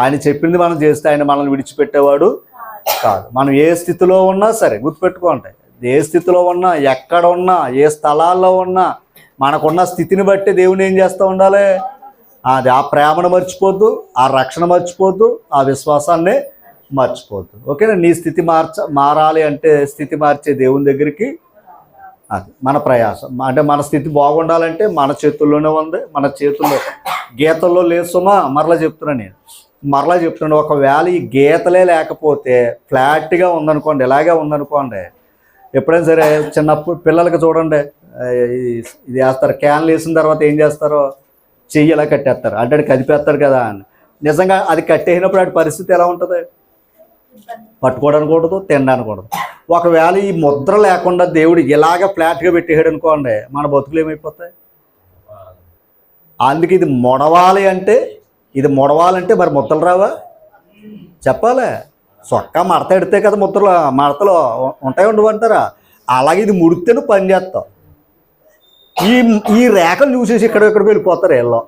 ఆయన చెప్పింది మనం చేస్తే ఆయన మనల్ని విడిచిపెట్టేవాడు కాదు. మనం ఏ స్థితిలో ఉన్నా సరే గుర్తుపెట్టుకోండి, ఏ స్థితిలో ఉన్నా, ఎక్కడ ఉన్నా, ఏ స్థలాల్లో ఉన్నా, మనకున్న స్థితిని బట్టి దేవుని ఏం చేస్తూ ఉండాలి? అది ఆ ప్రేమను మర్చిపోద్దు, ఆ రక్షణ మర్చిపోద్దు, ఆ విశ్వాసాన్ని మర్చిపోద్దు, ఓకేనా. నీ స్థితి మారాలి అంటే స్థితి మార్చే దేవుని దగ్గరికి అది మన ప్రయాసం. అంటే మన స్థితి బాగుండాలంటే మన చేతుల్లోనే ఉంది. మన చేతుల్లో గీతల్లో లేదు సుమా. మరలా చెప్తున్నాను ఒకవేళ ఈ గీతలే లేకపోతే ఫ్లాట్గా ఉందనుకోండి, ఇలాగే ఉందనుకోండి, ఎప్పుడైనా సరే చిన్నప్పుడు పిల్లలకి చూడండి, ఇది వేస్తారు, క్యాన్లు వేసిన తర్వాత ఏం చేస్తారో చెయ్యి ఇలా కట్టేస్తారు, అంటే అది కదిపేస్తారు కదా అని. నిజంగా అది కట్టేసినప్పుడు వాటి పరిస్థితి ఎలా ఉంటుంది? పట్టుకోవడానికి ఉండదు, తినడానికి ఉండదు. ఒకవేళ ఈ ముద్ర లేకుండా దేవుడు ఇలాగ ఫ్లాట్గా పెట్టేసాడు అనుకోండి, మన బతుకులు ఏమైపోతాయి? అందుకే ఇది మొడవాలంటే మరి ముద్దలు రావా? చెప్పాలి. సొక్క మడత ఎడితే కదా మడతలు ఉంటాయి ఉండవంటారా? అలాగే ఇది ముడితే నువ్వు పని చేస్తావు. ఈ రేఖలు చూసేసి ఎక్కడికి వెళ్ళిపోతారు వీళ్ళు.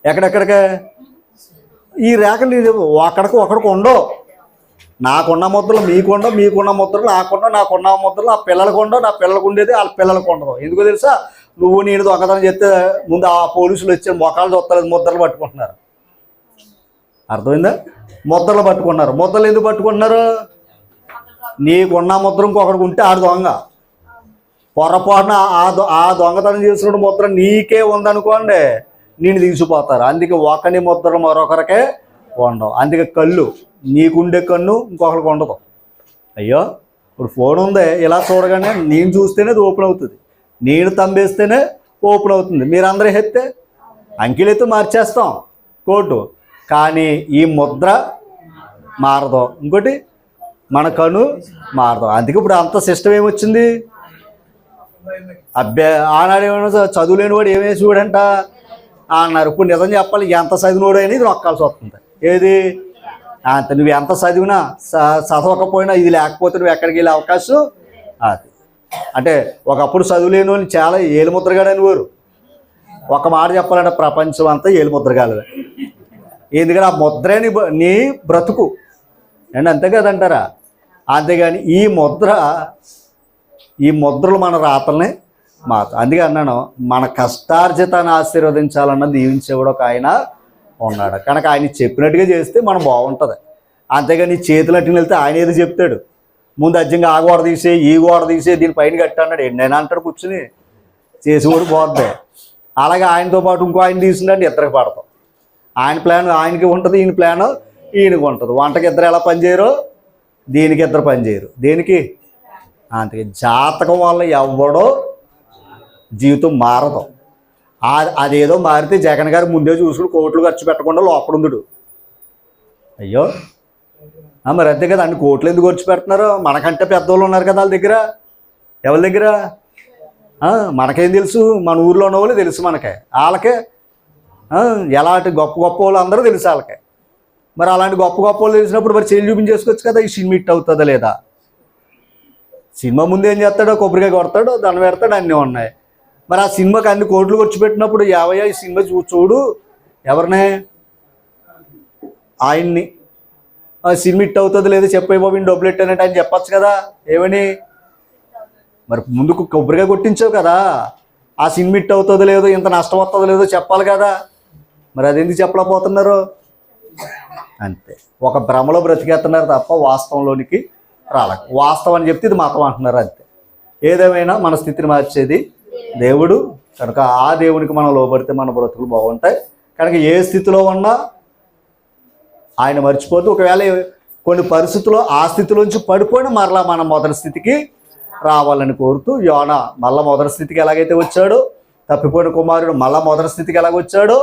ఎక్కడెక్కడికే ఈ రేఖలు ఒకడికి ఉండవు. నాకున్న ముద్రలు మీకుండవు, మీకున్న ముద్రలు నాకున్న ముద్రలు ఆ పిల్లలకు ఉండవు, నా పిల్లలకు ఉండేది వాళ్ళ పిల్లలకు ఉండదు. ఎందుకో తెలుసా? నువ్వు నేను దొంగతనం చేస్తే ముందు ఆ పోలీసులు వచ్చి మొఖాలు చూస్తలేదు, ముద్రలు పట్టుకుంటున్నారు. అర్థమైందా? ముద్రలు పట్టుకున్నారు. ముద్రలు ఎందుకు పట్టుకుంటున్నారు? నీకున్న ముద్ర ఇంకొకడికి ఉంటే ఆడు దొంగ. పొరపాటున ఆ దొంగతనం చేసిన ముద్ర నీకే ఉందనుకోండి, నేను తీసుకుపోతారు. అందుకే ఒకని ముద్రలు మరొకరికే ఉండవు. అందుకే కళ్ళు, నీకుండే కన్ను ఇంకొకరికి ఉండదు. అయ్యో ఇప్పుడు ఫోన్ ఉంది, ఇలా చూడగానే నేను చూస్తేనే అది ఓపెన్ అవుతుంది, నేను తంబేస్తేనే ఓపెన్ అవుతుంది. మీరందరూ ఎత్తే అంకెలెత్తి మార్చేస్తాం కోర్టు, కానీ ఈ ముద్ర మారదు. ఇంకోటి మన కను మారదు. అందుకే ఇప్పుడు అంత సిస్టమ్ ఏమొచ్చింది? ఆనాడు ఏమైనా చదువులేని వాడు ఏమేసి చూడంట అన్నారు. ఇప్పుడు నిజం చెప్పాలి, ఎంత చదివినోడు అనేది నొక్కాల్సి వస్తుంది. ఏది అంత నువ్వు ఎంత చదివినా చదవకపోయినా ఇది లేకపోతే నువ్వు ఎక్కడికి వెళ్ళే అవకాశం అది. అంటే ఒకప్పుడు చదువులేని వాళ్ళు చాలా ఏలుముద్రగాడని వారు. ఒక మాట చెప్పాలంటే ప్రపంచం అంతా ఏలుముద్రగాలే. ఎందుకంటే ఆ ముద్రే నీ బ్రతుకు అండి, అంతే కదంటారా? అంతేగాని ఈ ముద్రలు మన రాతల్ని అందుకే అన్నాను, మన కష్టార్జితాన్ని ఆశీర్వదించాలన్న దీవించేవాడు ఒక ఆయన ఉన్నాడు. కనుక ఆయన చెప్పినట్టుగా చేస్తే మనం బాగుంటుంది. అంతేగాని నీ చేతులు అట్టుకుని వెళ్తే ఆయన ఏదో చెప్తాడు, ముందు అర్జంగా ఆ గోడ తీసే ఈ గోడ తీసే దీని పైన కట్టి అన్నాడు. ఎన్నైనా అంటాడు కూర్చుని, చేసేవాడు పోద్ది. అలాగే ఆయనతో పాటు ఇంకో ఆయన తీసుకుంటే ఇద్దరికి పడతాం. ఆయన ప్లాన్ ఆయనకి ఉంటుంది, ఈయన ప్లాన్ ఈయనకి ఉంటుంది. వంటకి ఇద్దరు ఎలా పనిచేయరో దీనికి ఇద్దరు పనిచేయరు. దేనికి? అందుకే జాతకం వల్ల ఎవడో జీవితం మారదు. అదేదో మారితే జగన్ గారు ముందే చూసుకుని కోట్లు ఖర్చు పెట్టకుండా లోపడుందుడు. అయ్యో మరి అంతే కదా, అన్ని కోట్లు ఎందుకు ఖర్చు పెడుతున్నారు? మనకంటే పెద్దవాళ్ళు ఉన్నారు కదా వాళ్ళ దగ్గర. ఎవరి దగ్గర? మనకేం తెలుసు? మన ఊర్లో ఉన్న వాళ్ళు తెలుసు మనకే, వాళ్ళకే ఎలాంటి గొప్ప వాళ్ళు అందరూ తెలుసు వాళ్ళకే. మరి అలాంటి గొప్ప వాళ్ళు తెలిసినప్పుడు మరి చేంజ్ చూపించేసుకోవచ్చు కదా, ఈ సినిమా హిట్ అవుతుందా లేదా? సినిమా ముందు ఏం చేస్తాడో, కొబ్బరికాయ కొడతాడు, దండం పెడతాడు, అన్నీ ఉన్నాయి. మరి ఆ సినిమాకి అన్ని కోట్లు ఖర్చు పెట్టినప్పుడు యావయ్య ఈ సినిమా చూడు ఎవరినే? ఆయన్ని. ఆ సినిమా హిట్ అవుతుంది లేదా చెప్పే బాబు డబ్బులు పెట్టానంటే ఆయన చెప్పచ్చు కదా. ఏమని? మరి ముందుకు కొబ్బరికాయ కొట్టించావు కదా, ఆ సినిమా హిట్ అవుతుందో లేదో, ఇంత నష్టం వస్తుందో లేదో చెప్పాలి కదా. మరి అది ఎందుకు చెప్పలేకపోతున్నారు? అంతే, ఒక భ్రమలో బ్రతికేస్తున్నారు తప్ప వాస్తవంలోనికి రాలేదు. వాస్తవం అని చెప్తే ఇది మతం అంటున్నారు. అంతే. ఏదేమైనా మన స్థితిని మార్చేది దేవుడు. కనుక ఆ దేవునికి మనం లోబడితే మన బ్రతుకులు బాగుంటాయి. కనుక ఏ స్థితిలో ఉన్నా ఆయన మర్చిపోతూ, ఒకవేళ కొన్ని పరిస్థితుల్లో ఆ స్థితిలోంచి పడిపోయినా మరలా మన మొదటి స్థితికి రావాలని కోరుతూ, యోన మళ్ళా మొదటి స్థితికి ఎలాగైతే వచ్చాడో, తప్పిపోయిన కుమారుడు మళ్ళా మొదటి స్థితికి ఎలాగ వచ్చాడో,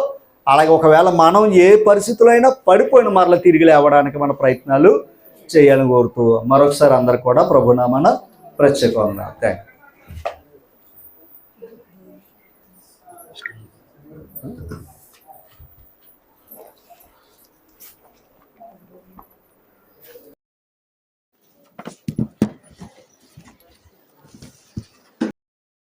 అలాగే ఒకవేళ మనం ఏ పరిస్థితుల్లో అయినా పడిపోయిన మరలా తిరిగి లేవడానికి మన ప్రయత్నాలు చేయాలని కోరుతూ మరొకసారి అందరు కూడా ప్రభునామాన ప్రత్యేకంగా థ్యాంక్ యూ.